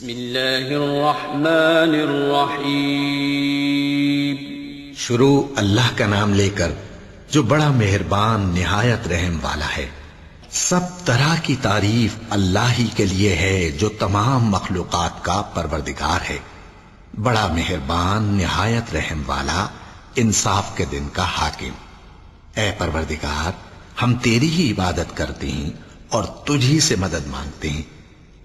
بسم اللہ الرحمن الرحیم۔ شروع اللہ کا نام لے کر جو بڑا مہربان نہایت رحم والا ہے۔ سب طرح کی تعریف اللہ ہی کے لیے ہے جو تمام مخلوقات کا پروردگار ہے، بڑا مہربان نہایت رحم والا، انصاف کے دن کا حاکم۔ اے پروردگار، ہم تیری ہی عبادت کرتے ہیں اور تجھی سے مدد مانگتے ہیں۔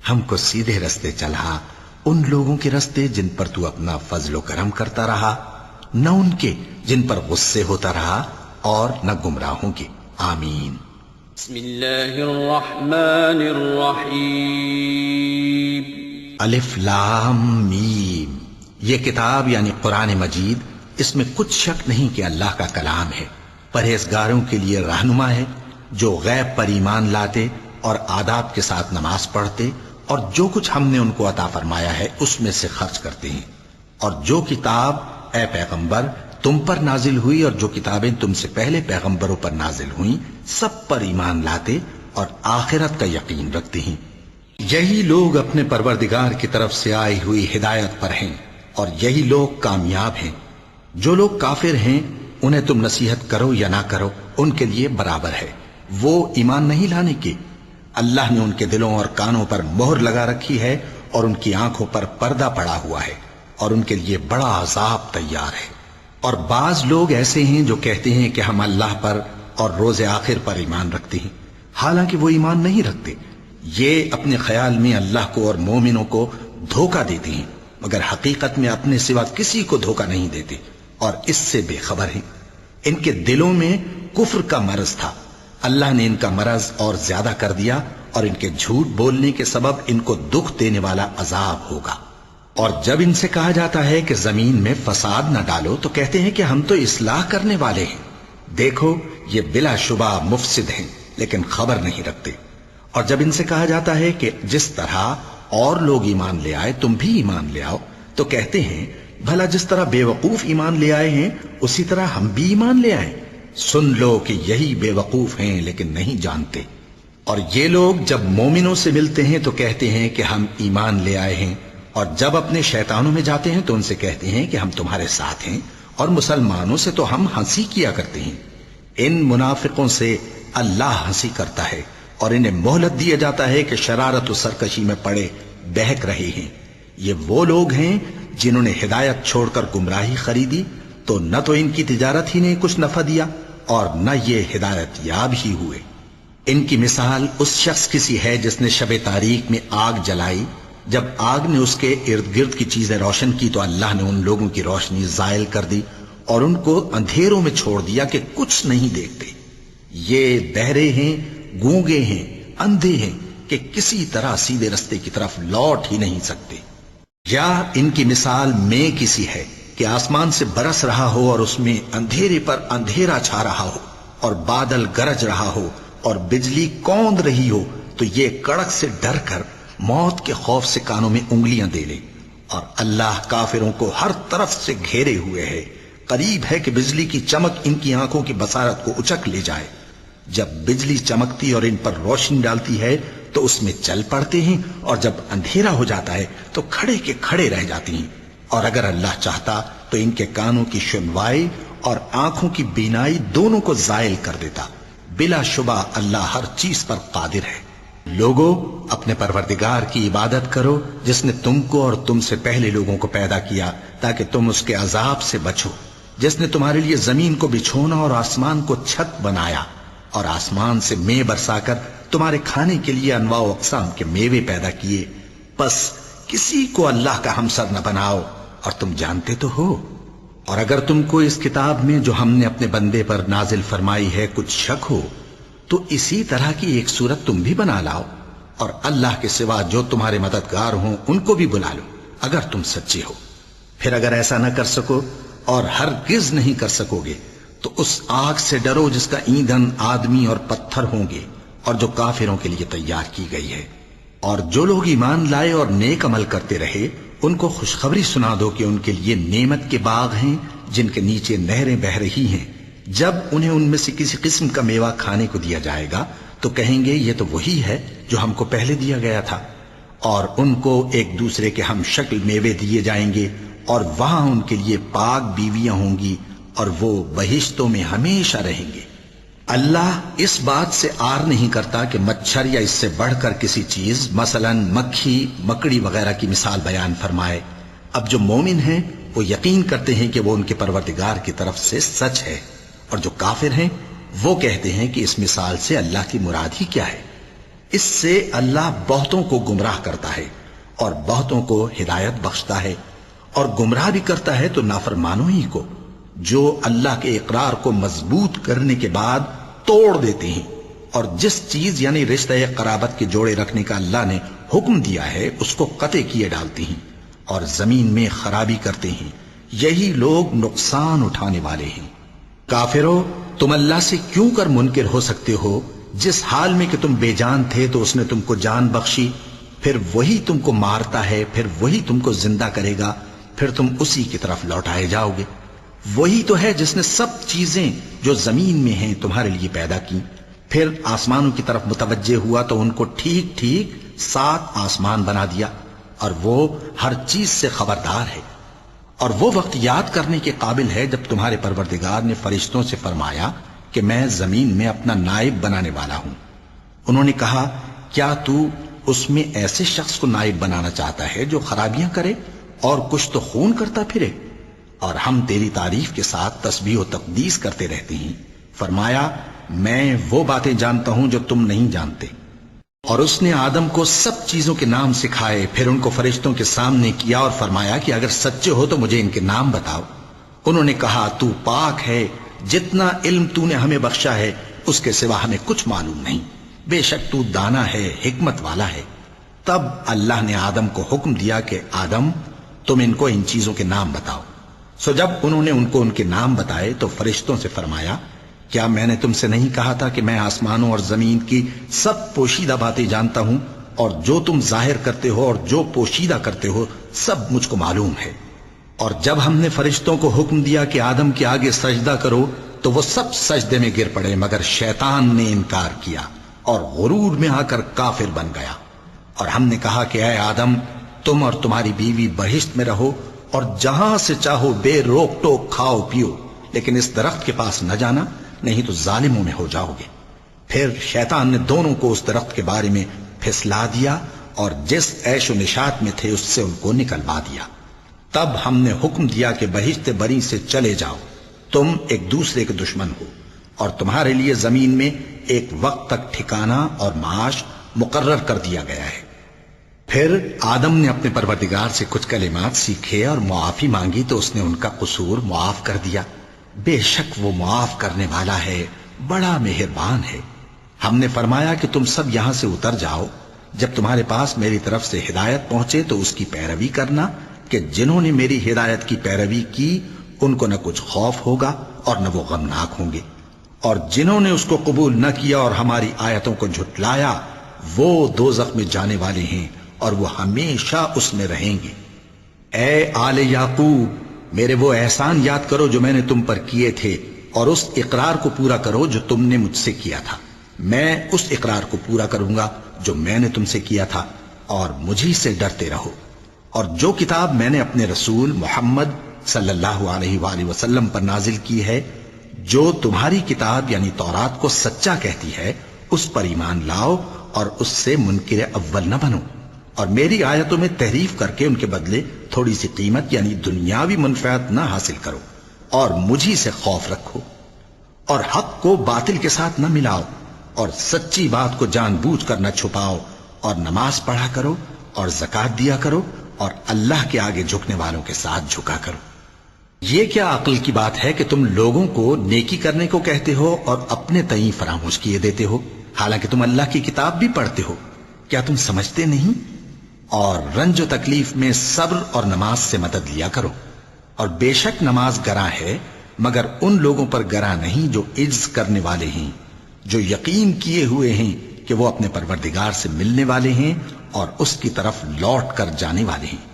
ہم کو سیدھے رستے چلا، ان لوگوں کے رستے جن پر تو اپنا فضل و کرم کرتا رہا، نہ ان کے جن پر غصے ہوتا رہا، اور نہ گمراہوں کے۔ آمین۔ بسم اللہ الرحمن الرحیم۔ الف لام میم۔ یہ کتاب یعنی قرآن مجید، اس میں کچھ شک نہیں کہ اللہ کا کلام ہے، پرہیزگاروں کے لیے رہنما ہے، جو غیب پر ایمان لاتے اور آداب کے ساتھ نماز پڑھتے اور جو کچھ ہم نے ان کو عطا فرمایا ہے اس میں سے خرچ کرتے ہیں، اور جو کتاب اے پیغمبر تم پر نازل ہوئی اور جو کتابیں تم سے پہلے پیغمبروں پر نازل ہوئیں سب پر ایمان لاتے اور آخرت کا یقین رکھتے ہیں۔ یہی لوگ اپنے پروردگار کی طرف سے آئی ہوئی ہدایت پر ہیں اور یہی لوگ کامیاب ہیں۔ جو لوگ کافر ہیں انہیں تم نصیحت کرو یا نہ کرو ان کے لیے برابر ہے، وہ ایمان نہیں لانے کے۔ اللہ نے ان کے دلوں اور کانوں پر مہر لگا رکھی ہے اور ان کی آنکھوں پر پردہ پڑا ہوا ہے، اور ان کے لیے بڑا عذاب تیار ہے۔ اور بعض لوگ ایسے ہیں جو کہتے ہیں کہ ہم اللہ پر اور روز آخر پر ایمان رکھتے ہیں، حالانکہ وہ ایمان نہیں رکھتے۔ یہ اپنے خیال میں اللہ کو اور مومنوں کو دھوکہ دیتے ہیں، مگر حقیقت میں اپنے سوا کسی کو دھوکہ نہیں دیتے اور اس سے بے خبر ہیں۔ ان کے دلوں میں کفر کا مرض تھا، اللہ نے ان کا مرض اور زیادہ کر دیا، اور ان کے جھوٹ بولنے کے سبب ان کو دکھ دینے والا عذاب ہوگا۔ اور جب ان سے کہا جاتا ہے کہ زمین میں فساد نہ ڈالو تو کہتے ہیں کہ ہم تو اصلاح کرنے والے ہیں۔ دیکھو یہ بلا شبہ مفسد ہیں لیکن خبر نہیں رکھتے۔ اور جب ان سے کہا جاتا ہے کہ جس طرح اور لوگ ایمان لے آئے تم بھی ایمان لے آؤ تو کہتے ہیں بھلا جس طرح بے وقوف ایمان لے آئے ہیں اسی طرح ہم بھی ایمان لے آئیں۔ سن لو کہ یہی بے وقوف ہیں لیکن نہیں جانتے۔ اور یہ لوگ جب مومنوں سے ملتے ہیں تو کہتے ہیں کہ ہم ایمان لے آئے ہیں، اور جب اپنے شیطانوں میں جاتے ہیں تو ان سے کہتے ہیں کہ ہم تمہارے ساتھ ہیں، اور مسلمانوں سے تو ہم ہنسی کیا کرتے ہیں۔ ان منافقوں سے اللہ ہنسی کرتا ہے اور انہیں مہلت دیا جاتا ہے کہ شرارت و سرکشی میں پڑے بہک رہے ہیں۔ یہ وہ لوگ ہیں جنہوں نے ہدایت چھوڑ کر گمراہی خریدی، تو نہ تو ان کی تجارت ہی نے کچھ نفع دیا اور نہ یہ ہدایت یاب ہی ہوئے۔ ان کی مثال اس شخص کی سی ہے جس نے شب تاریک میں آگ جلائی، جب آگ نے اس کے ارد گرد کی چیزیں روشن کی تو اللہ نے ان لوگوں کی روشنی زائل کر دی اور ان کو اندھیروں میں چھوڑ دیا کہ کچھ نہیں دیکھتے۔ یہ بہرے ہیں، گونگے ہیں، اندھے ہیں کہ کسی طرح سیدھے رستے کی طرف لوٹ ہی نہیں سکتے۔ یا ان کی مثال میں کسی ہے کہ آسمان سے برس رہا ہو اور اس میں اندھیرے پر اندھیرا چھا رہا ہو اور بادل گرج رہا ہو اور بجلی کوند رہی ہو تو یہ کڑک سے ڈر کر موت کے خوف سے کانوں میں انگلیاں دے لے۔ اور اللہ کافروں کو ہر طرف سے گھیرے ہوئے ہے، قریب ہے کہ بجلی کی چمک ان کی آنکھوں کی بصارت کو اچک لے جائے۔ جب بجلی چمکتی اور ان پر روشنی ڈالتی ہے تو اس میں چل پڑتے ہیں، اور جب اندھیرا ہو جاتا ہے تو کھڑے کے کھڑے رہ جاتی ہیں۔ اور اگر اللہ چاہتا تو ان کے کانوں کی سنوائی اور آنکھوں کی بینائی دونوں کو زائل کر دیتا۔ بلا شبہ اللہ ہر چیز پر قادر ہے۔ لوگوں اپنے پروردگار کی عبادت کرو جس نے تم کو اور تم سے پہلے لوگوں کو پیدا کیا تاکہ تم اس کے عذاب سے بچو، جس نے تمہارے لیے زمین کو بچھونا اور آسمان کو چھت بنایا، اور آسمان سے مے برسا کر تمہارے کھانے کے لیے انواع و اقسام کے میوے پیدا کیے۔ بس کسی کو اللہ کا ہمسر نہ بناؤ، اور تم جانتے تو ہو۔ اور اگر تم کو اس کتاب میں جو ہم نے اپنے بندے پر نازل فرمائی ہے کچھ شک ہو تو اسی طرح کی ایک صورت تم بھی بنا لاؤ، اور اللہ کے سوا جو تمہارے مددگار ہوں ان کو بھی بلا لو اگر تم سچے ہو۔ پھر اگر ایسا نہ کر سکو اور ہرگز نہیں کر سکو گے تو اس آگ سے ڈرو جس کا ایندھن آدمی اور پتھر ہوں گے اور جو کافروں کے لیے تیار کی گئی ہے۔ اور جو لوگ ایمان لائے اور نیک عمل کرتے رہے ان کو خوشخبری سنا دو کہ ان کے لیے نعمت کے باغ ہیں جن کے نیچے نہریں بہہ رہی ہیں۔ جب انہیں ان میں سے کسی قسم کا میوہ کھانے کو دیا جائے گا تو کہیں گے یہ تو وہی ہے جو ہم کو پہلے دیا گیا تھا، اور ان کو ایک دوسرے کے ہم شکل میوے دیے جائیں گے، اور وہاں ان کے لیے پاک بیویاں ہوں گی، اور وہ بہشتوں میں ہمیشہ رہیں گے۔ اللہ اس بات سے آر نہیں کرتا کہ مچھر یا اس سے بڑھ کر کسی چیز مثلا مکھی، مکڑی وغیرہ کی مثال بیان فرمائے۔ اب جو مومن ہیں وہ یقین کرتے ہیں کہ وہ ان کے پروردگار کی طرف سے سچ ہے، اور جو کافر ہیں وہ کہتے ہیں کہ اس مثال سے اللہ کی مراد ہی کیا ہے۔ اس سے اللہ بہتوں کو گمراہ کرتا ہے اور بہتوں کو ہدایت بخشتا ہے، اور گمراہ بھی کرتا ہے تو نافرمانوں ہی کو، جو اللہ کے اقرار کو مضبوط کرنے کے بعد توڑ دیتے ہیں، اور جس چیز یعنی رشتہ قرابت کے جوڑے رکھنے کا اللہ نے حکم دیا ہے اس کو قطع کیے ڈالتے ہیں، اور زمین میں خرابی کرتے ہیں۔ یہی لوگ نقصان اٹھانے والے ہیں۔ کافرو، تم اللہ سے کیوں کر منکر ہو سکتے ہو؟ جس حال میں کہ تم بے جان تھے تو اس نے تم کو جان بخشی، پھر وہی تم کو مارتا ہے، پھر وہی تم کو زندہ کرے گا، پھر تم اسی کی طرف لوٹائے جاؤ گے۔ وہی تو ہے جس نے سب چیزیں جو زمین میں ہیں تمہارے لیے پیدا کی، پھر آسمانوں کی طرف متوجہ ہوا تو ان کو ٹھیک ٹھیک 7 آسمان بنا دیا، اور وہ ہر چیز سے خبردار ہے۔ اور وہ وقت یاد کرنے کے قابل ہے جب تمہارے پروردگار نے فرشتوں سے فرمایا کہ میں زمین میں اپنا نائب بنانے والا ہوں۔ انہوں نے کہا، کیا تو اس میں ایسے شخص کو نائب بنانا چاہتا ہے جو خرابیاں کرے اور کچھ تو خون کرتا پھرے؟ اور ہم تیری تعریف کے ساتھ تسبیح و تقدیس کرتے رہتے ہیں۔ فرمایا، میں وہ باتیں جانتا ہوں جو تم نہیں جانتے۔ اور اس نے آدم کو سب چیزوں کے نام سکھائے، پھر ان کو فرشتوں کے سامنے کیا اور فرمایا کہ اگر سچے ہو تو مجھے ان کے نام بتاؤ۔ انہوں نے کہا، تو پاک ہے، جتنا علم تو نے ہمیں بخشا ہے اس کے سوا ہمیں کچھ معلوم نہیں، بے شک تو دانا ہے، حکمت والا ہے۔ تب اللہ نے آدم کو حکم دیا کہ آدم، تم ان کو ان چیزوں کے نام بتاؤ۔ سو جب انہوں نے ان کو ان کے نام بتائے تو فرشتوں سے فرمایا، کیا میں نے تم سے نہیں کہا تھا کہ میں آسمانوں اور زمین کی سب پوشیدہ باتیں جانتا ہوں، اور جو تم ظاہر کرتے ہو اور جو پوشیدہ کرتے ہو سب مجھ کو معلوم ہے۔ اور جب ہم نے فرشتوں کو حکم دیا کہ آدم کے آگے سجدہ کرو تو وہ سب سجدے میں گر پڑے، مگر شیطان نے انکار کیا اور غرور میں آ کر کافر بن گیا۔ اور ہم نے کہا کہ اے آدم، تم اور تمہاری بیوی بہشت میں رہو، اور جہاں سے چاہو بے روک ٹوک کھاؤ پیو، لیکن اس درخت کے پاس نہ جانا، نہیں تو ظالموں میں ہو جاؤ گے۔ پھر شیطان نے دونوں کو اس درخت کے بارے میں پھسلا دیا، اور جس عیش و نشاط میں تھے اس سے ان کو نکلوا دیا۔ تب ہم نے حکم دیا کہ بہشت بری سے چلے جاؤ، تم ایک دوسرے کے دشمن ہو، اور تمہارے لیے زمین میں ایک وقت تک ٹھکانہ اور معاش مقرر کر دیا گیا ہے۔ پھر آدم نے اپنے پروردگار سے کچھ کلمات سیکھے اور معافی مانگی تو اس نے ان کا قصور معاف کر دیا۔ بے شک وہ معاف کرنے والا ہے، بڑا مہربان ہے۔ ہم نے فرمایا کہ تم سب یہاں سے اتر جاؤ، جب تمہارے پاس میری طرف سے ہدایت پہنچے تو اس کی پیروی کرنا، کہ جنہوں نے میری ہدایت کی پیروی کی ان کو نہ کچھ خوف ہوگا اور نہ وہ غمناک ہوں گے، اور جنہوں نے اس کو قبول نہ کیا اور ہماری آیتوں کو جھٹلایا وہ دوزخ میں جانے والے ہیں اور وہ ہمیشہ اس میں رہیں گے۔ اے آل یعقوب، میرے وہ احسان یاد کرو جو میں نے تم پر کیے تھے، اور اس اقرار کو پورا کرو جو تم نے مجھ سے کیا تھا۔ میں اس اقرار کو پورا کروں گا جو میں نے تم سے کیا تھا، اور مجھی سے ڈرتے رہو۔ اور جو کتاب میں نے اپنے رسول محمد صلی اللہ علیہ وآلہ وسلم پر نازل کی ہے، جو تمہاری کتاب یعنی تورات کو سچا کہتی ہے، اس پر ایمان لاؤ اور اس سے منکر اول نہ بنو، اور میری آیتوں میں تحریف کر کے ان کے بدلے تھوڑی سی قیمت یعنی دنیاوی منفعت نہ حاصل کرو، اور مجھی سے خوف رکھو، اور حق کو باطل کے ساتھ نہ ملاؤ، اور سچی بات کو جان بوجھ کر نہ چھپاؤ، اور نماز پڑھا کرو اور زکوٰۃ دیا کرو، اور اللہ کے آگے جھکنے والوں کے ساتھ جھکا کرو۔ یہ کیا عقل کی بات ہے کہ تم لوگوں کو نیکی کرنے کو کہتے ہو اور اپنے تئیں فراموش کیے دیتے ہو، حالانکہ تم اللہ کی کتاب بھی پڑھتے ہو؟ کیا تم سمجھتے نہیں؟ اور رنج و تکلیف میں صبر اور نماز سے مدد لیا کرو، اور بے شک نماز گراں ہے، مگر ان لوگوں پر گراں نہیں جو عجز کرنے والے ہیں، جو یقین کیے ہوئے ہیں کہ وہ اپنے پروردگار سے ملنے والے ہیں اور اس کی طرف لوٹ کر جانے والے ہیں۔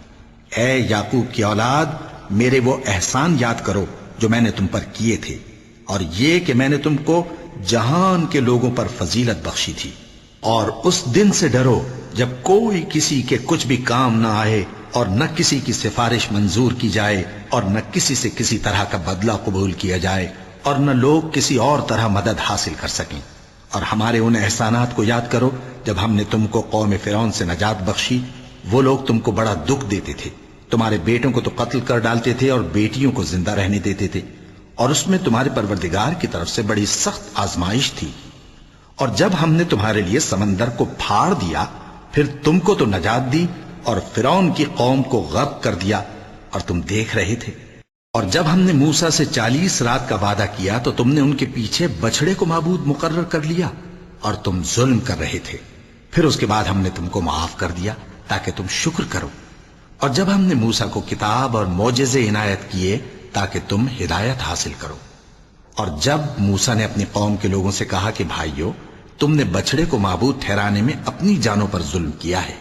اے یعقوب کی اولاد، میرے وہ احسان یاد کرو جو میں نے تم پر کیے تھے، اور یہ کہ میں نے تم کو جہان کے لوگوں پر فضیلت بخشی تھی، اور اس دن سے ڈرو جب کوئی کسی کے کچھ بھی کام نہ آئے اور نہ کسی کی سفارش منظور کی جائے اور نہ کسی سے کسی طرح کا بدلہ قبول کیا جائے اور نہ لوگ کسی اور طرح مدد حاصل کر سکیں. اور ہمارے ان احسانات کو یاد کرو جب ہم نے تم کو قوم فرعون سے نجات بخشی. وہ لوگ تم کو بڑا دکھ دیتے تھے، تمہارے بیٹوں کو تو قتل کر ڈالتے تھے اور بیٹیوں کو زندہ رہنے دیتے تھے، اور اس میں تمہارے پروردگار کی طرف سے بڑی سخت آزمائش تھی. اور جب ہم نے تمہارے لیے سمندر کو پھاڑ دیا پھر تم کو تو نجات دی اور فرعون کی قوم کو غرق کر دیا اور تم دیکھ رہے تھے. اور جب ہم نے موسیٰ سے 40 رات کا وعدہ کیا تو تم نے ان کے پیچھے بچڑے کو معبود مقرر کر لیا اور تم ظلم کر رہے تھے. پھر اس کے بعد ہم نے تم کو معاف کر دیا تاکہ تم شکر کرو. اور جب ہم نے موسیٰ کو کتاب اور معجزے عنایت کیے تاکہ تم ہدایت حاصل کرو. اور جب موسیٰ نے اپنی قوم کے لوگوں سے کہا کہ بھائیو، تم نے بچڑے کو معبود ٹھہرانے میں اپنی جانوں پر ظلم کیا ہے،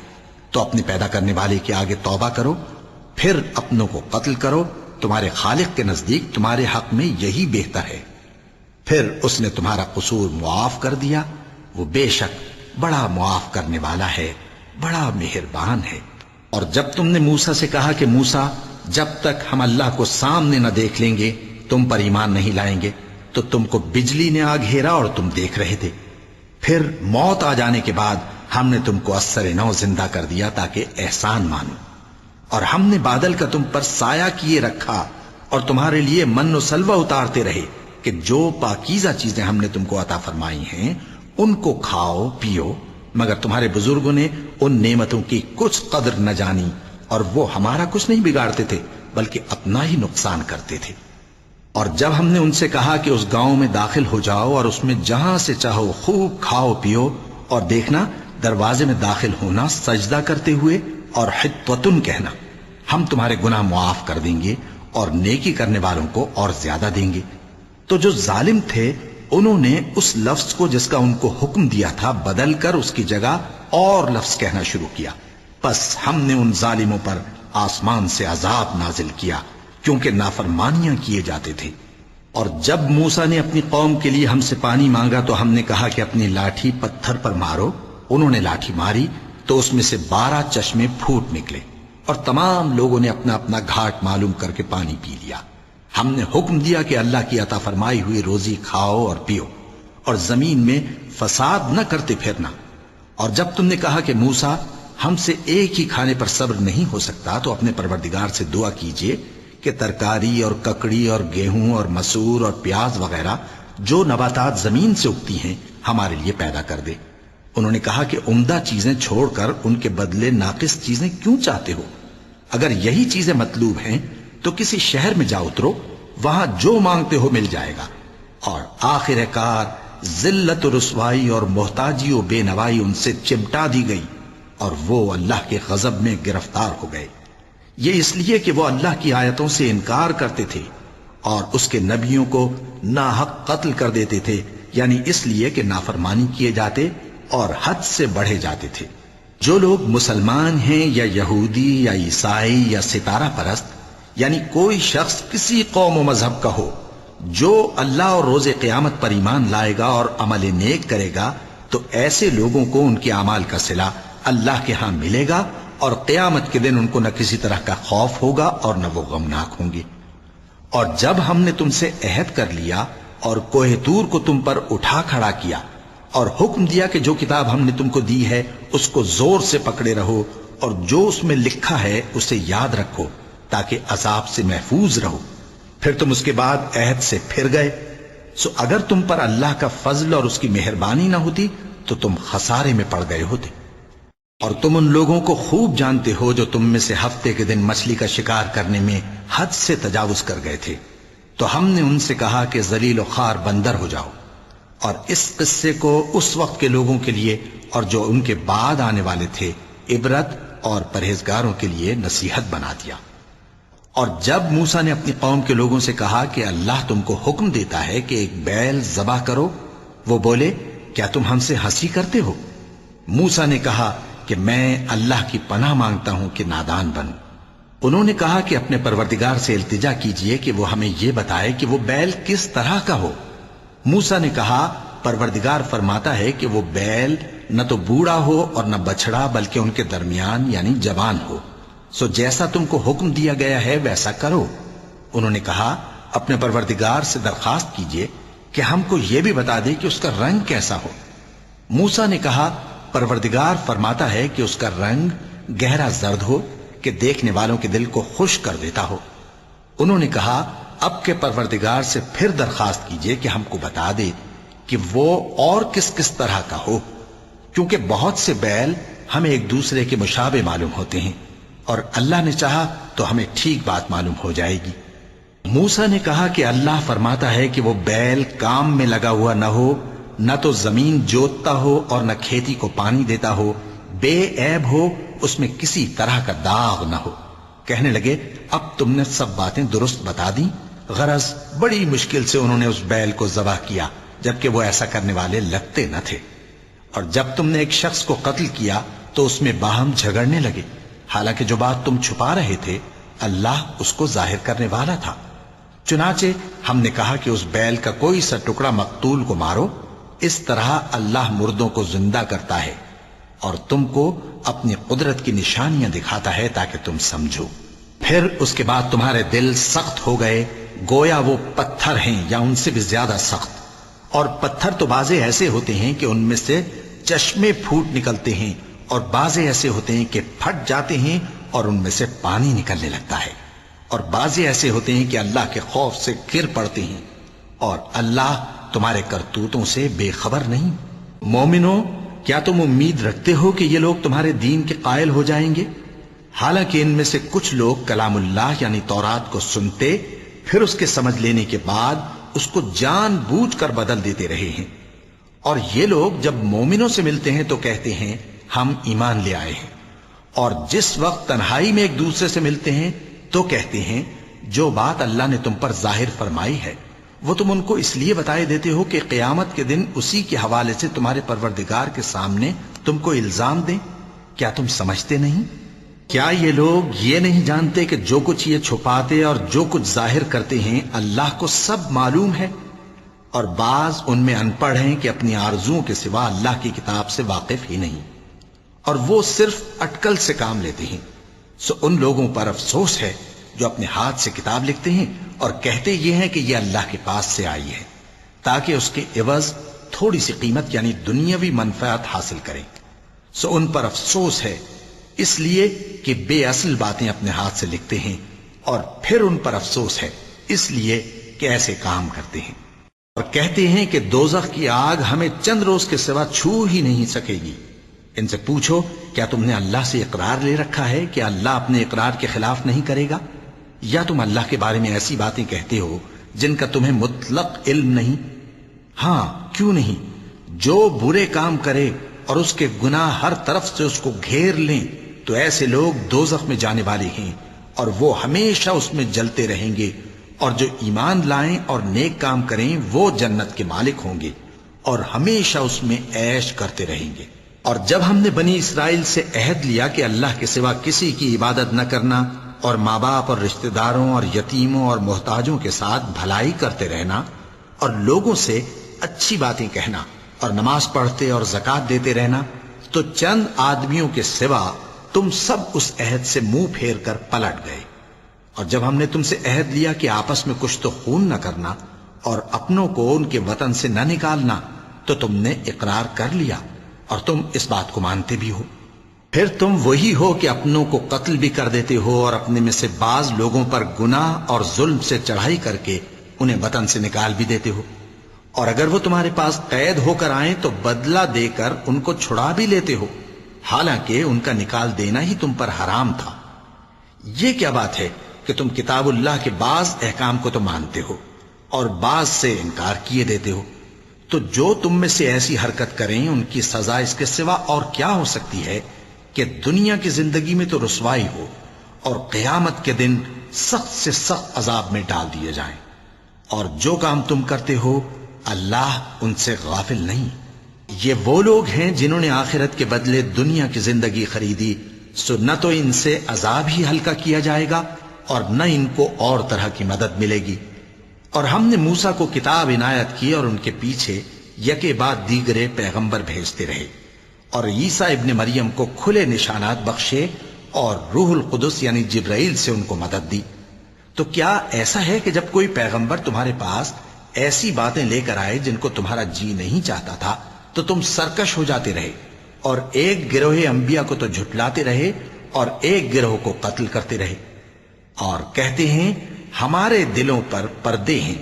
تو اپنے پیدا کرنے والے کے آگے توبہ کرو، پھر اپنوں کو قتل کرو، تمہارے خالق کے نزدیک تمہارے حق میں یہی بہتر ہے. پھر اس نے تمہارا قصور معاف کر دیا. وہ بے شک بڑا معاف کرنے والا ہے، بڑا مہربان ہے. اور جب تم نے موسیٰ سے کہا کہ موسیٰ، جب تک ہم اللہ کو سامنے نہ دیکھ لیں گے تم پر ایمان نہیں لائیں گے، تو تم کو بجلی نے آ گھیرا اور تم دیکھ رہے تھے. پھر موت آ جانے کے بعد ہم نے تم کو اثر نو زندہ کر دیا تاکہ احسان مانو. اور ہم نے بادل کا تم پر سایہ کیے رکھا اور تمہارے لیے من و سلوہ اتارتے رہے کہ جو پاکیزہ چیزیں ہم نے تم کو عطا فرمائی ہیں ان کو کھاؤ پیو، مگر تمہارے بزرگوں نے ان نعمتوں کی کچھ قدر نہ جانی اور وہ ہمارا کچھ نہیں بگاڑتے تھے بلکہ اپنا ہی نقصان کرتے تھے. اور جب ہم نے ان سے کہا کہ اس گاؤں میں داخل ہو جاؤ اور اس میں جہاں سے چاہو خوب کھاؤ پیو، اور دیکھنا دروازے میں داخل ہونا سجدہ کرتے ہوئے اور حطوتن کہنا، ہم تمہارے گناہ معاف کر دیں گے اور نیکی کرنے والوں کو اور زیادہ دیں گے. تو جو ظالم تھے انہوں نے اس لفظ کو جس کا ان کو حکم دیا تھا بدل کر اس کی جگہ اور لفظ کہنا شروع کیا. پس ہم نے ان ظالموں پر آسمان سے عذاب نازل کیا کیونکہ نافرمانیاں کیے جاتے تھے. اور جب موسیٰ نے اپنی قوم کے لیے ہم سے پانی مانگا تو ہم نے کہا کہ اپنی لاٹھی پتھر پر مارو. انہوں نے لاٹھی ماری تو اس میں سے 12 چشمے پھوٹ نکلے اور تمام لوگوں نے اپنا اپنا گھاٹ معلوم کر کے پانی پی لیا. ہم نے حکم دیا کہ اللہ کی عطا فرمائی ہوئی روزی کھاؤ اور پیو اور زمین میں فساد نہ کرتے پھرنا. اور جب تم نے کہا کہ موسیٰ ہم سے ایک ہی کھانے پر صبر نہیں ہو سکتا تو اپنے پروردگار سے دعا کیجئے کہ ترکاری اور ککڑی اور گیہوں اور مسور اور پیاز وغیرہ جو نباتات زمین سے اگتی ہیں ہمارے لیے پیدا کر دے. انہوں نے کہا کہ عمدہ چیزیں چھوڑ کر ان کے بدلے ناقص چیزیں کیوں چاہتے ہو؟ اگر یہی چیزیں مطلوب ہیں تو کسی شہر میں جا اترو، وہاں جو مانگتے ہو مل جائے گا. اور آخر کار ذلت و رسوائی اور محتاجی و بے نوائی ان سے چمٹا دی گئی اور وہ اللہ کے غضب میں گرفتار ہو گئے. یہ اس لیے کہ وہ اللہ کی آیتوں سے انکار کرتے تھے اور اس کے نبیوں کو ناحق قتل کر دیتے تھے، یعنی اس لیے کہ نافرمانی کیے جاتے اور حد سے بڑھے جاتے تھے. جو لوگ مسلمان ہیں یا یہودی یا عیسائی یا ستارہ پرست، یعنی کوئی شخص کسی قوم و مذہب کا ہو، جو اللہ اور روز قیامت پر ایمان لائے گا اور عمل نیک کرے گا تو ایسے لوگوں کو ان کے اعمال کا صلہ اللہ کے ہاں ملے گا اور قیامت کے دن ان کو نہ کسی طرح کا خوف ہوگا اور نہ وہ غمناک ہوں گے. اور جب ہم نے تم سے عہد کر لیا اور کوہ طور کو تم پر اٹھا کھڑا کیا اور حکم دیا کہ جو کتاب ہم نے تم کو دی ہے اس کو زور سے پکڑے رہو اور جو اس میں لکھا ہے اسے یاد رکھو تاکہ عذاب سے محفوظ رہو، پھر تم اس کے بعد عہد سے پھر گئے، سو اگر تم پر اللہ کا فضل اور اس کی مہربانی نہ ہوتی تو تم خسارے میں پڑ گئے ہوتے. اور تم ان لوگوں کو خوب جانتے ہو جو تم میں سے ہفتے کے دن مچھلی کا شکار کرنے میں حد سے تجاوز کر گئے تھے، تو ہم نے ان سے کہا کہ ذلیل و خوار بندر ہو جاؤ. اور اس قصے کو اس وقت کے لوگوں کے لیے اور جو ان کے بعد آنے والے تھے عبرت اور پرہیزگاروں کے لیے نصیحت بنا دیا. اور جب موسیٰ نے اپنی قوم کے لوگوں سے کہا کہ اللہ تم کو حکم دیتا ہے کہ ایک بیل ذبح کرو، وہ بولے کیا تم ہم سے ہنسی کرتے ہو؟ موسیٰ نے کہا کہ میں اللہ کی پناہ مانگتا ہوں کہ نادان بنوں. انہوں نے کہا کہ اپنے پروردگار سے التجا کیجئے کہ وہ ہمیں یہ بتائے کہ وہ بیل کس طرح کا ہو. موسیٰ نے کہا پروردگار فرماتا ہے کہ وہ بیل نہ تو بوڑھا ہو اور نہ بچڑا بلکہ ان کے درمیان یعنی جوان ہو، سو جیسا تم کو حکم دیا گیا ہے ویسا کرو۔ انہوں نے کہا اپنے پروردگار سے درخواست کیجئے کہ ہم کو یہ بھی بتا دے کہ اس کا رنگ کیسا ہو۔ موسیٰ نے کہا پروردگار فرماتا ہے کہ اس کا رنگ گہرا زرد ہو کہ دیکھنے والوں کے دل کو خوش کر دیتا ہو۔ انہوں نے کہا اب کے پروردگار سے پھر درخواست کیجئے کہ ہم کو بتا دے کہ وہ اور کس کس طرح کا ہو، کیونکہ بہت سے بیل ہمیں ایک دوسرے کے مشابہ معلوم ہوتے ہیں، اور اللہ نے چاہا تو ہمیں ٹھیک بات معلوم ہو جائے گی۔ موسیٰ نے کہا کہ اللہ فرماتا ہے کہ وہ بیل کام میں لگا ہوا نہ ہو، نہ تو زمین جوتتا ہو اور نہ کھیتی کو پانی دیتا ہو، بے عیب ہو، اس میں کسی طرح کا داغ نہ ہو۔ کہنے لگے اب تم نے سب باتیں درست بتا دیں۔ غرض بڑی مشکل سے انہوں نے اس بیل کو ذبح کیا، جبکہ وہ ایسا کرنے والے لگتے نہ تھے۔ اور جب تم نے ایک شخص کو قتل کیا تو اس میں باہم جھگڑنے لگے، حالانکہ جو بات تم چھپا رہے تھے اللہ اس کو ظاہر کرنے والا تھا۔ چنانچہ ہم نے کہا کہ اس بیل کا کوئی سا ٹکڑا مقتول کو مارو، اس طرح اللہ مردوں کو زندہ کرتا ہے اور تم کو اپنی قدرت کی نشانیاں دکھاتا ہے تاکہ تم سمجھو۔ پھر اس کے بعد تمہارے دل سخت ہو گئے، گویا وہ پتھر ہیں یا ان سے بھی زیادہ سخت۔ اور پتھر تو بعضے ایسے ہوتے ہیں کہ ان میں سے چشمے پھوٹ نکلتے ہیں، اور بعضے ایسے ہوتے ہیں کہ پھٹ جاتے ہیں اور ان میں سے پانی نکلنے لگتا ہے، اور بعضے ایسے ہوتے ہیں کہ اللہ کے خوف سے گر پڑتے ہیں، اور اللہ تمہارے کرتوتوں سے بے خبر نہیں۔ مومنو، کیا تم امید رکھتے ہو کہ یہ لوگ تمہارے دین کے قائل ہو جائیں گے؟ حالانکہ ان میں سے کچھ لوگ کلام اللہ یعنی تورات کو سنتے، پھر اس کے سمجھ لینے کے بعد اس کو جان بوجھ کر بدل دیتے رہے ہیں۔ اور یہ لوگ جب مومنوں سے ملتے ہیں تو کہتے ہیں ہم ایمان لے آئے ہیں، اور جس وقت تنہائی میں ایک دوسرے سے ملتے ہیں تو کہتے ہیں جو بات اللہ نے تم پر ظاہر فرمائی ہے وہ تم ان کو اس لیے بتائے دیتے ہو کہ قیامت کے دن اسی کے حوالے سے تمہارے پروردگار کے سامنے تم کو الزام دیں۔ کیا تم سمجھتے نہیں؟ کیا یہ لوگ یہ نہیں جانتے کہ جو کچھ یہ چھپاتے اور جو کچھ ظاہر کرتے ہیں اللہ کو سب معلوم ہے؟ اور بعض ان میں ان پڑھ ہیں کہ اپنی آرزوؤں کے سوا اللہ کی کتاب سے واقف ہی نہیں، اور وہ صرف اٹکل سے کام لیتے ہیں۔ سو ان لوگوں پر افسوس ہے جو اپنے ہاتھ سے کتاب لکھتے ہیں اور کہتے یہ ہیں کہ یہ اللہ کے پاس سے آئی ہے، تاکہ اس کے عوض تھوڑی سی قیمت یعنی دنیاوی منفعت حاصل کریں۔ سو ان پر افسوس ہے اس لیے کہ بے اصل باتیں اپنے ہاتھ سے لکھتے ہیں، اور پھر ان پر افسوس ہے اس لیے کہ ایسے کام کرتے ہیں، اور کہتے ہیں کہ دوزخ کی آگ ہمیں چند روز کے سوا چھو ہی نہیں سکے گی۔ ان سے پوچھو کیا تم نے اللہ سے اقرار لے رکھا ہے کہ اللہ اپنے اقرار کے خلاف نہیں کرے گا؟ یا تم اللہ کے بارے میں ایسی باتیں کہتے ہو جن کا تمہیں مطلق علم نہیں؟ ہاں کیوں نہیں، جو برے کام کرے اور اس کے گناہ ہر طرف سے اس کو گھیر لیں تو ایسے لوگ دوزخ میں جانے والے ہیں، اور وہ ہمیشہ اس میں جلتے رہیں گے، اور جو ایمان لائیں اور نیک کام کریں وہ جنت کے مالک ہوں گے اور ہمیشہ اس میں عیش کرتے رہیں گے۔ اور جب ہم نے بنی اسرائیل سے عہد لیا کہ اللہ کے سوا کسی کی عبادت نہ کرنا، اور ماں باپ اور رشتہ داروں اور یتیموں اور محتاجوں کے ساتھ بھلائی کرتے رہنا، اور لوگوں سے اچھی باتیں کہنا، اور نماز پڑھتے اور زکوٰۃ دیتے رہنا، تو چند آدمیوں کے سوا تم سب اس عہد سے منہ پھیر کر پلٹ گئے۔ اور جب ہم نے تم سے عہد لیا کہ آپس میں کچھ تو خون نہ کرنا اور اپنوں کو ان کے وطن سے نہ نکالنا، تو تم نے اقرار کر لیا اور تم اس بات کو مانتے بھی ہو۔ پھر تم وہی ہو کہ اپنوں کو قتل بھی کر دیتے ہو، اور اپنے میں سے بعض لوگوں پر گناہ اور ظلم سے چڑھائی کر کے انہیں وطن سے نکال بھی دیتے ہو، اور اگر وہ تمہارے پاس قید ہو کر آئیں تو بدلہ دے کر ان کو چھڑا بھی لیتے ہو، حالانکہ ان کا نکال دینا ہی تم پر حرام تھا۔ یہ کیا بات ہے کہ تم کتاب اللہ کے بعض احکام کو تو مانتے ہو اور بعض سے انکار کیے دیتے ہو؟ تو جو تم میں سے ایسی حرکت کریں ان کی سزا اس کے سوا اور کیا ہو سکتی ہے کہ دنیا کی زندگی میں تو رسوائی ہو اور قیامت کے دن سخت سے سخت عذاب میں ڈال دیے جائیں۔ اور جو کام تم کرتے ہو اللہ ان سے غافل نہیں۔ یہ وہ لوگ ہیں جنہوں نے آخرت کے بدلے دنیا کی زندگی خریدی، سو نہ تو ان سے عذاب ہی ہلکا کیا جائے گا اور نہ ان کو اور طرح کی مدد ملے گی۔ اور ہم نے موسیٰ کو کتاب عنایت کی اور ان کے پیچھے یکے بعد دیگرے پیغمبر بھیجتے رہے، اور عیسیٰ ابن مریم کو کھلے نشانات بخشے اور روح القدس یعنی جبرائیل سے ان کو مدد دی۔ تو کیا ایسا ہے کہ جب کوئی پیغمبر تمہارے پاس ایسی باتیں لے کر آئے جن کو تمہارا جی نہیں چاہتا تھا تو تم سرکش ہو جاتے رہے، اور ایک گروہ انبیاء کو تو جھٹلاتے رہے اور ایک گروہ کو قتل کرتے رہے، اور کہتے ہیں ہمارے دلوں پر پردے ہیں؟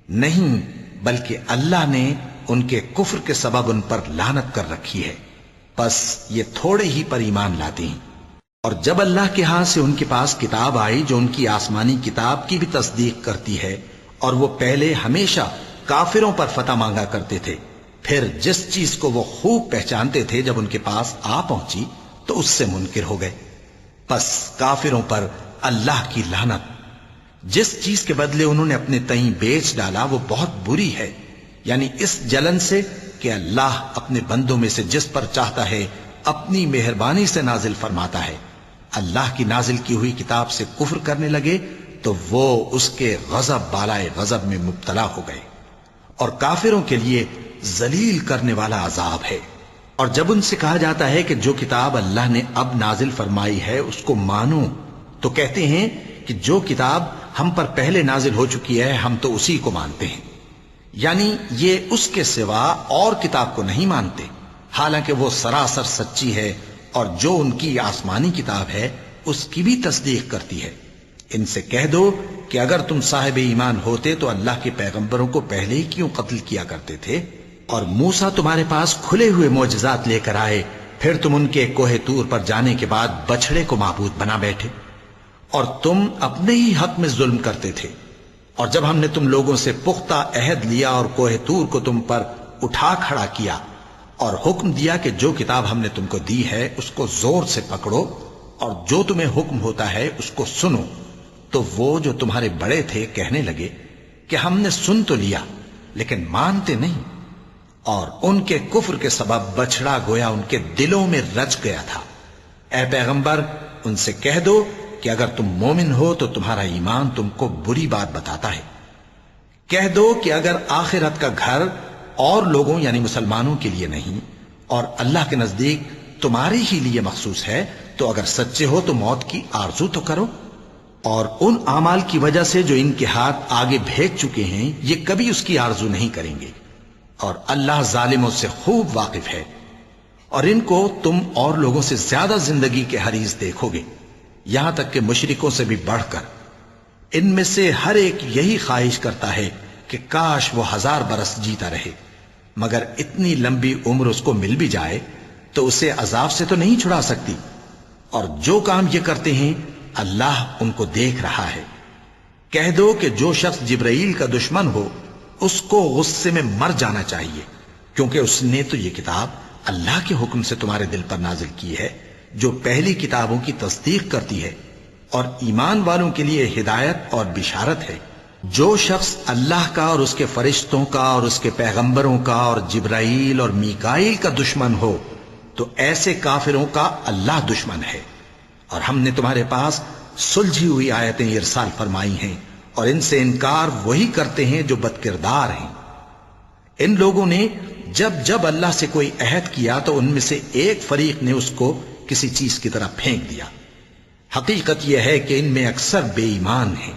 نہیں، بلکہ اللہ نے ان کے کفر کے سبب ان پر لعنت کر رکھی ہے، بس یہ تھوڑے ہی پر ایمان لاتے ہیں۔ اور جب اللہ کے ہاں سے ان کے پاس کتاب آئی جو ان کی آسمانی کتاب کی بھی تصدیق کرتی ہے، اور وہ پہلے ہمیشہ کافروں پر فتح مانگا کرتے تھے، پھر جس چیز کو وہ خوب پہچانتے تھے جب ان کے پاس آ پہنچی تو اس سے منکر ہو گئے، بس کافروں پر اللہ کی لعنت۔ جس چیز کے بدلے انہوں نے اپنے تئیں بیچ ڈالا وہ بہت بری ہے، یعنی اس جلن سے کہ اللہ اپنے بندوں میں سے جس پر چاہتا ہے اپنی مہربانی سے نازل فرماتا ہے۔ اللہ کی نازل کی ہوئی کتاب سے کفر کرنے لگے تو وہ اس کے غضب بالائے غضب میں مبتلا ہو گئے، اور کافروں کے لیے ذلیل کرنے والا عذاب ہے۔ اور جب ان سے کہا جاتا ہے کہ جو کتاب اللہ نے اب نازل فرمائی ہے اس کو مانو، تو کہتے ہیں کہ جو کتاب ہم پر پہلے نازل ہو چکی ہے ہم تو اسی کو مانتے ہیں، یعنی یہ اس کے سوا اور کتاب کو نہیں مانتے، حالانکہ وہ سراسر سچی ہے، اور جو ان کی آسمانی کتاب ہے اس کی بھی تصدیق کرتی ہے۔ ان سے کہہ دو کہ اگر تم صاحب ایمان ہوتے تو اللہ کے پیغمبروں کو پہلے ہی کیوں قتل کیا کرتے تھے؟ اور موسیٰ تمہارے پاس کھلے ہوئے معجزات لے کر آئے، پھر تم ان کے کوہ طور پر جانے کے بعد بچڑے کو معبود بنا بیٹھے، اور تم اپنے ہی حق میں ظلم کرتے تھے۔ اور جب ہم نے تم لوگوں سے پختہ عہد لیا اور کوہ طور کو تم پر اٹھا کھڑا کیا اور حکم دیا کہ جو کتاب ہم نے تم کو دی ہے اس کو زور سے پکڑو اور جو تمہیں حکم ہوتا ہے اس کو سنو، تو وہ جو تمہارے بڑے تھے کہنے لگے کہ ہم نے سن تو لیا لیکن مانتے نہیں، اور ان کے کفر کے سبب بچڑا گویا ان کے دلوں میں رچ گیا تھا۔ اے پیغمبر ان سے کہہ دو کہ اگر تم مومن ہو تو تمہارا ایمان تم کو بری بات بتاتا ہے۔ کہہ دو کہ اگر آخرت کا گھر اور لوگوں یعنی مسلمانوں کے لیے نہیں اور اللہ کے نزدیک تمہارے ہی لیے مخصوص ہے تو اگر سچے ہو تو موت کی آرزو تو کرو، اور ان اعمال کی وجہ سے جو ان کے ہاتھ آگے بھیج چکے ہیں یہ کبھی اس کی آرزو نہیں کریں گے، اور اللہ ظالموں سے خوب واقف ہے۔ اور ان کو تم اور لوگوں سے زیادہ زندگی کے حریص دیکھو گے، یہاں تک کہ مشرکوں سے بھی بڑھ کر۔ ان میں سے ہر ایک یہی خواہش کرتا ہے کہ کاش وہ 1000 برس جیتا رہے، مگر اتنی لمبی عمر اس کو مل بھی جائے تو اسے عذاب سے تو نہیں چھڑا سکتی، اور جو کام یہ کرتے ہیں اللہ ان کو دیکھ رہا ہے۔ کہہ دو کہ جو شخص جبرائیل کا دشمن ہو اس کو غصے میں مر جانا چاہیے، کیونکہ اس نے تو یہ کتاب اللہ کے حکم سے تمہارے دل پر نازل کی ہے جو پہلی کتابوں کی تصدیق کرتی ہے، اور ایمان والوں کے لیے ہدایت اور بشارت ہے۔ جو شخص اللہ کا اور اس کے فرشتوں کا اور اس کے پیغمبروں کا اور جبرائیل اور میکائیل کا دشمن ہو تو ایسے کافروں کا اللہ دشمن ہے۔ اور ہم نے تمہارے پاس سلجھی ہوئی آیتیں ارسال فرمائی ہیں، اور ان سے انکار وہی کرتے ہیں جو بد کردار ہیں۔ ان لوگوں نے جب جب اللہ سے کوئی عہد کیا تو ان میں سے ایک فریق نے اس کو کسی چیز کی طرح پھینک دیا۔ حقیقت یہ ہے کہ ان میں اکثر بے ایمان ہیں،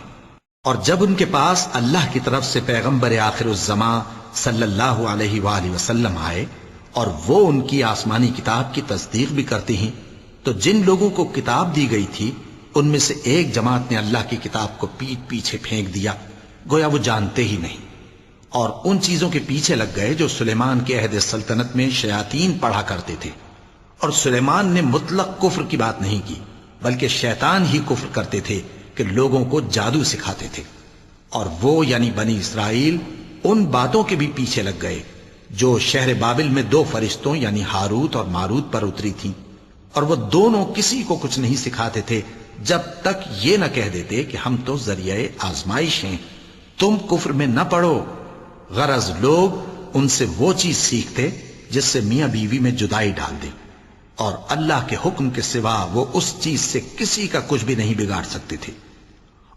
اور جب ان کے پاس اللہ کی طرف سے پیغمبر آخر الزمان صلی اللہ علیہ وآلہ وسلم آئے اور وہ ان کی آسمانی کتاب کی تصدیق بھی کرتے ہیں، تو جن لوگوں کو کتاب دی گئی تھی ان میں سے ایک جماعت نے اللہ کی کتاب کو پیٹ پیچھے پھینک دیا، گویا وہ جانتے ہی نہیں، اور ان چیزوں کے پیچھے لگ گئے جو سلیمان کے عہد سلطنت میں شیاطین پڑھا کرتے تھے۔ اور سلیمان نے مطلق کفر کی بات نہیں کی، بلکہ شیطان ہی کفر کرتے تھے کہ لوگوں کو جادو سکھاتے تھے، اور وہ یعنی بنی اسرائیل ان باتوں کے بھی پیچھے لگ گئے جو شہر بابل میں 2 فرشتوں یعنی ہاروت اور ماروت پر اتری تھیں، اور وہ دونوں کسی کو کچھ نہیں سکھاتے تھے جب تک یہ نہ کہہ دیتے کہ ہم تو ذریعہ آزمائش ہیں، تم کفر میں نہ پڑو۔ غرض لوگ ان سے وہ چیز سیکھتے جس سے میاں بیوی میں جدائی ڈال دے، اور اللہ کے حکم کے سوا وہ اس چیز سے کسی کا کچھ بھی نہیں بگاڑ سکتے تھے،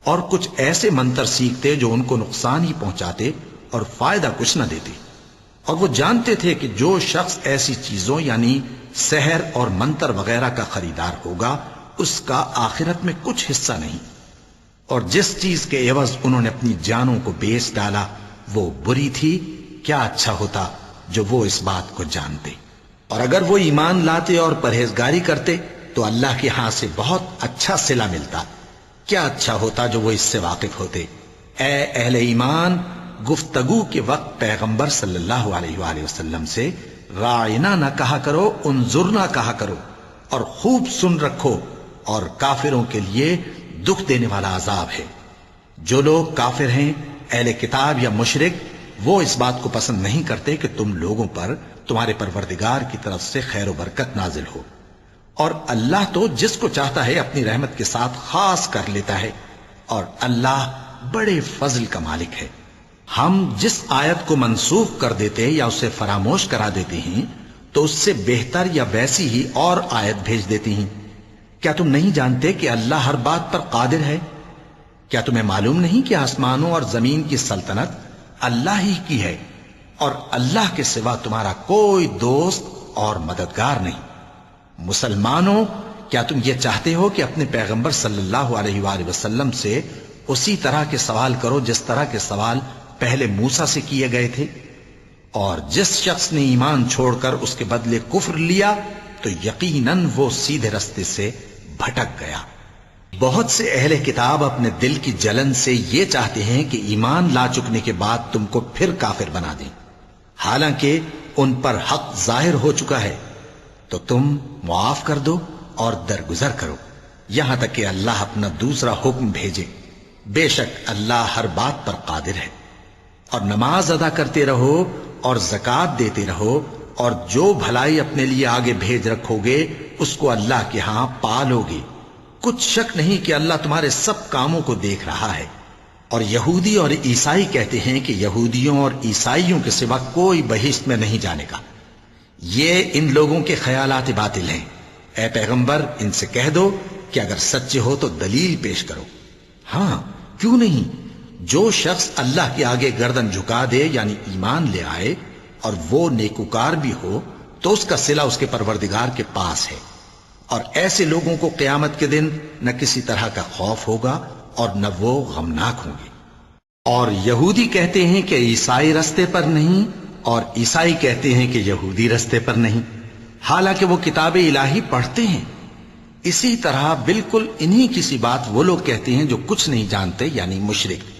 اور کچھ ایسے منتر سیکھتے جو ان کو نقصان ہی پہنچاتے اور فائدہ کچھ نہ دیتے۔ اور وہ جانتے تھے کہ جو شخص ایسی چیزوں یعنی سحر اور منتر وغیرہ کا خریدار ہوگا اس کا آخرت میں کچھ حصہ نہیں، اور جس چیز کے عوض انہوں نے اپنی جانوں کو بیچ ڈالا وہ بری تھی۔ کیا اچھا ہوتا جو وہ اس بات کو جانتے، اور اگر وہ ایمان لاتے اور پرہیزگاری کرتے تو اللہ کے ہاں سے بہت اچھا صلہ ملتا۔ کیا اچھا ہوتا جو وہ اس سے واقف ہوتے۔ اے اہل ایمان، گفتگو کے وقت پیغمبر صلی اللہ علیہ وآلہ وسلم سے راعنا نہ کہا کرو، انظرنا کہا کرو، اور خوب سن رکھو، اور کافروں کے لیے دکھ دینے والا عذاب ہے۔ جو لوگ کافر ہیں، اہل کتاب یا مشرک، وہ اس بات کو پسند نہیں کرتے کہ تم لوگوں پر تمہارے پروردگار کی طرف سے خیر و برکت نازل ہو، اور اللہ تو جس کو چاہتا ہے اپنی رحمت کے ساتھ خاص کر لیتا ہے، اور اللہ بڑے فضل کا مالک ہے۔ ہم جس آیت کو منسوخ کر دیتے یا اسے فراموش کرا دیتے ہیں تو اس سے بہتر یا ویسی ہی اور آیت بھیج دیتی ہیں۔ کیا تم نہیں جانتے کہ اللہ ہر بات پر قادر ہے؟ کیا تمہیں معلوم نہیں کہ آسمانوں اور زمین کی سلطنت اللہ ہی کی ہے، اور اللہ کے سوا تمہارا کوئی دوست اور مددگار نہیں؟ مسلمانوں، کیا تم یہ چاہتے ہو کہ اپنے پیغمبر صلی اللہ علیہ وآلہ وسلم سے اسی طرح کے سوال کرو جس طرح کے سوال پہلے موسیٰ سے کیے گئے تھے؟ اور جس شخص نے ایمان چھوڑ کر اس کے بدلے کفر لیا تو یقیناً وہ سیدھے رستے سے بھٹک گیا۔ بہت سے اہل کتاب اپنے دل کی جلن سے یہ چاہتے ہیں کہ ایمان لا چکنے کے بعد تم کو پھر کافر بنا دیں، حالانکہ ان پر حق ظاہر ہو چکا ہے۔ تو تم معاف کر دو اور درگزر کرو یہاں تک کہ اللہ اپنا دوسرا حکم بھیجے۔ بے شک اللہ ہر بات پر قادر ہے۔ اور نماز ادا کرتے رہو اور زکوٰۃ دیتے رہو، اور جو بھلائی اپنے لیے آگے بھیج رکھو گے اس کو اللہ کے ہاں پالو گے۔ کچھ شک نہیں کہ اللہ تمہارے سب کاموں کو دیکھ رہا ہے۔ اور یہودی اور عیسائی کہتے ہیں کہ یہودیوں اور عیسائیوں کے سوا کوئی بہشت میں نہیں جانے کا۔ یہ ان لوگوں کے خیالات باطل ہیں۔ اے پیغمبر، ان سے کہہ دو کہ اگر سچے ہو تو دلیل پیش کرو۔ ہاں، کیوں نہیں؟ جو شخص اللہ کے آگے گردن جھکا دے یعنی ایمان لے آئے اور وہ نیکوکار بھی ہو تو اس کا صلہ اس کے پروردگار کے پاس ہے، اور ایسے لوگوں کو قیامت کے دن نہ کسی طرح کا خوف ہوگا اور نہ وہ غمناک ہوں گے۔ اور یہودی کہتے ہیں کہ عیسائی رستے پر نہیں، اور عیسائی کہتے ہیں کہ یہودی رستے پر نہیں، حالانکہ وہ کتاب الہی پڑھتے ہیں۔ اسی طرح بالکل انہی کسی بات وہ لوگ کہتے ہیں جو کچھ نہیں جانتے یعنی مشرک۔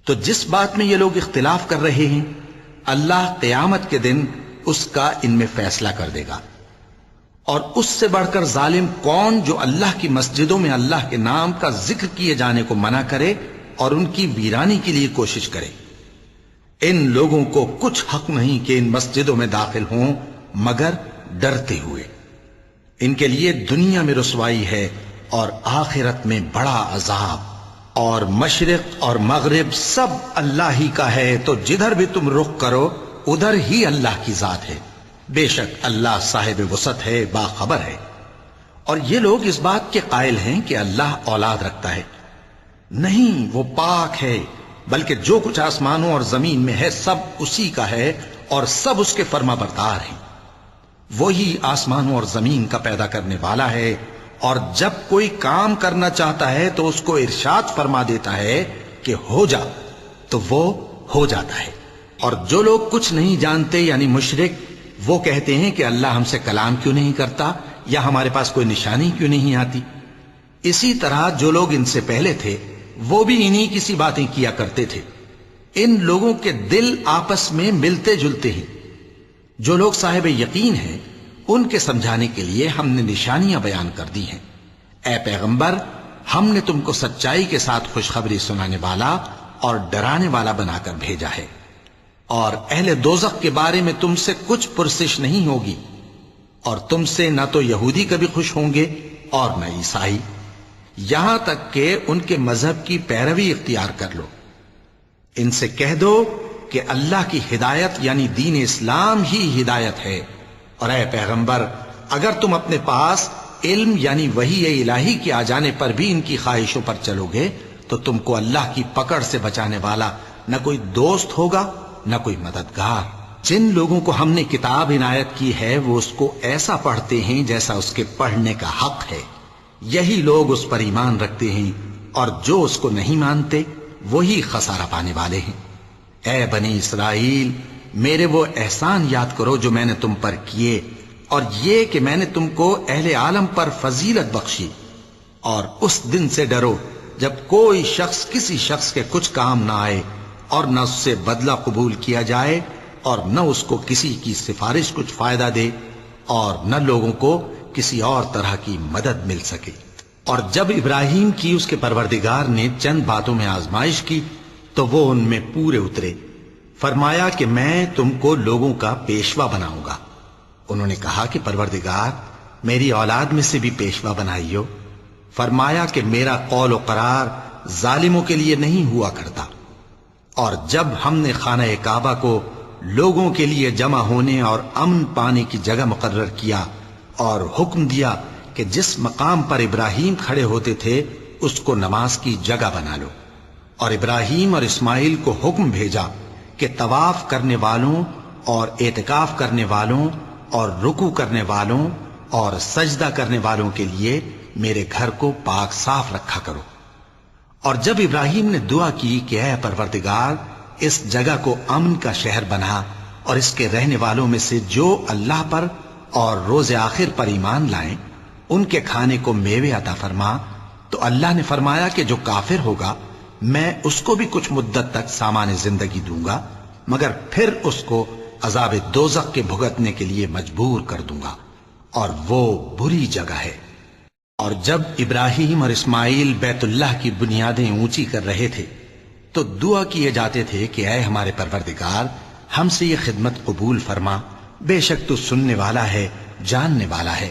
تو جس بات میں یہ لوگ اختلاف کر رہے ہیں اللہ قیامت کے دن اس کا ان میں فیصلہ کر دے گا۔ اور اس سے بڑھ کر ظالم کون جو اللہ کی مسجدوں میں اللہ کے نام کا ذکر کیے جانے کو منع کرے اور ان کی ویرانی کے لیے کوشش کرے۔ ان لوگوں کو کچھ حق نہیں کہ ان مسجدوں میں داخل ہوں مگر ڈرتے ہوئے۔ ان کے لیے دنیا میں رسوائی ہے اور آخرت میں بڑا عذاب۔ اور مشرق اور مغرب سب اللہ ہی کا ہے، تو جدھر بھی تم رخ کرو ادھر ہی اللہ کی ذات ہے۔ بے شک اللہ صاحب وسعت ہے، باخبر ہے۔ اور یہ لوگ اس بات کے قائل ہیں کہ اللہ اولاد رکھتا ہے۔ نہیں، وہ پاک ہے، بلکہ جو کچھ آسمانوں اور زمین میں ہے سب اسی کا ہے، اور سب اس کے فرما بردار ہیں۔ وہی آسمانوں اور زمین کا پیدا کرنے والا ہے، اور جب کوئی کام کرنا چاہتا ہے تو اس کو ارشاد فرما دیتا ہے کہ ہو جا، تو وہ ہو جاتا ہے۔ اور جو لوگ کچھ نہیں جانتے یعنی مشرک، وہ کہتے ہیں کہ اللہ ہم سے کلام کیوں نہیں کرتا، یا ہمارے پاس کوئی نشانی کیوں نہیں آتی۔ اسی طرح جو لوگ ان سے پہلے تھے وہ بھی انہی کسی باتیں کیا کرتے تھے۔ ان لوگوں کے دل آپس میں ملتے جلتے ہیں۔ جو لوگ صاحب یقین ہیں ان کے سمجھانے کے لیے ہم نے نشانیاں بیان کر دی ہیں۔ اے پیغمبر، ہم نے تم کو سچائی کے ساتھ خوشخبری سنانے والا اور ڈرانے والا بنا کر بھیجا ہے۔ اور اہل دوزخ کے بارے میں تم سے کچھ پرسش نہیں ہوگی، اور تم سے نہ تو یہودی کبھی خوش ہوں گے اور نہ عیسائی، یہاں تک کہ ان کے مذہب کی پیروی اختیار کر لو۔ ان سے کہہ دو کہ اللہ کی ہدایت یعنی دین اسلام ہی ہدایت ہے، اور اے پیغمبر، اگر تم اپنے پاس علم یعنی وحی الہی کے آ جانے پر بھی ان کی خواہشوں پر چلو گے تو تم کو اللہ کی پکڑ سے بچانے والا نہ کوئی دوست ہوگا نہ کوئی مددگار۔ جن لوگوں کو ہم نے کتاب عنایت کی ہے وہ اس کو ایسا پڑھتے ہیں جیسا اس کے پڑھنے کا حق ہے، یہی لوگ اس پر ایمان رکھتے ہیں، اور جو اس کو نہیں مانتے وہی خسارہ پانے والے ہیں۔ اے بنی اسرائیل، میرے وہ احسان یاد کرو جو میں نے تم پر کیے، اور یہ کہ میں نے تم کو اہل عالم پر فضیلت بخشی، اور اس دن سے ڈرو جب کوئی شخص کسی شخص کے کچھ کام نہ آئے، اور نہ اس سے بدلہ قبول کیا جائے، اور نہ اس کو کسی کی سفارش کچھ فائدہ دے، اور نہ لوگوں کو کسی اور طرح کی مدد مل سکے۔ اور جب ابراہیم کی اس کے پروردگار نے چند باتوں میں آزمائش کی تو وہ ان میں پورے اترے۔ فرمایا کہ میں تم کو لوگوں کا پیشوا بناؤں گا۔ انہوں نے کہا کہ پروردگار، میری اولاد میں سے بھی پیشوا بنائیو۔ فرمایا کہ میرا قول و قرار ظالموں کے لیے نہیں ہوا کرتا۔ اور جب ہم نے خانہ کعبہ کو لوگوں کے لیے جمع ہونے اور امن پانے کی جگہ مقرر کیا، اور حکم دیا کہ جس مقام پر ابراہیم کھڑے ہوتے تھے اس کو نماز کی جگہ بنا لو، اور ابراہیم اور اسماعیل کو حکم بھیجا کہ طواف کرنے والوں اور اعتکاف کرنے والوں اور رکوع کرنے والوں اور سجدہ کرنے والوں کے لیے میرے گھر کو پاک صاف رکھا کرو۔ اور جب ابراہیم نے دعا کی کہ اے پروردگار، اس جگہ کو امن کا شہر بنا، اور اس کے رہنے والوں میں سے جو اللہ پر اور روز آخر پر ایمان لائیں ان کے کھانے کو میوے عطا فرما، تو اللہ نے فرمایا کہ جو کافر ہوگا میں اس کو بھی کچھ مدت تک سامان زندگی دوں گا، مگر پھر اس کو عذاب دوزخ کے بھگتنے کے لیے مجبور کر دوں گا، اور وہ بری جگہ ہے۔ اور جب ابراہیم اور اسماعیل بیت اللہ کی بنیادیں اونچی کر رہے تھے تو دعا کیے جاتے تھے کہ اے ہمارے پروردگار، ہم سے یہ خدمت قبول فرما، بے شک تو سننے والا ہے، جاننے والا ہے۔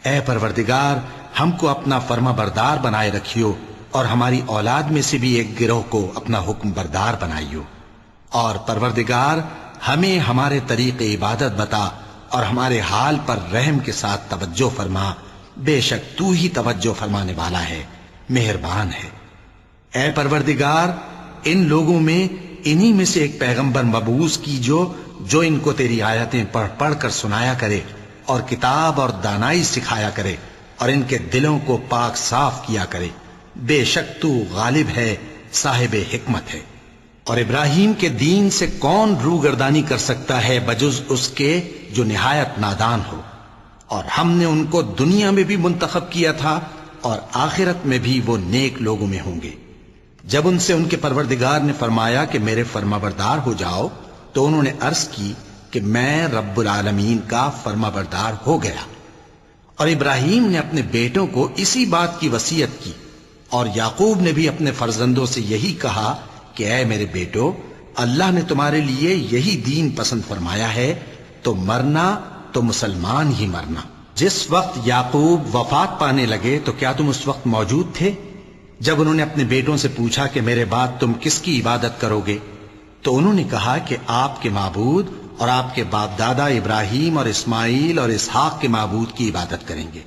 اے پروردگار، ہم کو اپنا فرما بردار بنائے رکھیو، اور ہماری اولاد میں سے بھی ایک گروہ کو اپنا حکم بردار بنائیو۔ اور پروردگار، ہمیں ہمارے طریق عبادت بتا، اور ہمارے حال پر رحم کے ساتھ توجہ فرما، بے شک تو ہی توجہ فرمانے والا ہے، مہربان ہے۔ اے پروردگار، ان لوگوں میں انہی میں سے ایک پیغمبر مبعوث کیجو جو ان کو تیری آیتیں پڑھ پڑھ کر سنایا کرے، اور کتاب اور دانائی سکھایا کرے، اور ان کے دلوں کو پاک صاف کیا کرے، بے شک تو غالب ہے، صاحب حکمت ہے۔ اور ابراہیم کے دین سے کون روگردانی کر سکتا ہے بجز اس کے جو نہایت نادان ہو؟ اور ہم نے ان کو دنیا میں بھی منتخب کیا تھا، اور آخرت میں بھی وہ نیک لوگوں میں ہوں گے۔ جب ان سے ان کے پروردگار نے فرمایا کہ میرے فرما بردار ہو جاؤ، تو انہوں نے عرض کی کہ میں رب العالمین کا فرما بردار ہو گیا۔ اور ابراہیم نے اپنے بیٹوں کو اسی بات کی وصیت کی، اور یعقوب نے بھی اپنے فرزندوں سے یہی کہا کہ اے میرے بیٹو، اللہ نے تمہارے لیے یہی دین پسند فرمایا ہے، تو مرنا تو مسلمان ہی مرنا۔ جس وقت یعقوب وفات پانے لگے تو کیا تم اس وقت موجود تھے جب انہوں نے اپنے بیٹوں سے پوچھا کہ میرے بعد تم کس کی عبادت کرو گے؟ تو انہوں نے کہا کہ آپ کے معبود اور آپ کے باپ دادا ابراہیم اور اسماعیل اور اسحاق کے معبود کی عبادت کریں گے،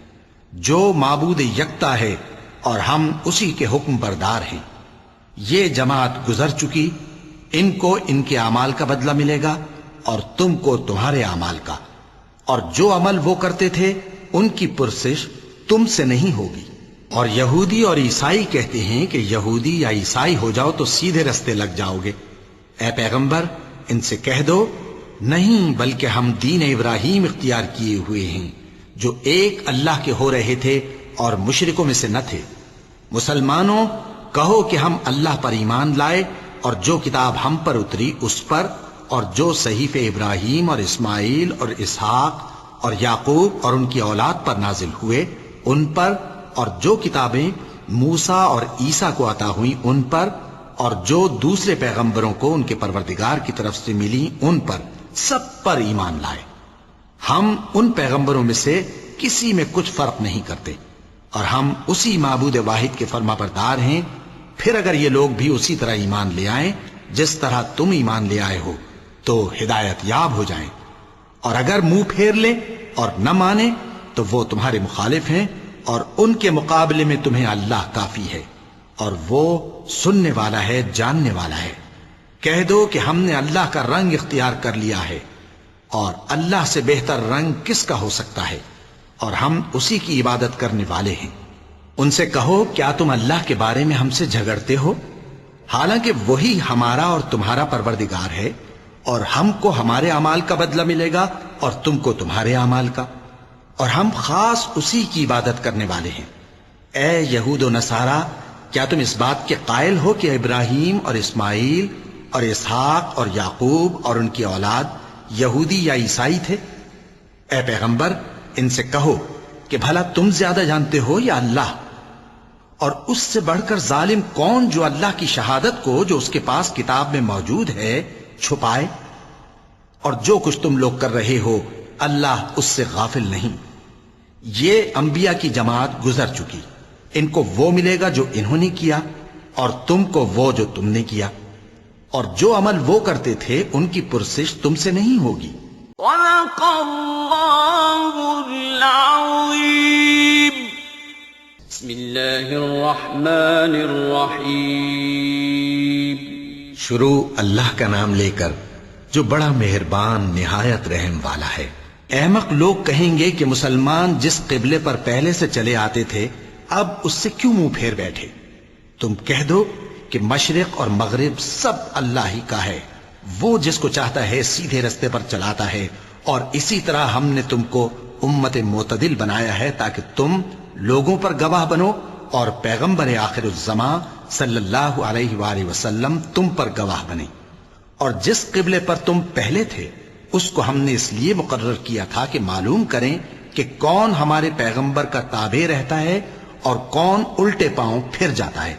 جو معبود یکتا ہے، اور ہم اسی کے حکم بردار ہیں۔ یہ جماعت گزر چکی، ان کو ان کے اعمال کا بدلہ ملے گا، اور تم کو تمہارے اعمال کا، اور جو عمل وہ کرتے تھے ان کی پرسش تم سے نہیں ہوگی۔ اور یہودی اور عیسائی کہتے ہیں کہ یہودی یا عیسائی ہو جاؤ تو سیدھے رستے لگ جاؤ گے۔ اے پیغمبر، ان سے کہہ دو نہیں، بلکہ ہم دین ابراہیم اختیار کیے ہوئے ہیں، جو ایک اللہ کے ہو رہے تھے اور مشرکوں میں سے نہ تھے۔ مسلمانوں، کہو کہ ہم اللہ پر ایمان لائے، اور جو کتاب ہم پر اتری اس پر، اور جو صحیفے ابراہیم اور اسماعیل اور اسحاق اور یعقوب اور ان کی اولاد پر نازل ہوئے ان پر، اور جو کتابیں موسیٰ اور عیسیٰ کو عطا ہوئیں ان پر، اور جو دوسرے پیغمبروں کو ان کے پروردگار کی طرف سے ملی ان پر، سب پر ایمان لائے۔ ہم ان پیغمبروں میں سے کسی میں کچھ فرق نہیں کرتے، اور ہم اسی معبود واحد کے فرما بردار ہیں۔ پھر اگر یہ لوگ بھی اسی طرح ایمان لے آئیں جس طرح تم ایمان لے آئے ہو تو ہدایت یاب ہو جائیں، اور اگر منہ پھیر لیں اور نہ مانیں تو وہ تمہارے مخالف ہیں، اور ان کے مقابلے میں تمہیں اللہ کافی ہے، اور وہ سننے والا ہے، جاننے والا ہے۔ کہہ دو کہ ہم نے اللہ کا رنگ اختیار کر لیا ہے، اور اللہ سے بہتر رنگ کس کا ہو سکتا ہے، اور ہم اسی کی عبادت کرنے والے ہیں۔ ان سے کہو کیا تم اللہ کے بارے میں ہم سے جھگڑتے ہو، حالانکہ وہی ہمارا اور تمہارا پروردگار ہے، اور ہم کو ہمارے اعمال کا بدلہ ملے گا اور تم کو تمہارے اعمال کا، اور ہم خاص اسی کی عبادت کرنے والے ہیں۔ اے یہود و نصارا، کیا تم اس بات کے قائل ہو کہ ابراہیم اور اسماعیل اور اسحاق اور یعقوب اور ان کی اولاد یہودی یا عیسائی تھے؟ اے پیغمبر، ان سے کہو کہ بھلا تم زیادہ جانتے ہو یا اللہ؟ اور اس سے بڑھ کر ظالم کون جو اللہ کی شہادت کو جو اس کے پاس کتاب میں موجود ہے چھپائے؟ اور جو کچھ تم لوگ کر رہے ہو اللہ اس سے غافل نہیں۔ یہ انبیاء کی جماعت گزر چکی، ان کو وہ ملے گا جو انہوں نے کیا، اور تم کو وہ جو تم نے کیا، اور جو عمل وہ کرتے تھے ان کی پرسش تم سے نہیں ہوگی۔ صدق اللہ العظیم۔ بسم اللہ الرحمن الرحیم۔ شروع اللہ کا نام لے کر جو بڑا مہربان نہایت رحم والا ہے۔ احمق لوگ کہیں گے کہ مسلمان جس قبلے پر پہلے سے چلے آتے تھے اب اس سے کیوں منہ پھیر بیٹھے؟ تم کہہ دو کہ مشرق اور مغرب سب اللہ ہی کا ہے، وہ جس کو چاہتا ہے سیدھے رستے پر چلاتا ہے، اور اسی طرح ہم نے تم کو امت معتدل بنایا ہے تاکہ تم لوگوں پر گواہ بنو، اور پیغمبر آخر الزمان صلی اللہ علیہ وآلہ وسلم تم پر گواہ بنے۔ اور جس قبلے پر تم پہلے تھے اس کو ہم نے اس لیے مقرر کیا تھا کہ معلوم کریں کہ کون ہمارے پیغمبر کا تابع رہتا ہے اور کون الٹے پاؤں پھر جاتا ہے۔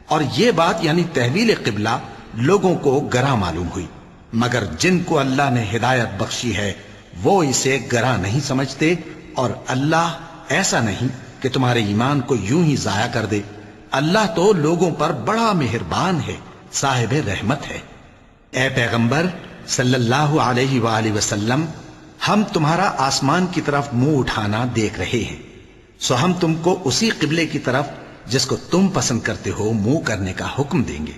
اور یہ بات یعنی تحویل قبلہ لوگوں کو گراں معلوم ہوئی، مگر جن کو اللہ نے ہدایت بخشی ہے وہ اسے گراں نہیں سمجھتے، اور اللہ ایسا نہیں کہ تمہارے ایمان کو یوں ہی ضائع کر دے۔ اللہ تو لوگوں پر بڑا مہربان ہے، صاحب رحمت ہے۔ اے پیغمبر صلی اللہ علیہ وآلہ وسلم، ہم تمہارا آسمان کی طرف منہ اٹھانا دیکھ رہے ہیں، سو ہم تم کو اسی قبلے کی طرف جس کو تم پسند کرتے ہو منہ کرنے کا حکم دیں گے۔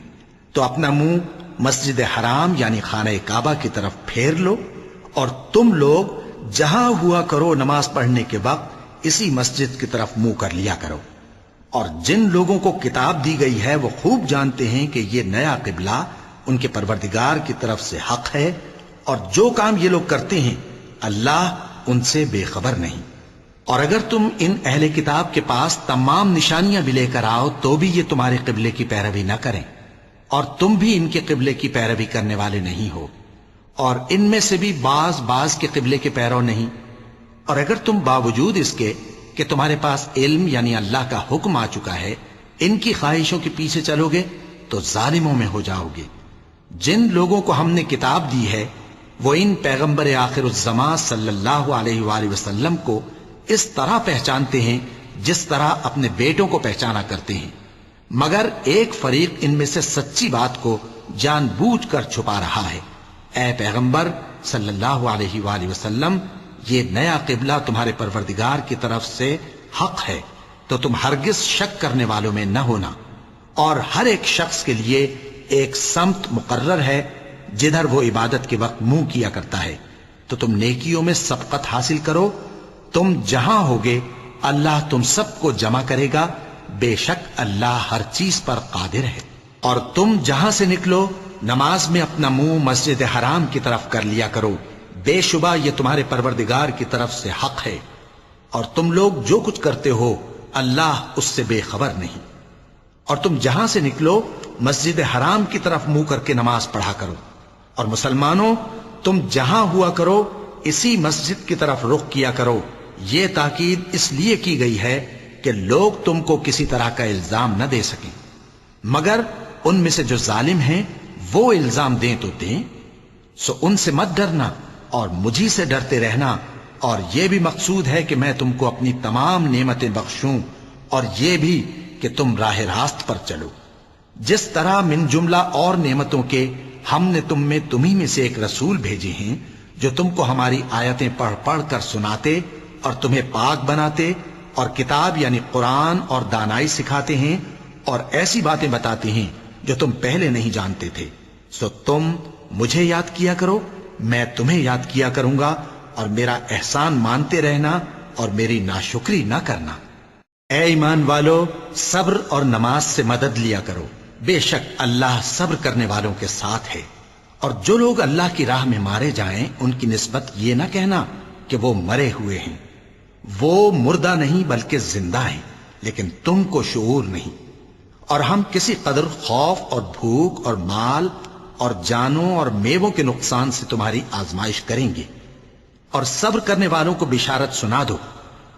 تو اپنا منہ مسجد حرام یعنی خانہ کعبہ کی طرف پھیر لو، اور تم لوگ جہاں ہوا کرو نماز پڑھنے کے وقت اسی مسجد کی طرف منہ کر لیا کرو۔ اور جن لوگوں کو کتاب دی گئی ہے وہ خوب جانتے ہیں کہ یہ نیا قبلہ ان کے پروردگار کی طرف سے حق ہے، اور جو کام یہ لوگ کرتے ہیں اللہ ان سے بے خبر نہیں۔ اور اگر تم ان اہل کتاب کے پاس تمام نشانیاں بھی لے کر آؤ تو بھی یہ تمہارے قبلے کی پیروی نہ کریں، اور تم بھی ان کے قبلے کی پیروی کرنے والے نہیں ہو، اور ان میں سے بھی بعض کے قبلے کے پیرو نہیں۔ اور اگر تم باوجود اس کے کہ تمہارے پاس علم یعنی اللہ کا حکم آ چکا ہے ان کی خواہشوں کے پیچھے چلو گے تو ظالموں میں ہو جاؤ گے۔ جن لوگوں کو ہم نے کتاب دی ہے وہ ان پیغمبر آخر الزمان صلی اللہ علیہ وآلہ وسلم کو اس طرح پہچانتے ہیں جس طرح اپنے بیٹوں کو پہچانا کرتے ہیں، مگر ایک فریق ان میں سے سچی بات کو جان بوجھ کر چھپا رہا ہے۔ اے پیغمبر صلی اللہ علیہ وآلہ وسلم، یہ نیا قبلہ تمہارے پروردگار کی طرف سے حق ہے، تو تم ہرگز شک کرنے والوں میں نہ ہونا، اور ہر ایک شخص کے لیے ایک سمت مقرر ہے جدھر وہ عبادت کے وقت منہ کیا کرتا ہے، تو تم نیکیوں میں سبقت حاصل کرو۔ تم جہاں ہوگے اللہ تم سب کو جمع کرے گا، بے شک اللہ ہر چیز پر قادر ہے۔ اور تم جہاں سے نکلو نماز میں اپنا منہ مسجد حرام کی طرف کر لیا کرو، بے شبہ یہ تمہارے پروردگار کی طرف سے حق ہے، اور تم لوگ جو کچھ کرتے ہو اللہ اس سے بے خبر نہیں۔ اور تم جہاں سے نکلو مسجد حرام کی طرف منہ کر کے نماز پڑھا کرو، اور مسلمانوں تم جہاں ہوا کرو اسی مسجد کی طرف رخ کیا کرو۔ یہ تاکید اس لیے کی گئی ہے کہ لوگ تم کو کسی طرح کا الزام نہ دے سکیں، مگر ان میں سے جو ظالم ہیں وہ الزام دیں تو دیں، سو ان سے مت ڈرنا اور مجھی سے ڈرتے رہنا، اور یہ بھی مقصود ہے کہ میں تم کو اپنی تمام نعمتیں بخشوں، اور یہ بھی کہ تم راہ راست پر چلو۔ جس طرح من جملہ اور نعمتوں کے ہم نے تمہیں میں سے ایک رسول بھیجے ہیں جو تم کو ہماری آیتیں پڑھ پڑھ کر سناتے اور تمہیں پاک بناتے، اور کتاب یعنی قرآن اور دانائی سکھاتے ہیں، اور ایسی باتیں بتاتے ہیں جو تم پہلے نہیں جانتے تھے، سو تم مجھے یاد کیا کرو میں تمہیں یاد کیا کروں گا اور میرا احسان مانتے رہنا اور میری ناشکری نہ کرنا۔ اے ایمان والو، صبر اور نماز سے مدد لیا کرو، بے شک اللہ صبر کرنے والوں کے ساتھ ہے۔ اور جو لوگ اللہ کی راہ میں مارے جائیں ان کی نسبت یہ نہ کہنا کہ وہ مرے ہوئے ہیں، وہ مردہ نہیں بلکہ زندہ ہیں، لیکن تم کو شعور نہیں۔ اور ہم کسی قدر خوف اور بھوک اور مال اور جانوں اور میووں کے نقصان سے تمہاری آزمائش کریں گے، اور صبر کرنے والوں کو بشارت سنا دو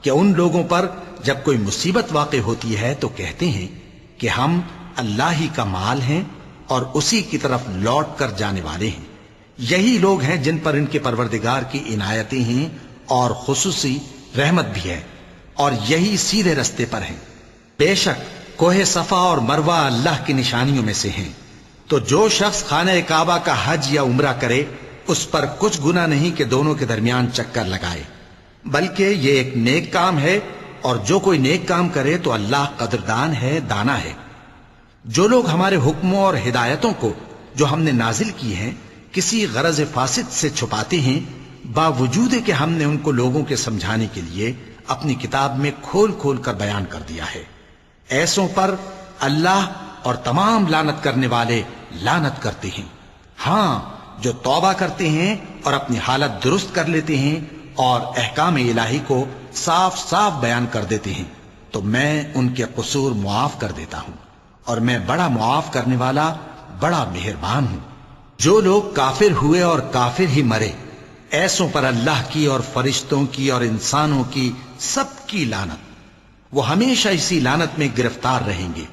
کہ ان لوگوں پر جب کوئی مصیبت واقع ہوتی ہے تو کہتے ہیں کہ ہم اللہ ہی کا مال ہیں اور اسی کی طرف لوٹ کر جانے والے ہیں۔ یہی لوگ ہیں جن پر ان کے پروردگار کی عنایتیں ہیں اور خصوصی رحمت بھی ہے، اور یہی سیدھے رستے پر ہیں۔ بے شک کوہ صفا اور مروہ اللہ کی نشانیوں میں سے ہیں، تو جو شخص خانہ کعبہ کا حج یا عمرہ کرے اس پر کچھ گناہ نہیں کہ دونوں کے درمیان چکر لگائے، بلکہ یہ ایک نیک کام ہے، اور جو کوئی نیک کام کرے تو اللہ قدردان ہے، دانا ہے۔ جو لوگ ہمارے حکموں اور ہدایتوں کو جو ہم نے نازل کی ہیں کسی غرض فاسد سے چھپاتے ہیں، باوجود کہ ہم نے ان کو لوگوں کے سمجھانے کے لیے اپنی کتاب میں کھول کھول کر بیان کر دیا ہے، ایسوں پر اللہ اور تمام لعنت کرنے والے لعنت کرتے ہیں۔ ہاں، جو توبہ کرتے ہیں اور اپنی حالت درست کر لیتے ہیں اور احکام الہی کو صاف صاف بیان کر دیتے ہیں تو میں ان کے قصور معاف کر دیتا ہوں، اور میں بڑا معاف کرنے والا بڑا مہربان ہوں۔ جو لوگ کافر ہوئے اور کافر ہی مرے، ایسوں پر اللہ کی اور فرشتوں کی اور انسانوں کی سب کی لعنت، وہ ہمیشہ اسی لعنت میں گرفتار رہیں گے۔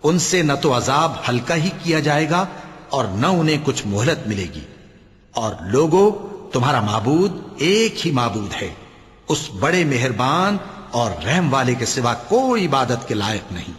ان سے نہ تو عذاب ہلکا ہی کیا جائے گا اور نہ انہیں کچھ مہلت ملے گی۔ اور لوگوں، تمہارا معبود ایک ہی معبود ہے، اس بڑے مہربان اور رحم والے کے سوا کوئی عبادت کے لائق نہیں۔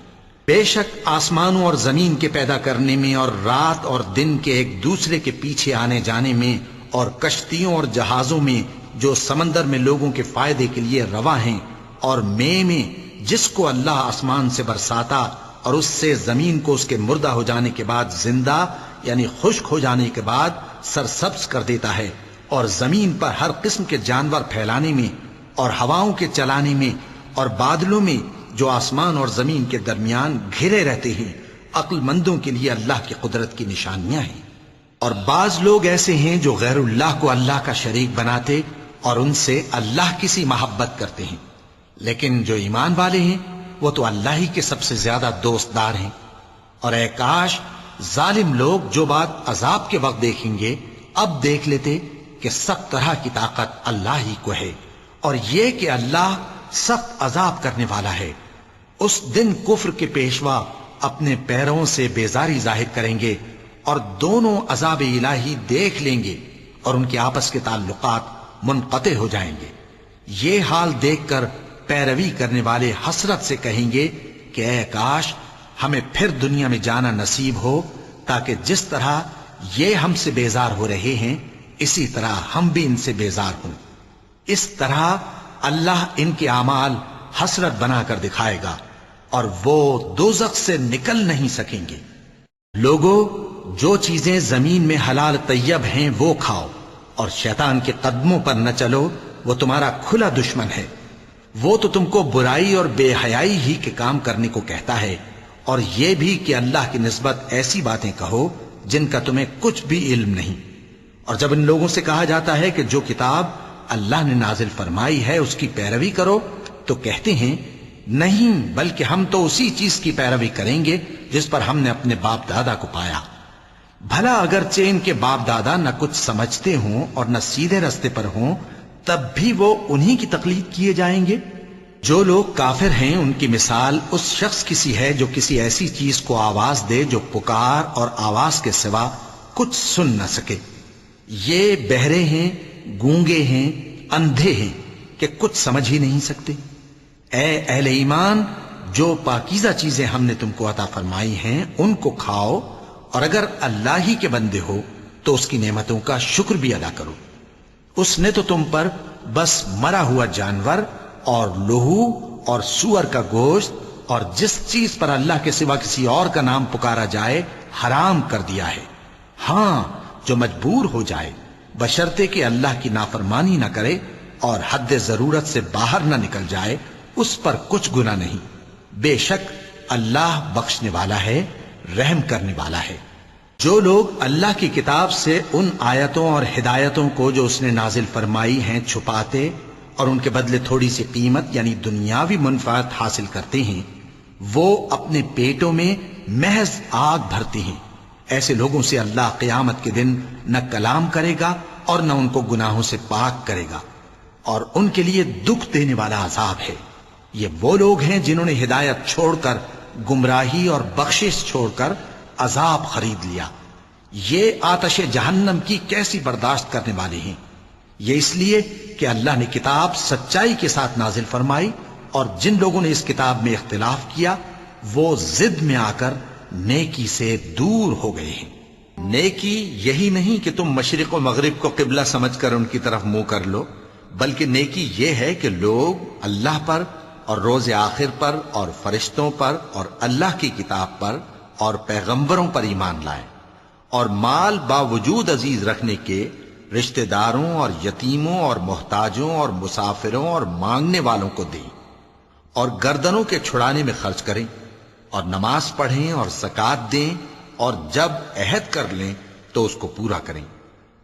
بے شک آسمانوں اور زمین کے پیدا کرنے میں اور رات اور دن کے ایک دوسرے کے پیچھے آنے جانے میں اور کشتیوں اور جہازوں میں جو سمندر میں لوگوں کے فائدے کے لیے رواں ہیں، اور میں جس کو اللہ آسمان سے برساتا اور اس سے زمین کو اس کے مردہ ہو جانے کے بعد زندہ یعنی خشک ہو جانے کے بعد سرسبز کر دیتا ہے، اور زمین پر ہر قسم کے جانور پھیلانے میں اور ہواؤں کے چلانے میں اور بادلوں میں جو آسمان اور زمین کے درمیان گھرے رہتے ہیں، عقل مندوں کے لیے اللہ کی قدرت کی نشانیاں ہیں۔ اور بعض لوگ ایسے ہیں جو غیر اللہ کو اللہ کا شریک بناتے اور ان سے اللہ کی سی محبت کرتے ہیں، لیکن جو ایمان والے ہیں وہ تو اللہ ہی کے سب سے زیادہ دوستدار ہیں۔ اور اے کاش ظالم لوگ جو بات عذاب کے وقت دیکھیں گے اب دیکھ لیتے کہ سب طرح کی طاقت اللہ ہی کو ہے، اور یہ کہ اللہ سخت عذاب کرنے والا ہے۔ اس دن کفر کے پیشوا اپنے پیروں سے بیزاری ظاہر کریں گے اور دونوں عذاب الہی دیکھ لیں گے اور ان کے آپس کے تعلقات منقطع ہو جائیں گے۔ یہ حال دیکھ کر پیروی کرنے والے حسرت سے کہیں گے کہ اے کاش ہمیں پھر دنیا میں جانا نصیب ہو، تاکہ جس طرح یہ ہم سے بیزار ہو رہے ہیں اسی طرح ہم بھی ان سے بیزار ہوں۔ اس طرح اللہ ان کے اعمال حسرت بنا کر دکھائے گا اور وہ دوزخ سے نکل نہیں سکیں گے۔ لوگوں، جو چیزیں زمین میں حلال طیب ہیں وہ کھاؤ، اور شیطان کے قدموں پر نہ چلو، وہ تمہارا کھلا دشمن ہے۔ وہ تو تم کو برائی اور بے حیائی ہی کے کام کرنے کو کہتا ہے، اور یہ بھی کہ اللہ کی نسبت ایسی باتیں کہو جن کا تمہیں کچھ بھی علم نہیں۔ اور جب ان لوگوں سے کہا جاتا ہے کہ جو کتاب اللہ نے نازل فرمائی ہے اس کی پیروی کرو، تو کہتے ہیں نہیں، بلکہ ہم تو اسی چیز کی پیروی کریں گے جس پر ہم نے اپنے باپ دادا کو پایا۔ بھلا اگرچہ ان کے باپ دادا نہ کچھ سمجھتے ہوں اور نہ سیدھے رستے پر ہوں، تب بھی وہ انہی کی تقلید کیے جائیں گے۔ جو لوگ کافر ہیں ان کی مثال اس شخص کی سی ہے جو کسی ایسی چیز کو آواز دے جو پکار اور آواز کے سوا کچھ سن نہ سکے۔ یہ بہرے ہیں، گونگے ہیں، اندھے ہیں کہ کچھ سمجھ ہی نہیں سکتے۔ اے اہل ایمان، جو پاکیزہ چیزیں ہم نے تم کو عطا فرمائی ہیں ان کو کھاؤ، اور اگر اللہ ہی کے بندے ہو تو اس کی نعمتوں کا شکر بھی ادا کرو۔ اس نے تو تم پر بس مرا ہوا جانور اور لہو اور سور کا گوشت اور جس چیز پر اللہ کے سوا کسی اور کا نام پکارا جائے حرام کر دیا ہے۔ ہاں، جو مجبور ہو جائے بشرطے کہ اللہ کی نافرمانی نہ کرے اور حد ضرورت سے باہر نہ نکل جائے، اس پر کچھ گناہ نہیں۔ بے شک اللہ بخشنے والا ہے، رحم کرنے والا ہے۔ جو لوگ اللہ کی کتاب سے ان آیتوں اور ہدایتوں کو جو اس نے نازل فرمائی ہیں چھپاتے اور ان کے بدلے تھوڑی سی قیمت یعنی دنیاوی منفعت حاصل کرتے ہیں، وہ اپنے پیٹوں میں محض آگ بھرتے ہیں۔ ایسے لوگوں سے اللہ قیامت کے دن نہ کلام کرے گا اور نہ ان کو گناہوں سے پاک کرے گا، اور ان کے لیے دکھ دینے والا عذاب ہے۔ یہ وہ لوگ ہیں جنہوں نے ہدایت چھوڑ کر گمراہی اور بخشش چھوڑ کر عذاب خرید لیا۔ یہ آتش جہنم کی کیسی برداشت کرنے والے ہیں۔ یہ اس لیے کہ اللہ نے کتاب سچائی کے ساتھ نازل فرمائی، اور جن لوگوں نے اس کتاب میں اختلاف کیا وہ ضد میں آ کر نیکی سے دور ہو گئے ہیں۔ نیکی یہی نہیں کہ تم مشرق و مغرب کو قبلہ سمجھ کر ان کی طرف منہ کر لو، بلکہ نیکی یہ ہے کہ لوگ اللہ پر اور روز آخر پر اور فرشتوں پر اور اللہ کی کتاب پر اور پیغمبروں پر ایمان لائیں، اور مال باوجود عزیز رکھنے کے رشتہ داروں اور یتیموں اور محتاجوں اور مسافروں اور مانگنے والوں کو دیں، اور گردنوں کے چھڑانے میں خرچ کریں، اور نماز پڑھیں اور زکوٰۃ دیں، اور جب عہد کر لیں تو اس کو پورا کریں،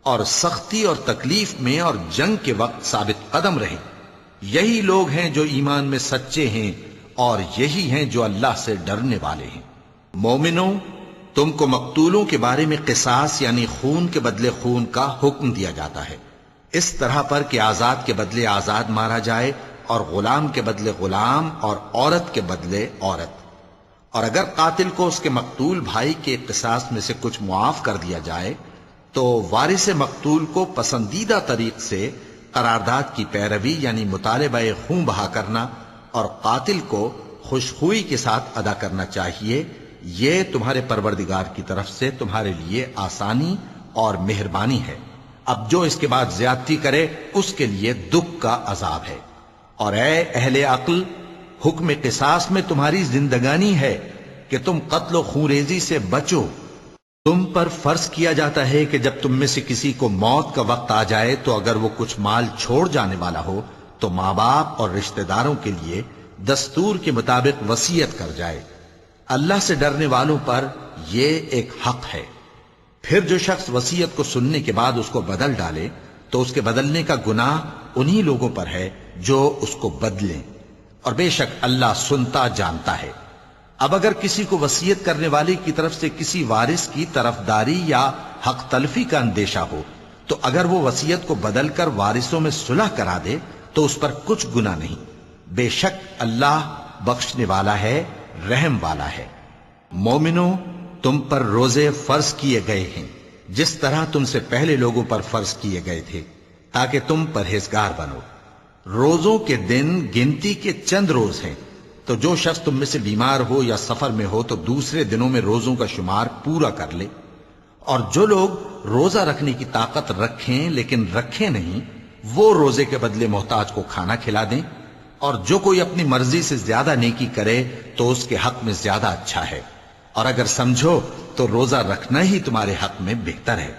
اور سختی اور تکلیف میں اور جنگ کے وقت ثابت قدم رہیں۔ یہی لوگ ہیں جو ایمان میں سچے ہیں، اور یہی ہیں جو اللہ سے ڈرنے والے ہیں۔ مومنوں، تم کو مقتولوں کے بارے میں قصاص یعنی خون کے بدلے خون کا حکم دیا جاتا ہے، اس طرح پر کہ آزاد کے بدلے آزاد مارا جائے، اور غلام کے بدلے غلام، اور عورت کے بدلے عورت۔ اور اگر قاتل کو اس کے مقتول بھائی کے قصاص میں سے کچھ معاف کر دیا جائے تو وارث مقتول کو پسندیدہ طریق سے قرارداد کی پیروی یعنی مطالبہ خون بہا کرنا اور قاتل کو خوشخوئی کے ساتھ ادا کرنا چاہیے۔ یہ تمہارے پروردگار کی طرف سے تمہارے لیے آسانی اور مہربانی ہے۔ اب جو اس کے بعد زیادتی کرے اس کے لیے دکھ کا عذاب ہے۔ اور اے اہل عقل، حکم قصاص میں تمہاری زندگانی ہے کہ تم قتل و خونریزی سے بچو۔ تم پر فرض کیا جاتا ہے کہ جب تم میں سے کسی کو موت کا وقت آ جائے تو اگر وہ کچھ مال چھوڑ جانے والا ہو تو ماں باپ اور رشتہ داروں کے لیے دستور کے مطابق وصیت کر جائے۔ اللہ سے ڈرنے والوں پر یہ ایک حق ہے۔ پھر جو شخص وصیت کو سننے کے بعد اس کو بدل ڈالے تو اس کے بدلنے کا گناہ انہی لوگوں پر ہے جو اس کو بدلیں، اور بے شک اللہ سنتا جانتا ہے۔ اب اگر کسی کو وصیت کرنے والے کی طرف سے کسی وارث کی طرفداری یا حق تلفی کا اندیشہ ہو تو اگر وہ وصیت کو بدل کر وارثوں میں صلح کرا دے تو اس پر کچھ گناہ نہیں۔ بے شک اللہ بخشنے والا ہے، رحم والا ہے۔ مومنوں، تم پر روزے فرض کیے گئے ہیں جس طرح تم سے پہلے لوگوں پر فرض کیے گئے تھے تاکہ تم پرہیزگار بنو۔ روزوں کے دن گنتی کے چند روز ہیں، تو جو شخص تم میں سے بیمار ہو یا سفر میں ہو تو دوسرے دنوں میں روزوں کا شمار پورا کر لے۔ اور جو لوگ روزہ رکھنے کی طاقت رکھیں لیکن رکھیں نہیں، وہ روزے کے بدلے محتاج کو کھانا کھلا دیں۔ اور جو کوئی اپنی مرضی سے زیادہ نیکی کرے تو اس کے حق میں زیادہ اچھا ہے، اور اگر سمجھو تو روزہ رکھنا ہی تمہارے حق میں بہتر ہے۔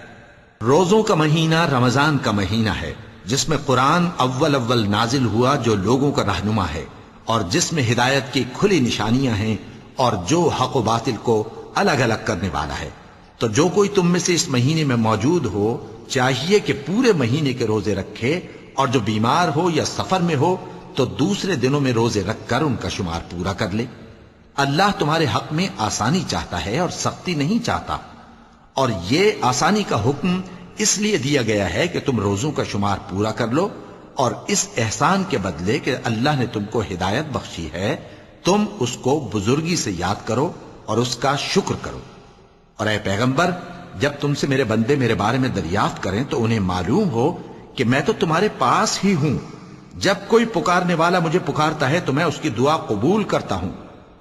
روزوں کا مہینہ رمضان کا مہینہ ہے جس میں قرآن اول نازل ہوا، جو لوگوں کا رہنما ہے اور جس میں ہدایت کی کھلی نشانیاں ہیں، اور جو حق و باطل کو الگ الگ کرنے والا ہے۔ تو جو کوئی تم میں سے اس مہینے میں موجود ہو چاہیے کہ پورے مہینے کے روزے رکھے، اور جو بیمار ہو یا سفر میں ہو تو دوسرے دنوں میں روزے رکھ کر ان کا شمار پورا کر لے۔ اللہ تمہارے حق میں آسانی چاہتا ہے اور سختی نہیں چاہتا، اور یہ آسانی کا حکم اس لیے دیا گیا ہے کہ تم روزوں کا شمار پورا کر لو، اور اس احسان کے بدلے کہ اللہ نے تم کو ہدایت بخشی ہے تم اس کو بزرگی سے یاد کرو اور اس کا شکر کرو۔ اور اے پیغمبر، جب تم سے میرے بندے میرے بارے میں دریافت کریں تو انہیں معلوم ہو کہ میں تو تمہارے پاس ہی ہوں۔ جب کوئی پکارنے والا مجھے پکارتا ہے تو میں اس کی دعا قبول کرتا ہوں۔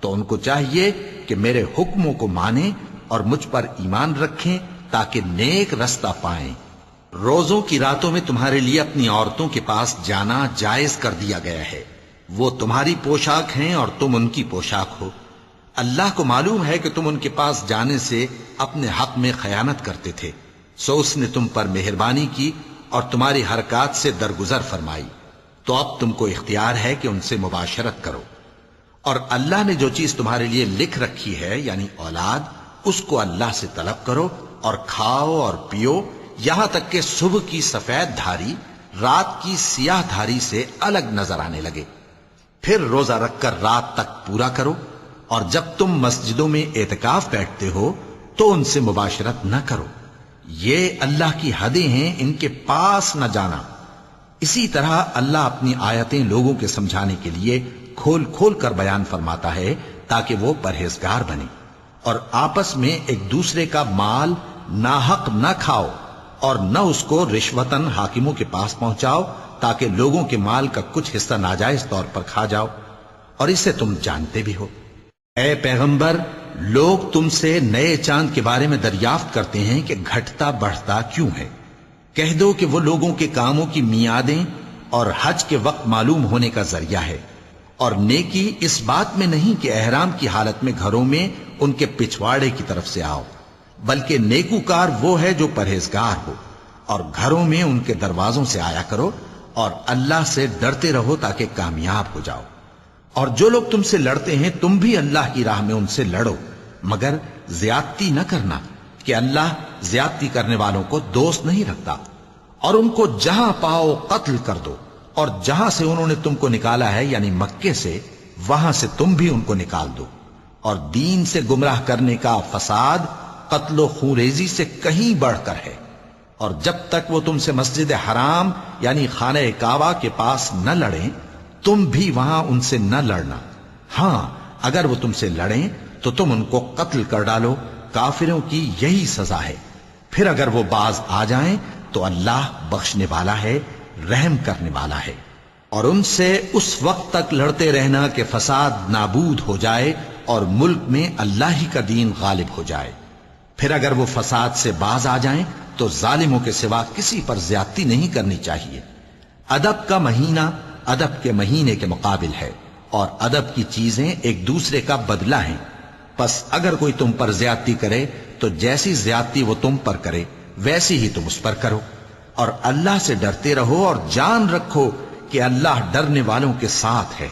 تو ان کو چاہیے کہ میرے حکموں کو مانیں اور مجھ پر ایمان رکھیں تاکہ نیک رستہ پائیں۔ روزوں کی راتوں میں تمہارے لیے اپنی عورتوں کے پاس جانا جائز کر دیا گیا ہے۔ وہ تمہاری پوشاک ہیں اور تم ان کی پوشاک ہو۔ اللہ کو معلوم ہے کہ تم ان کے پاس جانے سے اپنے حق میں خیانت کرتے تھے، سو اس نے تم پر مہربانی کی اور تمہاری حرکات سے درگزر فرمائی، تو اب تم کو اختیار ہے کہ ان سے مباشرت کرو۔ اور اللہ نے جو چیز تمہارے لیے لکھ رکھی ہے یعنی اولاد، اس کو اللہ سے طلب کرو اور کھاؤ اور پیو، یہاں تک کہ صبح کی سفید دھاری رات کی سیاہ دھاری سے الگ نظر آنے لگے، پھر روزہ رکھ کر رات تک پورا کرو، اور جب تم مسجدوں میں اعتکاف بیٹھتے ہو تو ان سے مباشرت نہ کرو، یہ اللہ کی حدیں ہیں، ان کے پاس نہ جانا۔ اسی طرح اللہ اپنی آیتیں لوگوں کے سمجھانے کے لیے کھول کھول کر بیان فرماتا ہے تاکہ وہ پرہیزگار بنے، اور آپس میں ایک دوسرے کا مال ناحق نہ کھاؤ اور نہ اس کو رشوتاً حاکموں کے پاس پہنچاؤ تاکہ لوگوں کے مال کا کچھ حصہ ناجائز طور پر کھا جاؤ، اور اسے تم جانتے بھی ہو۔ اے پیغمبر، لوگ تم سے نئے چاند کے بارے میں دریافت کرتے ہیں کہ گھٹتا بڑھتا کیوں ہے۔ کہہ دو کہ وہ لوگوں کے کاموں کی میعادیں اور حج کے وقت معلوم ہونے کا ذریعہ ہے، اور نیکی اس بات میں نہیں کہ احرام کی حالت میں گھروں میں ان کے پچھواڑے کی طرف سے آؤ، بلکہ نیکوکار وہ ہے جو پرہیزگار ہو، اور گھروں میں ان کے دروازوں سے آیا کرو، اور اللہ سے ڈرتے رہو تاکہ کامیاب ہو جاؤ۔ اور جو لوگ تم سے لڑتے ہیں تم بھی اللہ کی راہ میں ان سے لڑو، مگر زیادتی نہ کرنا کہ اللہ زیادتی کرنے والوں کو دوست نہیں رکھتا، اور ان کو جہاں پاؤ قتل کر دو، اور جہاں سے انہوں نے تم کو نکالا ہے یعنی مکے سے، وہاں سے تم بھی ان کو نکال دو۔ اور دین سے گمراہ کرنے کا فساد قتل و خونریزی سے کہیں بڑھ کر ہے، اور جب تک وہ تم سے مسجد حرام یعنی خانہ کعبہ کے پاس نہ لڑیں تم بھی وہاں ان سے نہ لڑنا۔ ہاں اگر وہ تم سے لڑیں تو تم ان کو قتل کر ڈالو، کافروں کی یہی سزا ہے۔ پھر اگر وہ باز آ جائیں تو اللہ بخشنے والا ہے، رحم کرنے والا ہے۔ اور ان سے اس وقت تک لڑتے رہنا کہ فساد نابود ہو جائے اور ملک میں اللہ ہی کا دین غالب ہو جائے۔ پھر اگر وہ فساد سے باز آ جائیں تو ظالموں کے سوا کسی پر زیادتی نہیں کرنی چاہیے۔ ادب کا مہینہ ادب کے مہینے کے مقابل ہے، اور ادب کی چیزیں ایک دوسرے کا بدلہ ہیں۔ پس اگر کوئی تم پر زیادتی کرے تو جیسی زیادتی وہ تم پر کرے ویسی ہی تم اس پر کرو، اور اللہ سے ڈرتے رہو اور جان رکھو کہ اللہ ڈرنے والوں کے ساتھ ہے۔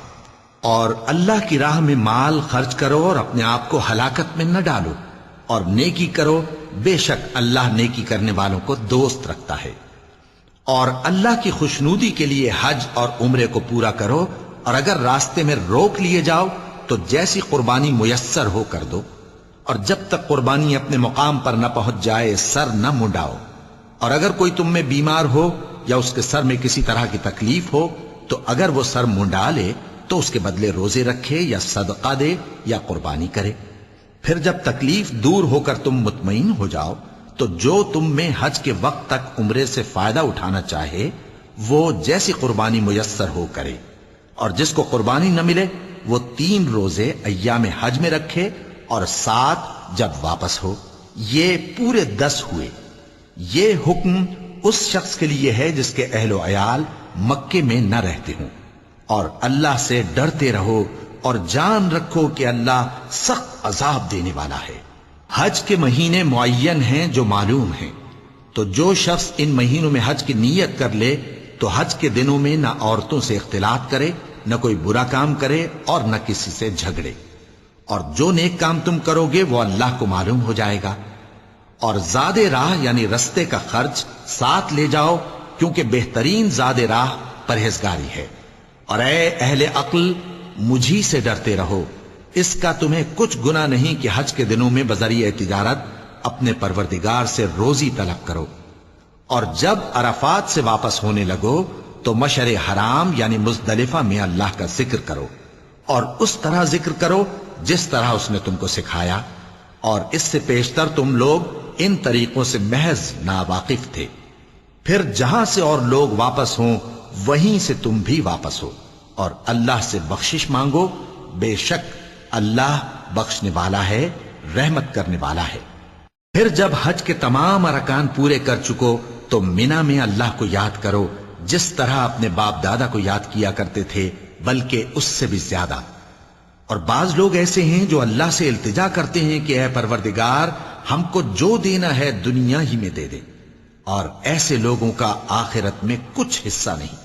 اور اللہ کی راہ میں مال خرچ کرو اور اپنے آپ کو ہلاکت میں نہ ڈالو، اور نیکی کرو، بے شک اللہ نیکی کرنے والوں کو دوست رکھتا ہے۔ اور اللہ کی خوشنودی کے لیے حج اور عمرے کو پورا کرو، اور اگر راستے میں روک لیے جاؤ تو جیسی قربانی میسر ہو کر دو، اور جب تک قربانی اپنے مقام پر نہ پہنچ جائے سر نہ منڈاؤ۔ اور اگر کوئی تم میں بیمار ہو یا اس کے سر میں کسی طرح کی تکلیف ہو تو اگر وہ سر منڈا لے تو اس کے بدلے روزے رکھے یا صدقہ دے یا قربانی کرے۔ پھر جب تکلیف دور ہو کر تم مطمئن ہو جاؤ تو جو تم میں حج کے وقت تک عمرے سے فائدہ اٹھانا چاہے وہ جیسی قربانی میسر ہو کرے، اور جس کو قربانی نہ ملے وہ 3 روزے ایام حج میں رکھے اور 7 جب واپس ہو، یہ پورے 10 ہوئے۔ یہ حکم اس شخص کے لیے ہے جس کے اہل و عیال مکے میں نہ رہتے ہوں۔ اور اللہ سے ڈرتے رہو اور جان رکھو کہ اللہ سخت عذاب دینے والا ہے۔ حج کے مہینے معین ہیں جو معلوم ہیں، تو جو شخص ان مہینوں میں حج کی نیت کر لے تو حج کے دنوں میں نہ عورتوں سے اختلاط کرے، نہ کوئی برا کام کرے اور نہ کسی سے جھگڑے۔ اور جو نیک کام تم کرو گے وہ اللہ کو معلوم ہو جائے گا۔ اور زاد راہ یعنی رستے کا خرچ ساتھ لے جاؤ، کیونکہ بہترین زاد راہ پرہیزگاری ہے۔ اور اے اہل عقل، مجھی سے ڈرتے رہو، اس کا تمہیں کچھ گناہ نہیں کہ حج کے دنوں میں بذریعہ تجارت اپنے پروردگار سے روزی طلب کرو۔ اور جب عرفات سے واپس ہونے لگو تو مشعر حرام یعنی مزدلفہ میں اللہ کا ذکر کرو، اور اس طرح ذکر کرو جس طرح اس نے تم کو سکھایا، اور اس سے پیشتر تم لوگ ان طریقوں سے محض ناواقف تھے۔ پھر جہاں سے اور لوگ واپس ہوں وہیں سے تم بھی واپس ہو، اور اللہ سے بخشش مانگو، بے شک اللہ بخشنے والا ہے، رحمت کرنے والا ہے۔ پھر جب حج کے تمام ارکان پورے کر چکو تو مینا میں اللہ کو یاد کرو جس طرح اپنے باپ دادا کو یاد کیا کرتے تھے، بلکہ اس سے بھی زیادہ۔ اور بعض لوگ ایسے ہیں جو اللہ سے التجا کرتے ہیں کہ اے پروردگار، ہم کو جو دینا ہے دنیا ہی میں دے دے، اور ایسے لوگوں کا آخرت میں کچھ حصہ نہیں۔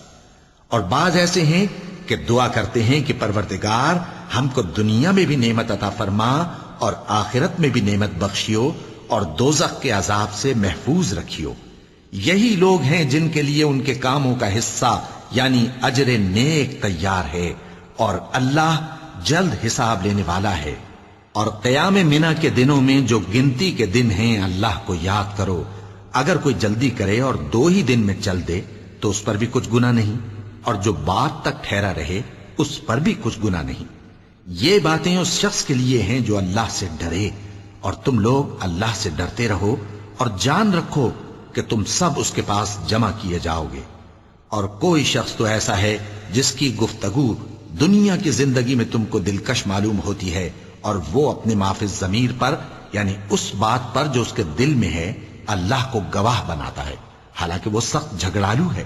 اور بعض ایسے ہیں کہ دعا کرتے ہیں کہ پروردگار ہم کو دنیا میں بھی نعمت عطا فرما اور آخرت میں بھی نعمت بخشیو اور دوزخ کے عذاب سے محفوظ رکھیو۔ یہی لوگ ہیں جن کے لیے ان کے کاموں کا حصہ یعنی اجر نیک تیار ہے، اور اللہ جلد حساب لینے والا ہے۔ اور قیام منہ کے دنوں میں جو گنتی کے دن ہیں اللہ کو یاد کرو۔ اگر کوئی جلدی کرے اور 2 ہی دن میں چل دے تو اس پر بھی کچھ گناہ نہیں، اور جو بات تک ٹھہرا رہے اس پر بھی کچھ گناہ نہیں۔ یہ باتیں اس شخص کے لیے ہیں جو اللہ سے ڈرے، اور تم لوگ اللہ سے ڈرتے رہو اور جان رکھو کہ تم سب اس کے پاس جمع کیے جاؤ گے۔ اور کوئی شخص تو ایسا ہے جس کی گفتگو دنیا کی زندگی میں تم کو دلکش معلوم ہوتی ہے، اور وہ اپنے معافی ضمیر پر یعنی اس بات پر جو اس کے دل میں ہے اللہ کو گواہ بناتا ہے، حالانکہ وہ سخت جھگڑالو ہے۔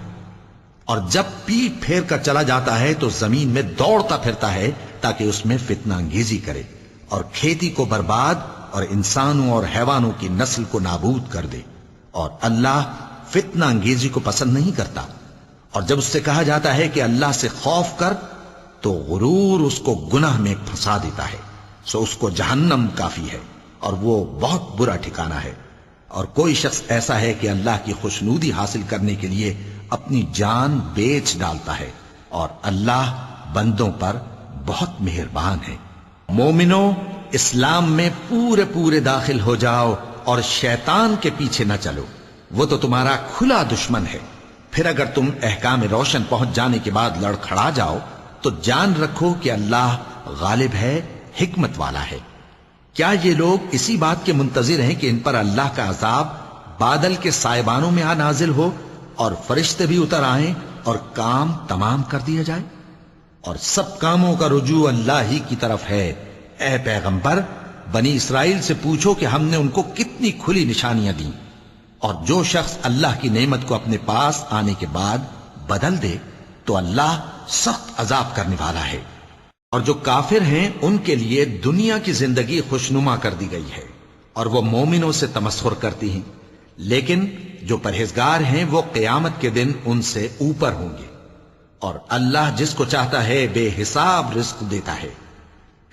اور جب پیٹ پھیر کر چلا جاتا ہے تو زمین میں دوڑتا پھرتا ہے تاکہ اس میں فتنہ انگیزی کرے اور کھیتی کو برباد اور انسانوں اور حیوانوں کی نسل کو نابود کر دے، اور اللہ فتنہ انگیزی کو پسند نہیں کرتا۔ اور جب اس سے کہا جاتا ہے کہ اللہ سے خوف کر تو غرور اس کو گناہ میں پھنسا دیتا ہے، سو اس کو جہنم کافی ہے اور وہ بہت برا ٹھکانہ ہے۔ اور کوئی شخص ایسا ہے کہ اللہ کی خوشنودی حاصل کرنے کے لیے اپنی جان بیچ ڈالتا ہے، اور اللہ بندوں پر بہت مہربان ہے۔ مومنو، اسلام میں پورے پورے داخل ہو جاؤ اور شیطان کے پیچھے نہ چلو، وہ تو تمہارا کھلا دشمن ہے۔ پھر اگر تم احکام روشن پہنچ جانے کے بعد لڑکھڑا جاؤ تو جان رکھو کہ اللہ غالب ہے، حکمت والا ہے۔ کیا یہ لوگ اسی بات کے منتظر ہیں کہ ان پر اللہ کا عذاب بادل کے سائبانوں میں نازل ہو اور فرشتے بھی اتر آئیں اور کام تمام کر دیا جائے؟ اور سب کاموں کا رجوع اللہ ہی کی طرف ہے۔ اے پیغمبر، بنی اسرائیل سے پوچھو کہ ہم نے ان کو کتنی کھلی نشانیاں دیں، اور جو شخص اللہ کی نعمت کو اپنے پاس آنے کے بعد بدل دے تو اللہ سخت عذاب کرنے والا ہے۔ اور جو کافر ہیں ان کے لیے دنیا کی زندگی خوشنما کر دی گئی ہے، اور وہ مومنوں سے تمسخر کرتی ہیں، لیکن جو پرہیزگار ہیں وہ قیامت کے دن ان سے اوپر ہوں گے۔ اور اللہ جس کو چاہتا ہے بے حساب رزق دیتا ہے۔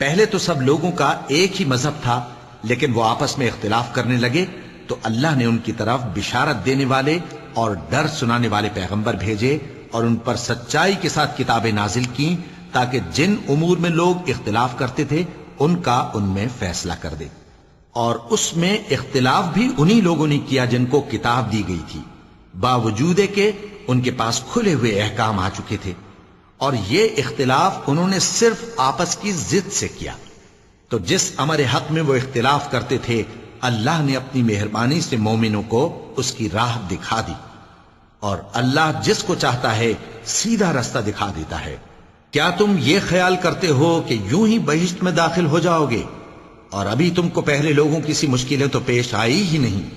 پہلے تو سب لوگوں کا ایک ہی مذہب تھا، لیکن وہ آپس میں اختلاف کرنے لگے تو اللہ نے ان کی طرف بشارت دینے والے اور ڈر سنانے والے پیغمبر بھیجے، اور ان پر سچائی کے ساتھ کتابیں نازل کی تاکہ جن امور میں لوگ اختلاف کرتے تھے ان کا ان میں فیصلہ کر دے۔ اور اس میں اختلاف بھی انہی لوگوں نے کیا جن کو کتاب دی گئی تھی، باوجود کہ ان کے پاس کھلے ہوئے احکام آ چکے تھے، اور یہ اختلاف انہوں نے صرف آپس کی ضد سے کیا۔ تو جس امر حق میں وہ اختلاف کرتے تھے اللہ نے اپنی مہربانی سے مومنوں کو اس کی راہ دکھا دی، اور اللہ جس کو چاہتا ہے سیدھا رستہ دکھا دیتا ہے۔ کیا تم یہ خیال کرتے ہو کہ یوں ہی بہشت میں داخل ہو جاؤ گے؟ اور ابھی تم کو پہلے لوگوں کی سی مشکلیں تو پیش آئی ہی نہیں،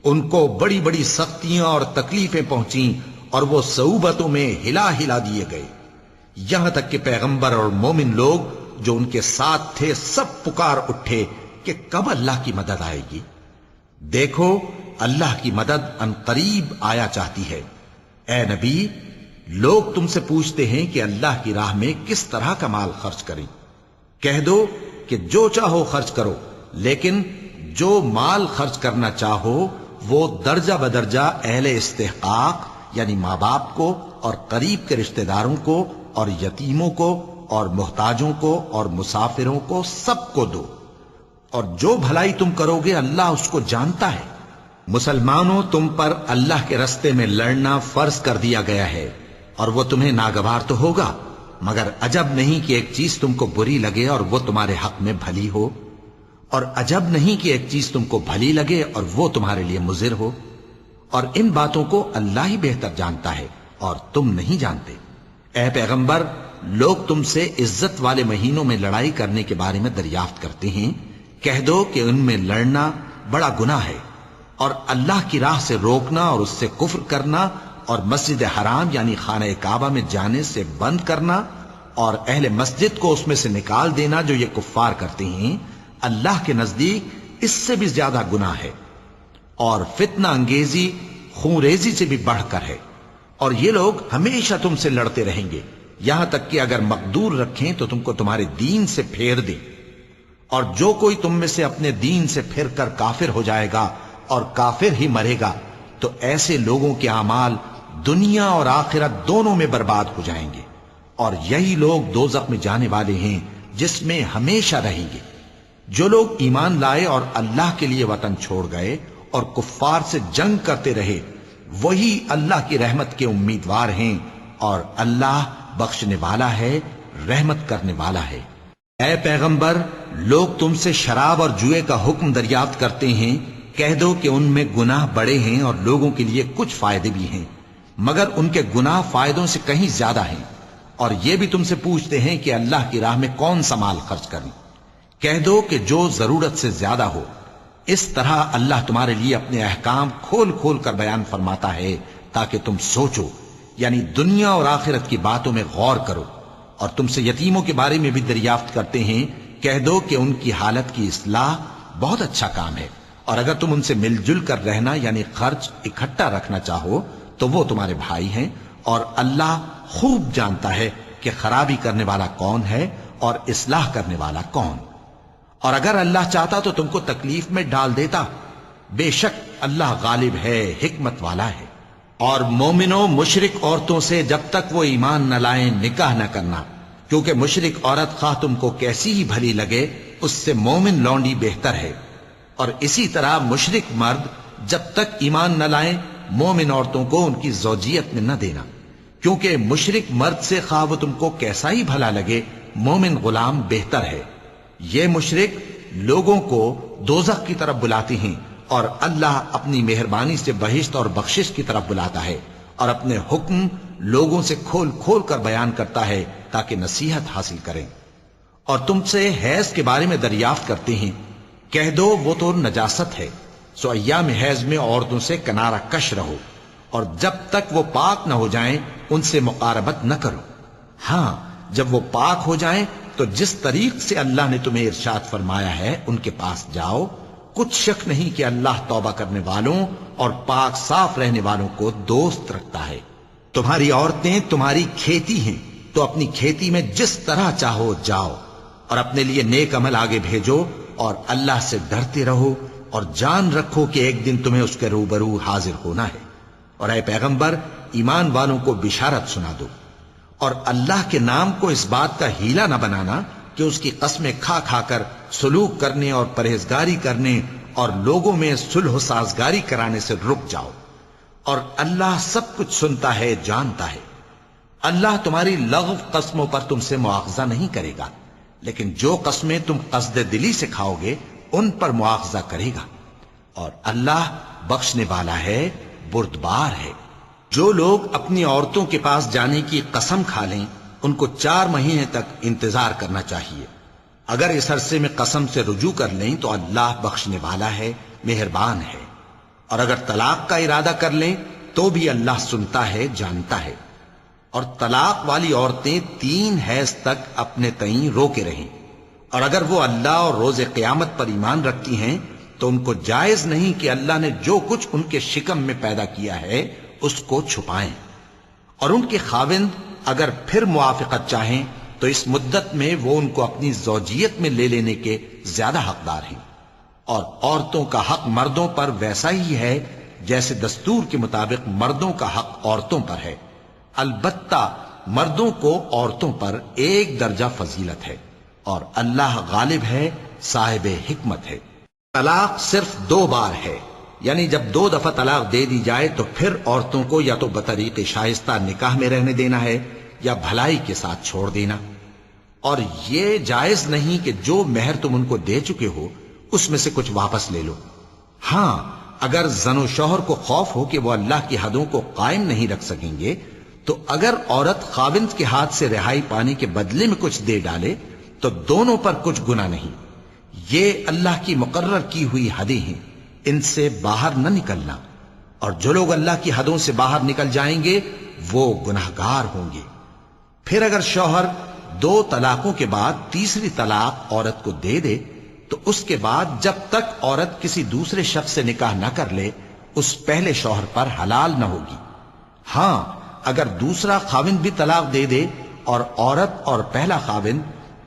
ان کو بڑی بڑی سختیاں اور تکلیفیں پہنچیں، اور وہ صعوبتوں میں ہلا ہلا دیے گئے، یہاں تک کہ پیغمبر اور مومن لوگ جو ان کے ساتھ تھے سب پکار اٹھے کہ کب اللہ کی مدد آئے گی۔ دیکھو اللہ کی مدد ان قریب آیا چاہتی ہے۔ اے نبی، لوگ تم سے پوچھتے ہیں کہ اللہ کی راہ میں کس طرح کا مال خرچ کریں۔ کہہ دو کہ جو چاہو خرچ کرو، لیکن جو مال خرچ کرنا چاہو وہ درجہ بدرجہ اہل استحقاق یعنی ماں باپ کو اور قریب کے رشتہ داروں کو اور یتیموں کو اور محتاجوں کو اور مسافروں کو سب کو دو، اور جو بھلائی تم کرو گے اللہ اس کو جانتا ہے۔ مسلمانوں، تم پر اللہ کے رستے میں لڑنا فرض کر دیا گیا ہے، اور وہ تمہیں ناگوار تو ہوگا، مگر عجب نہیں کہ ایک چیز تم کو بری لگے اور وہ تمہارے حق میں بھلی ہو، اور عجب نہیں کہ ایک چیز تم کو بھلی لگے اور وہ تمہارے لیے مضر ہو، اور ان باتوں کو اللہ ہی بہتر جانتا ہے اور تم نہیں جانتے۔ اے پیغمبر، لوگ تم سے عزت والے مہینوں میں لڑائی کرنے کے بارے میں دریافت کرتے ہیں، کہہ دو کہ ان میں لڑنا بڑا گناہ ہے، اور اللہ کی راہ سے روکنا اور اس سے کفر کرنا اور مسجد حرام یعنی خانہ کعبہ میں جانے سے بند کرنا اور اہل مسجد کو اس میں سے نکال دینا جو یہ کفار کرتے ہیں، اللہ کے نزدیک اس سے بھی زیادہ گناہ ہے۔ اور فتنہ انگیزی خونریزی سے بھی بڑھ کر ہے، اور یہ لوگ ہمیشہ تم سے لڑتے رہیں گے، یہاں تک کہ اگر مقدور رکھیں تو تم کو تمہارے دین سے پھیر دیں۔ اور جو کوئی تم میں سے اپنے دین سے پھر کر کافر ہو جائے گا اور کافر ہی مرے گا تو ایسے لوگوں کے اعمال دنیا اور آخرت دونوں میں برباد ہو جائیں گے، اور یہی لوگ دوزخ میں جانے والے ہیں جس میں ہمیشہ رہیں گے۔ جو لوگ ایمان لائے اور اللہ کے لیے وطن چھوڑ گئے اور کفار سے جنگ کرتے رہے، وہی اللہ کی رحمت کے امیدوار ہیں، اور اللہ بخشنے والا ہے، رحمت کرنے والا ہے۔ اے پیغمبر، لوگ تم سے شراب اور جوئے کا حکم دریافت کرتے ہیں، کہہ دو کہ ان میں گناہ بڑے ہیں اور لوگوں کے لیے کچھ فائدے بھی ہیں، مگر ان کے گناہ فائدوں سے کہیں زیادہ ہیں۔ اور یہ بھی تم سے پوچھتے ہیں کہ اللہ کی راہ میں کون سا مال خرچ کریں، کہہ دو کہ جو ضرورت سے زیادہ ہو۔ اس طرح اللہ تمہارے لیے اپنے احکام کھول کھول کر بیان فرماتا ہے تاکہ تم سوچو، یعنی دنیا اور آخرت کی باتوں میں غور کرو۔ اور تم سے یتیموں کے بارے میں بھی دریافت کرتے ہیں، کہہ دو کہ ان کی حالت کی اصلاح بہت اچھا کام ہے، اور اگر تم ان سے مل جل کر رہنا یعنی خرچ اکٹھا رکھنا چاہو تو وہ تمہارے بھائی ہیں، اور اللہ خوب جانتا ہے کہ خرابی کرنے والا کون ہے اور اصلاح کرنے والا کون۔ اور اگر اللہ چاہتا تو تم کو تکلیف میں ڈال دیتا، بے شک اللہ غالب ہے، حکمت والا ہے۔ اور مومنوں، مشرک عورتوں سے جب تک وہ ایمان نہ لائیں نکاح نہ کرنا، کیونکہ مشرک عورت خواہ تم کو کیسی ہی بھلی لگے اس سے مومن لونڈی بہتر ہے۔ اور اسی طرح مشرک مرد جب تک ایمان نہ لائیں مومن عورتوں کو ان کی زوجیت میں نہ دینا، کیونکہ مشرک مرد سے خواہ وہ تم کو کیسا ہی بھلا لگے مومن غلام بہتر ہے۔ یہ مشرک لوگوں کو دوزخ کی طرف بلاتے ہیں، اور اللہ اپنی مہربانی سے بہشت اور بخشش کی طرف بلاتا ہے، اور اپنے حکم لوگوں سے کھول کھول کر بیان کرتا ہے تاکہ نصیحت حاصل کریں۔ اور تم سے حیض کے بارے میں دریافت کرتے ہیں، کہہ دو وہ تو نجاست ہے، سو ایام حیض میں عورتوں سے کنارہ کش رہو، اور جب تک وہ پاک نہ ہو جائیں ان سے مقاربت نہ کرو۔ ہاں، جب وہ پاک ہو جائیں تو جس طریق سے اللہ نے تمہیں ارشاد فرمایا ہے ان کے پاس جاؤ، کچھ شک نہیں کہ اللہ توبہ کرنے والوں اور پاک صاف رہنے والوں کو دوست رکھتا ہے۔ تمہاری عورتیں تمہاری کھیتی ہیں، تو اپنی کھیتی میں جس طرح چاہو جاؤ، اور اپنے لیے نیک عمل آگے بھیجو، اور اللہ سے ڈرتے رہو، اور جان رکھو کہ ایک دن تمہیں اس کے روبرو حاضر ہونا ہے۔ اور اے پیغمبر، ایمان والوں کو بشارت سنا دو، اور اللہ کے نام کو اس بات کا ہیلا نہ بنانا کہ اس کی قسمیں کھا کھا کر سلوک کرنے اور پرہیزگاری کرنے اور لوگوں میں صلح و سازگاری کرانے سے رک جاؤ، اور اللہ سب کچھ سنتا ہے، جانتا ہے۔ اللہ تمہاری لغو قسموں پر تم سے مواخذہ نہیں کرے گا، لیکن جو قسمیں تم قصد دلی سے کھاؤ گے ان پر مواخذہ کرے گا، اور اللہ بخشنے والا ہے، بردبار ہے۔ جو لوگ اپنی عورتوں کے پاس جانے کی قسم کھا لیں ان کو 4 مہینے تک انتظار کرنا چاہیے۔ اگر اس عرصے میں قسم سے رجوع کر لیں تو اللہ بخشنے والا ہے، مہربان ہے۔ اور اگر طلاق کا ارادہ کر لیں تو بھی اللہ سنتا ہے، جانتا ہے۔ اور طلاق والی عورتیں 3 حیض تک اپنے تئیں روکے رہیں، اور اگر وہ اللہ اور روز قیامت پر ایمان رکھتی ہیں تو ان کو جائز نہیں کہ اللہ نے جو کچھ ان کے شکم میں پیدا کیا ہے اس کو چھپائیں۔ اور ان کے خاوند اگر پھر موافقت چاہیں تو اس مدت میں وہ ان کو اپنی زوجیت میں لے لینے کے زیادہ حقدار ہیں۔ اور عورتوں کا حق مردوں پر ویسا ہی ہے جیسے دستور کے مطابق مردوں کا حق عورتوں پر ہے، البتہ مردوں کو عورتوں پر 1 درجہ فضیلت ہے، اور اللہ غالب ہے، صاحب حکمت ہے۔ طلاق صرف 2 بار ہے، یعنی جب 2 دفعہ طلاق دے دی جائے تو پھر عورتوں کو یا تو بطریق شائستہ نکاح میں رہنے دینا ہے یا بھلائی کے ساتھ چھوڑ دینا۔ اور یہ جائز نہیں کہ جو مہر تم ان کو دے چکے ہو اس میں سے کچھ واپس لے لو۔ ہاں، اگر زن و شوہر کو خوف ہو کہ وہ اللہ کی حدوں کو قائم نہیں رکھ سکیں گے تو اگر عورت خاوند کے ہاتھ سے رہائی پانے کے بدلے میں کچھ دے ڈالے تو دونوں پر کچھ گناہ نہیں۔ یہ اللہ کی مقرر کی ہوئی حدیں ہیں، ان سے باہر نہ نکلنا، اور جو لوگ اللہ کی حدوں سے باہر نکل جائیں گے وہ گناہگار ہوں گے۔ پھر اگر شوہر 2 طلاقوں کے بعد تیسری طلاق عورت کو دے دے تو اس کے بعد جب تک عورت کسی دوسرے شخص سے نکاح نہ کر لے اس پہلے شوہر پر حلال نہ ہوگی۔ ہاں اگر دوسرا خاوند بھی طلاق دے دے اور عورت اور پہلا خاوند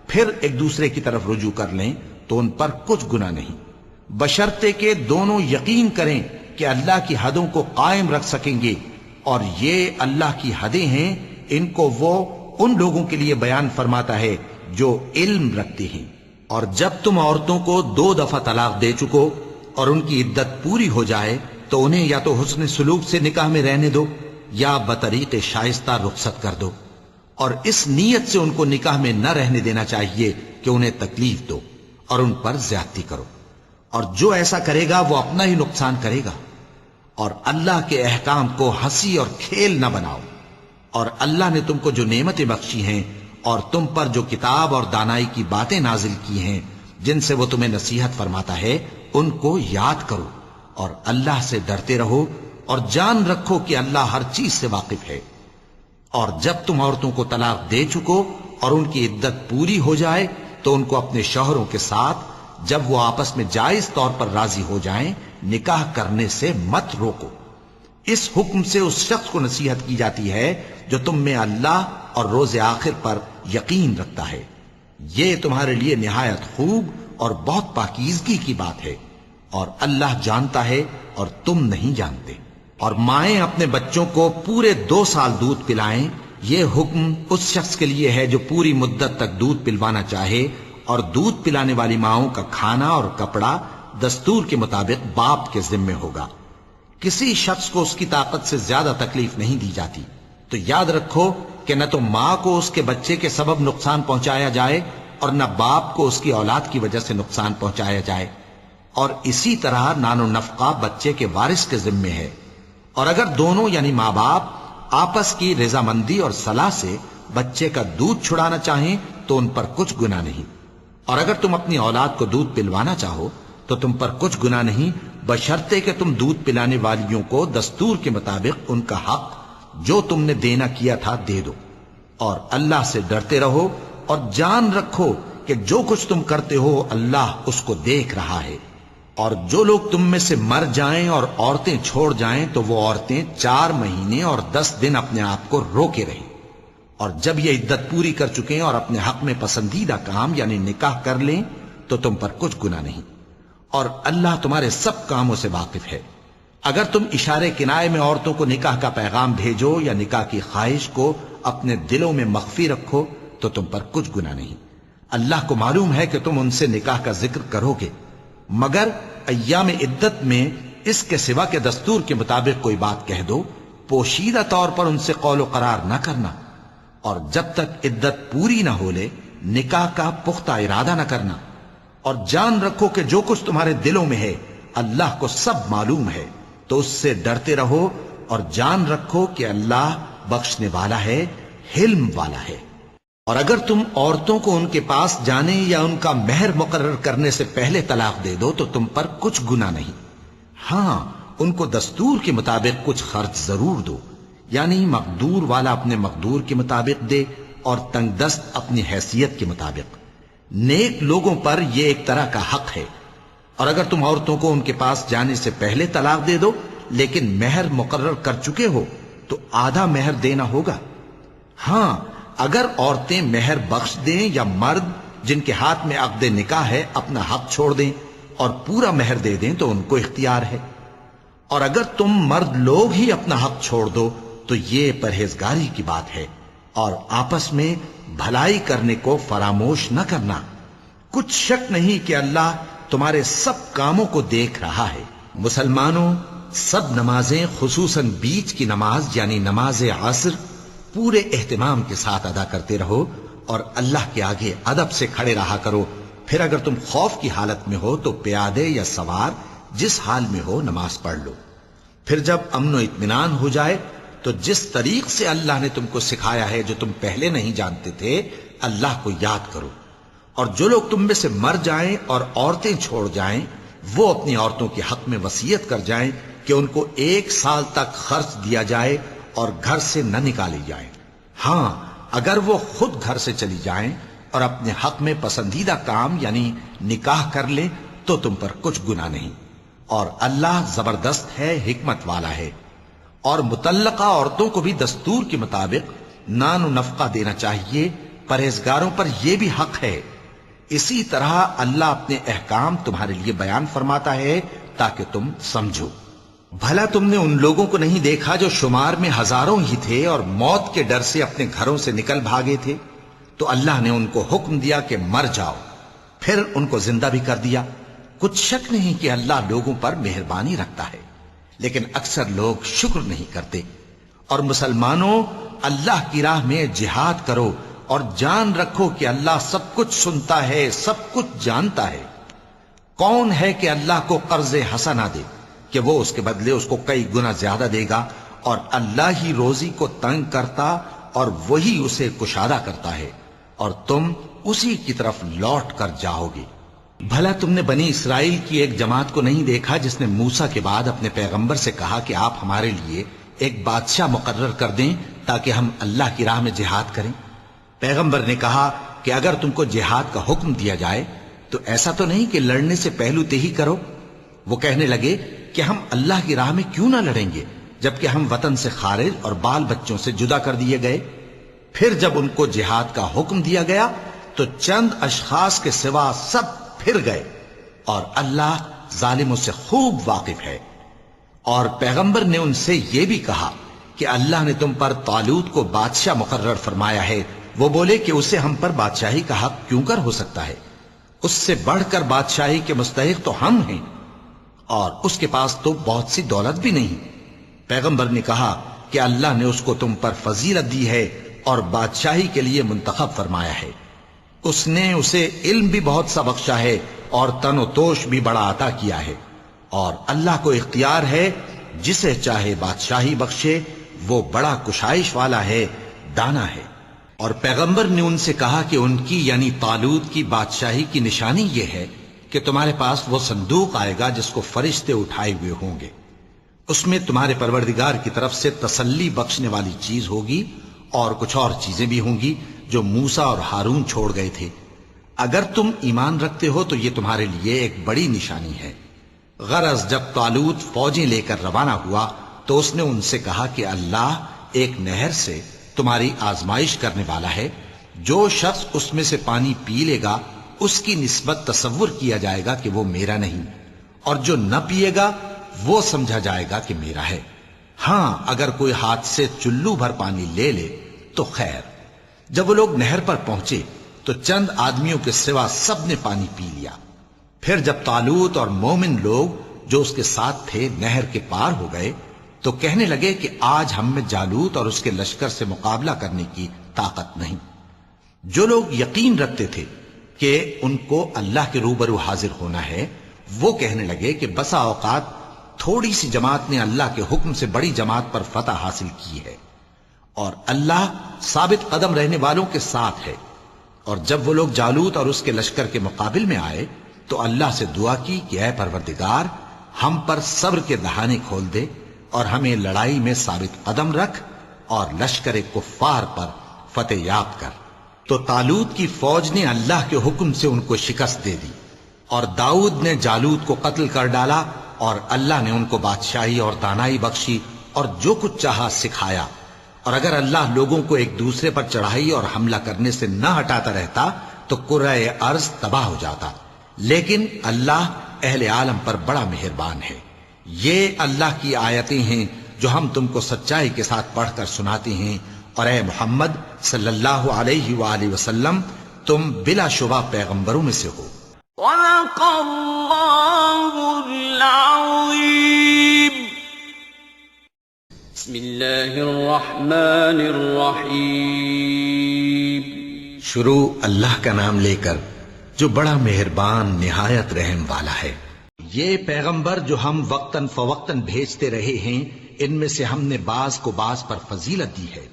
پھر ایک دوسرے کی طرف رجوع کر لیں تو ان پر کچھ گناہ نہیں، بشرطے کہ دونوں یقین کریں کہ اللہ کی حدوں کو قائم رکھ سکیں گے، اور یہ اللہ کی حدیں ہیں، ان کو وہ ان لوگوں کے لیے بیان فرماتا ہے جو علم رکھتے ہیں۔ اور جب تم عورتوں کو 2 دفعہ طلاق دے چکو اور ان کی عدت پوری ہو جائے تو انہیں یا تو حسن سلوک سے نکاح میں رہنے دو یا بطریق شائستہ رخصت کر دو، اور اس نیت سے ان کو نکاح میں نہ رہنے دینا چاہیے کہ انہیں تکلیف دو اور ان پر زیادتی کرو، اور جو ایسا کرے گا وہ اپنا ہی نقصان کرے گا۔ اور اللہ کے احکام کو ہنسی اور کھیل نہ بناؤ، اور اللہ نے تم کو جو نعمتیں بخشی ہیں اور تم پر جو کتاب اور دانائی کی باتیں نازل کی ہیں جن سے وہ تمہیں نصیحت فرماتا ہے ان کو یاد کرو، اور اللہ سے ڈرتے رہو، اور جان رکھو کہ اللہ ہر چیز سے واقف ہے۔ اور جب تم عورتوں کو طلاق دے چکو اور ان کی عدت پوری ہو جائے تو ان کو اپنے شوہروں کے ساتھ جب وہ آپس میں جائز طور پر راضی ہو جائیں نکاح کرنے سے مت روکو۔ اس حکم سے اس شخص کو نصیحت کی جاتی ہے جو تم میں اللہ اور روز آخر پر یقین رکھتا ہے، یہ تمہارے لیے نہایت خوب اور بہت پاکیزگی کی بات ہے، اور اللہ جانتا ہے اور تم نہیں جانتے۔ اور مائیں اپنے بچوں کو پورے 2 سال دودھ پلائیں، یہ حکم اس شخص کے لیے ہے جو پوری مدت تک دودھ پلوانا چاہے، اور دودھ پلانے والی ماؤں کا کھانا اور کپڑا دستور کے مطابق باپ کے ذمے ہوگا۔ کسی شخص کو اس کی طاقت سے زیادہ تکلیف نہیں دی جاتی، تو یاد رکھو کہ نہ تو ماں کو اس کے بچے کے سبب نقصان پہنچایا جائے اور نہ باپ کو اس کی اولاد کی وجہ سے نقصان پہنچایا جائے، اور اسی طرح نان و نفقہ بچے کے وارث کے ذمے ہے۔ اور اگر دونوں یعنی ماں باپ آپس کی رضامندی اور صلاح سے بچے کا دودھ چھڑانا چاہیں تو ان پر کچھ گناہ نہیں، اور اگر تم اپنی اولاد کو دودھ پلوانا چاہو تو تم پر کچھ گناہ نہیں، بشرطے کہ تم دودھ پلانے والیوں کو دستور کے مطابق ان کا حق جو تم نے دینا کیا تھا دے دو، اور اللہ سے ڈرتے رہو، اور جان رکھو کہ جو کچھ تم کرتے ہو اللہ اس کو دیکھ رہا ہے۔ اور جو لوگ تم میں سے مر جائیں اور عورتیں چھوڑ جائیں تو وہ عورتیں 4 مہینے اور 10 دن اپنے آپ کو روکے رہیں، اور جب یہ عدت پوری کر چکیں اور اپنے حق میں پسندیدہ کام یعنی نکاح کر لیں تو تم پر کچھ گناہ نہیں، اور اللہ تمہارے سب کاموں سے واقف ہے۔ اگر تم اشارے کنائے میں عورتوں کو نکاح کا پیغام بھیجو یا نکاح کی خواہش کو اپنے دلوں میں مخفی رکھو تو تم پر کچھ گناہ نہیں، اللہ کو معلوم ہے کہ تم ان سے نکاح کا ذکر کرو گے، مگر ایام عدت میں اس کے سوا کے دستور کے مطابق کوئی بات کہہ دو، پوشیدہ طور پر ان سے قول و قرار نہ کرنا، اور جب تک عدت پوری نہ ہو لے نکاح کا پختہ ارادہ نہ کرنا، اور جان رکھو کہ جو کچھ تمہارے دلوں میں ہے اللہ کو سب معلوم ہے، تو اس سے ڈرتے رہو، اور جان رکھو کہ اللہ بخشنے والا ہے، حلم والا ہے۔ اور اگر تم عورتوں کو ان کے پاس جانے یا ان کا مہر مقرر کرنے سے پہلے طلاق دے دو تو تم پر کچھ گناہ نہیں، ہاں ان کو دستور کے مطابق کچھ خرچ ضرور دو، یعنی مقدور والا اپنے مقدور کے مطابق دے اور تنگ دست اپنی حیثیت کے مطابق۔ نیک لوگوں پر یہ ایک طرح کا حق ہے۔ اور اگر تم عورتوں کو ان کے پاس جانے سے پہلے طلاق دے دو لیکن مہر مقرر کر چکے ہو تو آدھا مہر دینا ہوگا۔ ہاں اگر عورتیں مہر بخش دیں یا مرد جن کے ہاتھ میں عقد نکاح ہے اپنا حق چھوڑ دیں اور پورا مہر دے دیں تو ان کو اختیار ہے، اور اگر تم مرد لوگ ہی اپنا حق چھوڑ دو تو یہ پرہیزگاری کی بات ہے، اور آپس میں بھلائی کرنے کو فراموش نہ کرنا، کچھ شک نہیں کہ اللہ تمہارے سب کاموں کو دیکھ رہا ہے۔ مسلمانوں، سب نمازیں خصوصاً بیچ کی نماز یعنی نماز عصر پورے اہتمام کے ساتھ ادا کرتے رہو، اور اللہ کے آگے ادب سے کھڑے رہا کرو۔ پھر اگر تم خوف کی حالت میں ہو تو پیادے یا سوار جس حال میں ہو نماز پڑھ لو۔ پھر جب امن و اطمینان ہو جائے تو جس طریق سے اللہ نے تم کو سکھایا ہے جو تم پہلے نہیں جانتے تھے اللہ کو یاد کرو۔ اور جو لوگ تم میں سے مر جائیں اور عورتیں چھوڑ جائیں وہ اپنی عورتوں کے حق میں وصیت کر جائیں کہ ان کو 1 سال تک خرچ دیا جائے اور گھر سے نہ نکالی جائیں، ہاں اگر وہ خود گھر سے چلی جائیں اور اپنے حق میں پسندیدہ کام یعنی نکاح کر لیں تو تم پر کچھ گناہ نہیں، اور اللہ زبردست ہے، حکمت والا ہے۔ اور مطلقہ عورتوں کو بھی دستور کے مطابق نان و نفقہ دینا چاہیے، پرہیزگاروں پر یہ بھی حق ہے۔ اسی طرح اللہ اپنے احکام تمہارے لیے بیان فرماتا ہے تاکہ تم سمجھو۔ بھلا تم نے ان لوگوں کو نہیں دیکھا جو شمار میں ہزاروں ہی تھے اور موت کے ڈر سے اپنے گھروں سے نکل بھاگے تھے؟ تو اللہ نے ان کو حکم دیا کہ مر جاؤ، پھر ان کو زندہ بھی کر دیا۔ کچھ شک نہیں کہ اللہ لوگوں پر مہربانی رکھتا ہے، لیکن اکثر لوگ شکر نہیں کرتے۔ اور مسلمانوں، اللہ کی راہ میں جہاد کرو اور جان رکھو کہ اللہ سب کچھ سنتا ہے، سب کچھ جانتا ہے۔ کون ہے کہ اللہ کو قرض حسنہ دے کہ وہ اس کے بدلے اس کو کئی گنا زیادہ دے گا؟ اور اللہ ہی روزی کو تنگ کرتا اور وہی اسے کشادہ کرتا ہے، اور تم اسی کی طرف لوٹ کر جاؤ گے۔ بھلا تم نے بنی اسرائیل کی ایک جماعت کو نہیں دیکھا جس نے موسیٰ کے بعد اپنے پیغمبر سے کہا کہ آپ ہمارے لیے ایک بادشاہ مقرر کر دیں تاکہ ہم اللہ کی راہ میں جہاد کریں؟ پیغمبر نے کہا کہ اگر تم کو جہاد کا حکم دیا جائے تو ایسا تو نہیں کہ لڑنے سے پہلو تہی کرو۔ وہ کہنے لگے کہ ہم اللہ کی راہ میں کیوں نہ لڑیں گے جبکہ ہم وطن سے خارج اور بال بچوں سے جدا کر دیے گئے۔ پھر جب ان کو جہاد کا حکم دیا گیا تو چند اشخاص کے سوا سب پھر گئے، اور اللہ ظالموں سے خوب واقف ہے۔ اور پیغمبر نے ان سے یہ بھی کہا کہ اللہ نے تم پر طالوت کو بادشاہ مقرر فرمایا ہے۔ وہ بولے کہ اسے ہم پر بادشاہی کا حق کیوں کر ہو سکتا ہے؟ اس سے بڑھ کر بادشاہی کے مستحق تو ہم ہیں، اور اس کے پاس تو بہت سی دولت بھی نہیں۔ پیغمبر نے کہا کہ اللہ نے اس کو تم پر فضیلت دی ہے اور بادشاہی کے لیے منتخب فرمایا ہے۔ اس نے اسے علم بھی بہت سا بخشا ہے اور تن و توش بھی بڑا عطا کیا ہے، اور اللہ کو اختیار ہے جسے چاہے بادشاہی بخشے، وہ بڑا کشائش والا ہے، دانا ہے۔ اور پیغمبر نے ان سے کہا کہ ان کی یعنی طالوت کی بادشاہی کی نشانی یہ ہے کہ تمہارے پاس وہ صندوق آئے گا جس کو فرشتے اٹھائے ہوئے ہوں گے۔ اس میں تمہارے پروردگار کی طرف سے تسلی بخشنے والی چیز ہوگی، اور کچھ اور چیزیں بھی ہوں گی جو موسیٰ اور ہارون چھوڑ گئے تھے۔ اگر تم ایمان رکھتے ہو تو یہ تمہارے لیے ایک بڑی نشانی ہے۔ غرض جب طالوت فوجیں لے کر روانہ ہوا تو اس نے ان سے کہا کہ اللہ ایک نہر سے تمہاری آزمائش کرنے والا ہے، جو شخص اس میں سے پانی پی لے گا اس کی نسبت تصور کیا جائے گا کہ وہ میرا نہیں، اور جو نہ پیے گا وہ سمجھا جائے گا کہ میرا ہے۔ ہاں اگر کوئی ہاتھ سے چلو بھر پانی لے لے تو خیر۔ جب وہ لوگ نہر پر پہنچے تو چند آدمیوں کے سوا سب نے پانی پی لیا۔ پھر جب طالوت اور مومن لوگ جو اس کے ساتھ تھے نہر کے پار ہو گئے تو کہنے لگے کہ آج ہم میں جالوت اور اس کے لشکر سے مقابلہ کرنے کی طاقت نہیں۔ جو لوگ یقین رکھتے تھے کہ ان کو اللہ کے روبرو حاضر ہونا ہے، وہ کہنے لگے کہ بسا اوقات تھوڑی سی جماعت نے اللہ کے حکم سے بڑی جماعت پر فتح حاصل کی ہے، اور اللہ ثابت قدم رہنے والوں کے ساتھ ہے۔ اور جب وہ لوگ جالوت اور اس کے لشکر کے مقابل میں آئے تو اللہ سے دعا کی کہ اے پروردگار، ہم پر صبر کے دہانے کھول دے اور ہمیں لڑائی میں ثابت قدم رکھ اور لشکر کفار پر فتح یاب کر۔ تو طالوت کی فوج نے اللہ کے حکم سے ان کو شکست دے دی، اور داؤد نے جالوت کو قتل کر ڈالا، اور اللہ نے ان کو بادشاہی اور دانائی بخشی اور جو کچھ چاہا سکھایا۔ اور اگر اللہ لوگوں کو ایک دوسرے پر چڑھائی اور حملہ کرنے سے نہ ہٹاتا رہتا تو کرۂ ارض تباہ ہو جاتا، لیکن اللہ اہل عالم پر بڑا مہربان ہے۔ یہ اللہ کی آیتیں ہیں جو ہم تم کو سچائی کے ساتھ پڑھ کر سناتے ہیں، اور اے محمد صلی اللہ علیہ وآلہ وسلم تم بلا شبہ پیغمبروں میں سے ہو۔ صدق اللہ العظیم۔ بسم اللہ الرحمن الرحیم۔ شروع اللہ کا نام لے کر جو بڑا مہربان نہایت رحم والا ہے۔ یہ پیغمبر جو ہم وقتاً فوقتاً بھیجتے رہے ہیں، ان میں سے ہم نے بعض کو بعض پر فضیلت دی ہے۔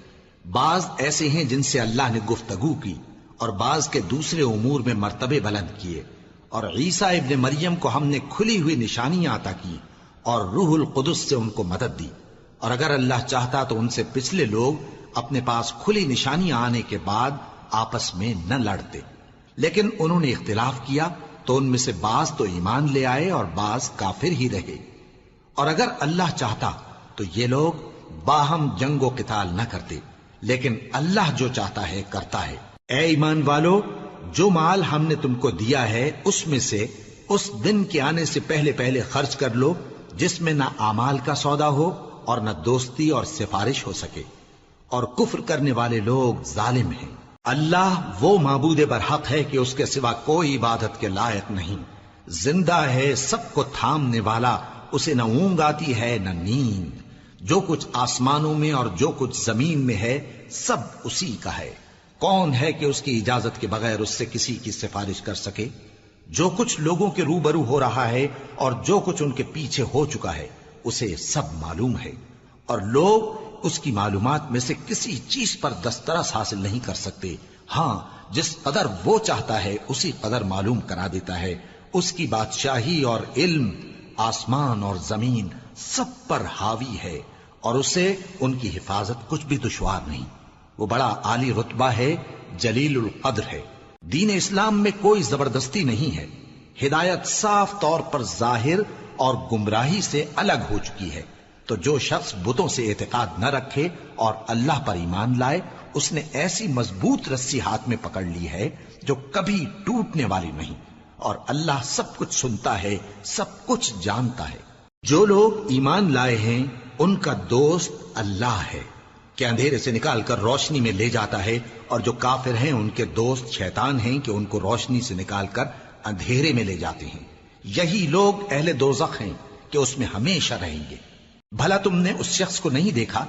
بعض ایسے ہیں جن سے اللہ نے گفتگو کی، اور بعض کے دوسرے امور میں مرتبے بلند کیے۔ اور عیسیٰ ابن مریم کو ہم نے کھلی ہوئی نشانیاں عطا کی اور روح القدس سے ان کو مدد دی، اور اگر اللہ چاہتا تو ان سے پچھلے لوگ اپنے پاس کھلی نشانیاں آنے کے بعد آپس میں نہ لڑتے، لیکن انہوں نے اختلاف کیا تو ان میں سے بعض تو ایمان لے آئے اور بعض کافر ہی رہے، اور اگر اللہ چاہتا تو یہ لوگ باہم جنگ و قتال نہ کرتے، لیکن اللہ جو چاہتا ہے کرتا ہے۔ اے ایمان والو، جو مال ہم نے تم کو دیا ہے اس میں سے اس دن کے آنے سے پہلے پہلے خرچ کر لو جس میں نہ اعمال کا سودا ہو اور نہ دوستی اور سفارش ہو سکے، اور کفر کرنے والے لوگ ظالم ہیں۔ اللہ وہ معبود برحق ہے کہ اس کے سوا کوئی عبادت کے لائق نہیں، زندہ ہے، سب کو تھامنے والا، اسے نہ اونگ آتی ہے نہ نیند، جو کچھ آسمانوں میں اور جو کچھ زمین میں ہے سب اسی کا ہے۔ کون ہے کہ اس کی اجازت کے بغیر اس سے کسی کی سفارش کر سکے؟ جو کچھ لوگوں کے روبرو ہو رہا ہے اور جو کچھ ان کے پیچھے ہو چکا ہے اسے سب معلوم ہے، اور لوگ اس کی معلومات میں سے کسی چیز پر دسترس حاصل نہیں کر سکتے۔ ہاں، جس قدر وہ چاہتا ہے اسی قدر معلوم کرا دیتا ہے۔ اس کی بادشاہی اور علم آسمان اور زمین سب پر حاوی ہے، اور اسے ان کی حفاظت کچھ بھی دشوار نہیں۔ وہ بڑا عالی رتبہ ہے، جلیل القدر ہے۔ دین اسلام میں کوئی زبردستی نہیں ہے، ہدایت صاف طور پر ظاہر اور گمراہی سے الگ ہو چکی ہے۔ تو جو شخص بتوں سے اعتقاد نہ رکھے اور اللہ پر ایمان لائے، اس نے ایسی مضبوط رسی ہاتھ میں پکڑ لی ہے جو کبھی ٹوٹنے والی نہیں، اور اللہ سب کچھ سنتا ہے، سب کچھ جانتا ہے۔ جو لوگ ایمان لائے ہیں ان کا دوست اللہ ہے کہ اندھیرے سے نکال کر روشنی میں لے جاتا ہے، اور جو کافر ہیں ان کے دوست شیطان ہیں کہ ان کو روشنی سے نکال کر اندھیرے میں لے جاتے ہیں۔ یہی لوگ اہل دوزخ ہیں کہ اس میں ہمیشہ رہیں گے۔ بھلا تم نے اس شخص کو نہیں دیکھا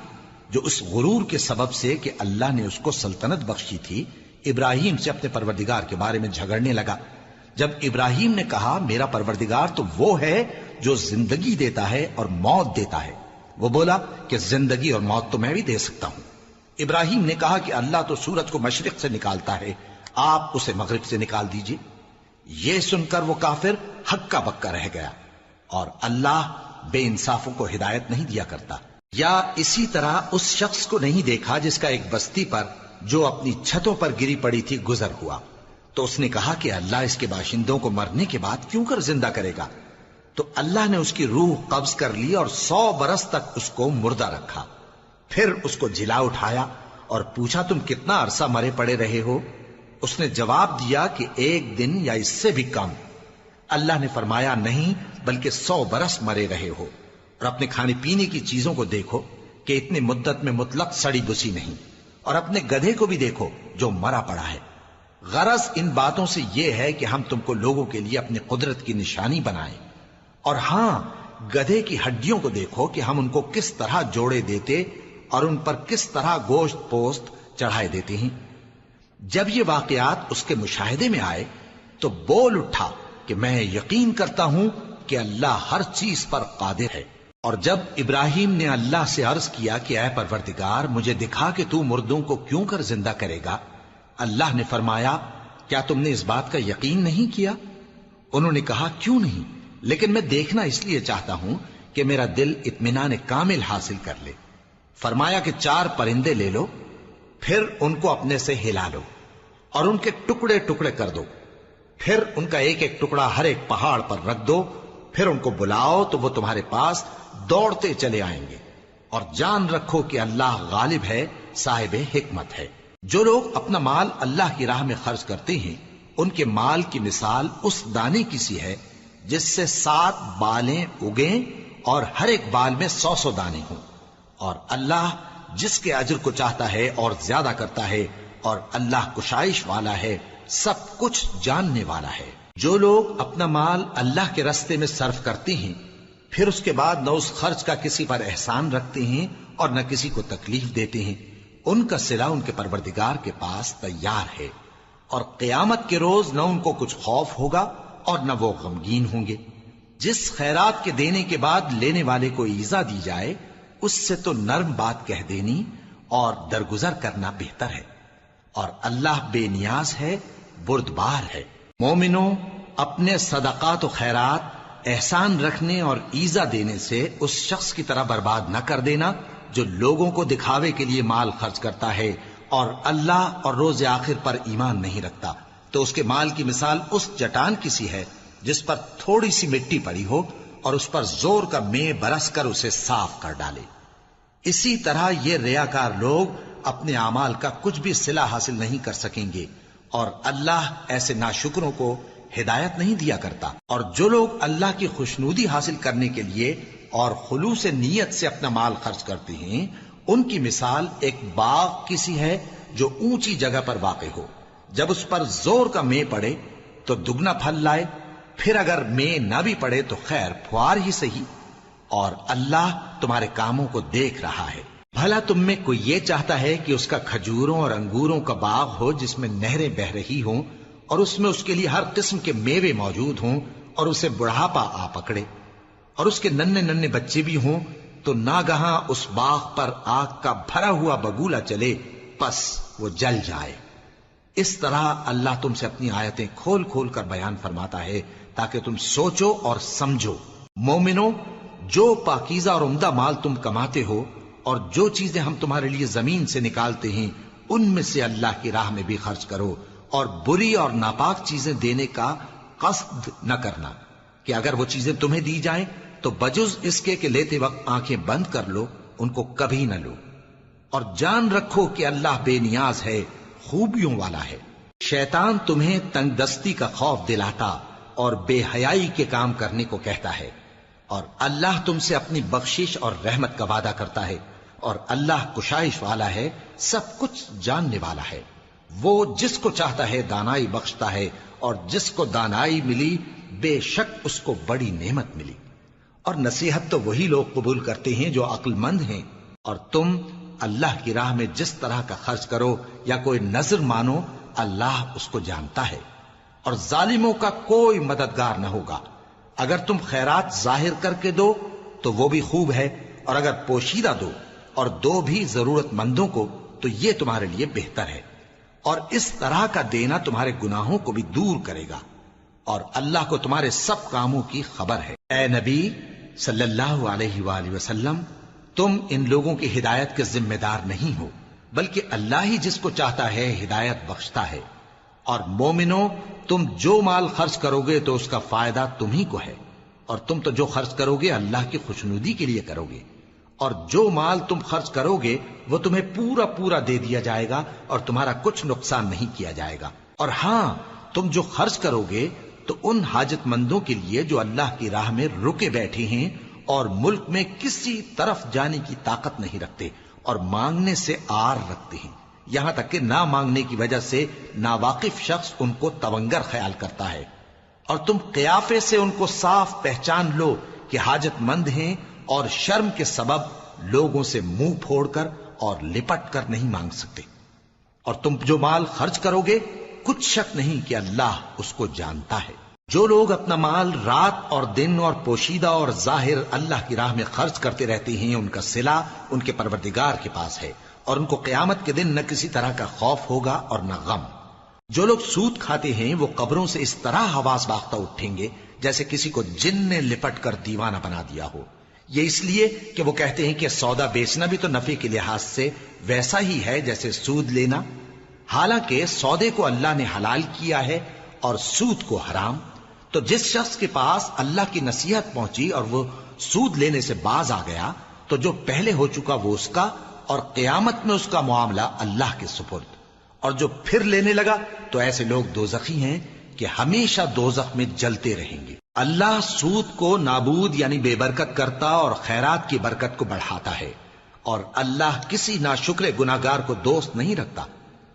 جو اس غرور کے سبب سے کہ اللہ نے اس کو سلطنت بخشی تھی، ابراہیم سے اپنے پروردگار کے بارے میں جھگڑنے لگا؟ جب ابراہیم نے کہا میرا پروردگار تو وہ ہے جو زندگی دیتا ہے اور موت دیتا ہے، وہ بولا کہ زندگی اور موت تو میں بھی دے سکتا ہوں۔ ابراہیم نے کہا کہ اللہ تو سورج کو مشرق سے نکالتا ہے، آپ اسے مغرب سے نکال دیجئے۔ یہ سن کر وہ کافر ہکا بکا رہ گیا، اور اللہ بے انصافوں کو ہدایت نہیں دیا کرتا۔ یا اسی طرح اس شخص کو نہیں دیکھا جس کا ایک بستی پر جو اپنی چھتوں پر گری پڑی تھی گزر ہوا، تو اس نے کہا کہ اللہ اس کے باشندوں کو مرنے کے بعد کیوں کر زندہ کرے گا؟ تو اللہ نے اس کی روح قبض کر لی اور 100 برس تک اس کو مردہ رکھا۔ پھر اس کو جلا اٹھایا اور پوچھا تم کتنا عرصہ مرے پڑے رہے ہو؟ اس نے جواب دیا کہ 1 دن یا اس سے بھی کم۔ اللہ نے فرمایا نہیں، بلکہ 100 برس مرے رہے ہو، اور اپنے کھانے پینے کی چیزوں کو دیکھو کہ اتنی مدت میں مطلق سڑی بسی نہیں، اور اپنے گدھے کو بھی دیکھو جو مرا پڑا ہے۔ غرض ان باتوں سے یہ ہے کہ ہم تم کو لوگوں کے لیے اپنی قدرت کی نشانی بنائیں، اور ہاں، گدھے کی ہڈیوں کو دیکھو کہ ہم ان کو کس طرح جوڑے دیتے اور ان پر کس طرح گوشت پوست چڑھائے دیتے ہیں۔ جب یہ واقعات اس کے مشاہدے میں آئے تو بول اٹھا کہ میں یقین کرتا ہوں کہ اللہ ہر چیز پر قادر ہے۔ اور جب ابراہیم نے اللہ سے عرض کیا کہ اے پروردگار مجھے دکھا کہ تو مردوں کو کیوں کر زندہ کرے گا، اللہ نے فرمایا کیا تم نے اس بات کا یقین نہیں کیا؟ انہوں نے کہا کیوں نہیں، لیکن میں دیکھنا اس لیے چاہتا ہوں کہ میرا دل اطمینان کامل حاصل کر لے۔ فرمایا کہ 4 پرندے لے لو، پھر ان کو اپنے سے ہلا لو اور ان کے ٹکڑے ٹکڑے کر دو، پھر ان کا ایک ایک ٹکڑا ہر ایک پہاڑ پر رکھ دو، پھر ان کو بلاؤ تو وہ تمہارے پاس دوڑتے چلے آئیں گے، اور جان رکھو کہ اللہ غالب ہے، صاحب حکمت ہے۔ جو لوگ اپنا مال اللہ کی راہ میں خرچ کرتے ہیں ان کے مال کی مثال اس دانے کی سی ہے جس سے 7 بالیں اگیں اور ہر ایک بال میں 100 دانے ہوں، اور اللہ جس کے اجر کو چاہتا ہے اور زیادہ کرتا ہے، اور اللہ کشائش والا ہے، سب کچھ جاننے والا ہے۔ جو لوگ اپنا مال اللہ کے راستے میں صرف کرتے ہیں پھر اس کے بعد نہ اس خرچ کا کسی پر احسان رکھتے ہیں اور نہ کسی کو تکلیف دیتے ہیں، ان کا صلہ ان کے پروردگار کے پاس تیار ہے، اور قیامت کے روز نہ ان کو کچھ خوف ہوگا اور نہ وہ غمگین ہوں گے۔ جس خیرات کے دینے کے بعد لینے والے کو ایذا دی جائے اس سے تو نرم بات کہہ دینی اور درگزر کرنا بہتر ہے، اور اللہ بے نیاز ہے، بردبار ہے۔ مومنوں، اپنے صدقات و خیرات احسان رکھنے اور ایذا دینے سے اس شخص کی طرح برباد نہ کر دینا جو لوگوں کو دکھاوے کے لیے مال خرچ کرتا ہے اور اللہ اور روز آخر پر ایمان نہیں رکھتا۔ تو اس کے مال کی مثال اس چٹان کی سی ہے جس پر تھوڑی سی مٹی پڑی ہو اور اس پر زور کا مے برس کر اسے صاف کر ڈالے۔ اسی طرح یہ ریاکار لوگ اپنے اعمال کا کچھ بھی صلہ حاصل نہیں کر سکیں گے، اور اللہ ایسے ناشکروں کو ہدایت نہیں دیا کرتا۔ اور جو لوگ اللہ کی خوشنودی حاصل کرنے کے لیے اور خلوص نیت سے اپنا مال خرچ کرتے ہیں، ان کی مثال ایک باغ کی سی ہے جو اونچی جگہ پر واقع ہو، جب اس پر زور کا مے پڑے تو دگنا پھل لائے، پھر اگر مے نہ بھی پڑے تو خیر پھوار ہی صحیح، اور اللہ تمہارے کاموں کو دیکھ رہا ہے۔ بھلا تم میں کوئی یہ چاہتا ہے کہ اس کا کھجوروں اور انگوروں کا باغ ہو جس میں نہریں بہ رہی ہوں اور اس میں اس کے لیے ہر قسم کے میوے موجود ہوں، اور اسے بڑھاپا آ پکڑے اور اس کے ننھے ننھے بچے بھی ہوں، تو ناگہاں اس باغ پر آگ کا بھرا ہوا بگولا چلے، پس وہ جل جائے۔ اس طرح اللہ تم سے اپنی آیتیں کھول کھول کر بیان فرماتا ہے تاکہ تم سوچو اور سمجھو۔ مومنو، جو پاکیزہ اور عمدہ مال تم کماتے ہو اور جو چیزیں ہم تمہارے لیے زمین سے نکالتے ہیں ان میں سے اللہ کی راہ میں بھی خرچ کرو، اور بری اور ناپاک چیزیں دینے کا قصد نہ کرنا کہ اگر وہ چیزیں تمہیں دی جائیں تو بجز اس کے کہ لیتے وقت آنکھیں بند کر لو، ان کو کبھی نہ لو، اور جان رکھو کہ اللہ بے نیاز ہے، خوبیوں والا ہے۔ شیطان تمہیں تنگ دستی کا خوف دلاتا اور بے حیائی کے کام کرنے کو کہتا ہے، اور اللہ تم سے اپنی بخشش اور رحمت کا وعدہ کرتا ہے، اور اللہ کشائش والا ہے، سب کچھ جاننے والا ہے۔ وہ جس کو چاہتا ہے دانائی بخشتا ہے، اور جس کو دانائی ملی بے شک اس کو بڑی نعمت ملی۔ اور نصیحت تو وہی لوگ قبول کرتے ہیں جو عقل مند ہیں، اور تم اللہ کی راہ میں جس طرح کا خرچ کرو یا کوئی نذر مانو، اللہ اس کو جانتا ہے، اور ظالموں کا کوئی مددگار نہ ہوگا۔ اگر تم خیرات ظاہر کر کے دو تو وہ بھی خوب ہے، اور اگر پوشیدہ دو اور دو بھی ضرورت مندوں کو تو یہ تمہارے لیے بہتر ہے، اور اس طرح کا دینا تمہارے گناہوں کو بھی دور کرے گا، اور اللہ کو تمہارے سب کاموں کی خبر ہے۔ اے نبی صلی اللہ علیہ وآلہ وسلم، تم ان لوگوں کی ہدایت کے ذمہ دار نہیں ہو، بلکہ اللہ ہی جس کو چاہتا ہے ہدایت بخشتا ہے۔ اور مومنو، تم جو مال خرچ کرو گے تو اس کا فائدہ تم ہی کو ہے، اور تم تو جو خرچ کرو گے اللہ کی خوشنودی کے لیے کرو گے، اور جو مال تم خرچ کرو گے وہ تمہیں پورا پورا دے دیا جائے گا اور تمہارا کچھ نقصان نہیں کیا جائے گا۔ اور ہاں، تم جو خرچ کرو گے تو ان حاجت مندوں کے لیے جو اللہ کی راہ میں رکے بیٹھے ہیں اور ملک میں کسی طرف جانے کی طاقت نہیں رکھتے اور مانگنے سے آر رکھتے ہیں، یہاں تک کہ نہ مانگنے کی وجہ سے ناواقف شخص ان کو تونگر خیال کرتا ہے، اور تم قیافے سے ان کو صاف پہچان لو کہ حاجت مند ہیں، اور شرم کے سبب لوگوں سے منہ پھوڑ کر اور لپٹ کر نہیں مانگ سکتے۔ اور تم جو مال خرچ کرو گے کچھ شک نہیں کہ اللہ اس کو جانتا ہے۔ جو لوگ اپنا مال رات اور دن اور پوشیدہ اور ظاہر اللہ کی راہ میں خرچ کرتے رہتے ہیں، ان کا صلہ ان کے پروردگار کے پاس ہے، اور ان کو قیامت کے دن نہ کسی طرح کا خوف ہوگا اور نہ غم۔ جو لوگ سود کھاتے ہیں وہ قبروں سے اس طرح حواس باختہ اٹھیں گے جیسے کسی کو جن نے لپٹ کر دیوانہ بنا دیا ہو، یہ اس لیے کہ وہ کہتے ہیں کہ سودا بیچنا بھی تو نفع کے لحاظ سے ویسا ہی ہے جیسے سود لینا، حالانکہ سودے کو اللہ نے حلال کیا ہے اور سود کو حرام۔ تو جس شخص کے پاس اللہ کی نصیحت پہنچی اور وہ سود لینے سے باز آ گیا تو جو پہلے ہو چکا وہ اس کا، اور قیامت میں اس کا معاملہ اللہ کے سپرد۔ اور جو پھر لینے لگا تو ایسے لوگ دوزخی ہیں کہ ہمیشہ دوزخ میں جلتے رہیں گے۔ اللہ سود کو نابود یعنی بے برکت کرتا اور خیرات کی برکت کو بڑھاتا ہے، اور اللہ کسی ناشکر گناہگار کو دوست نہیں رکھتا۔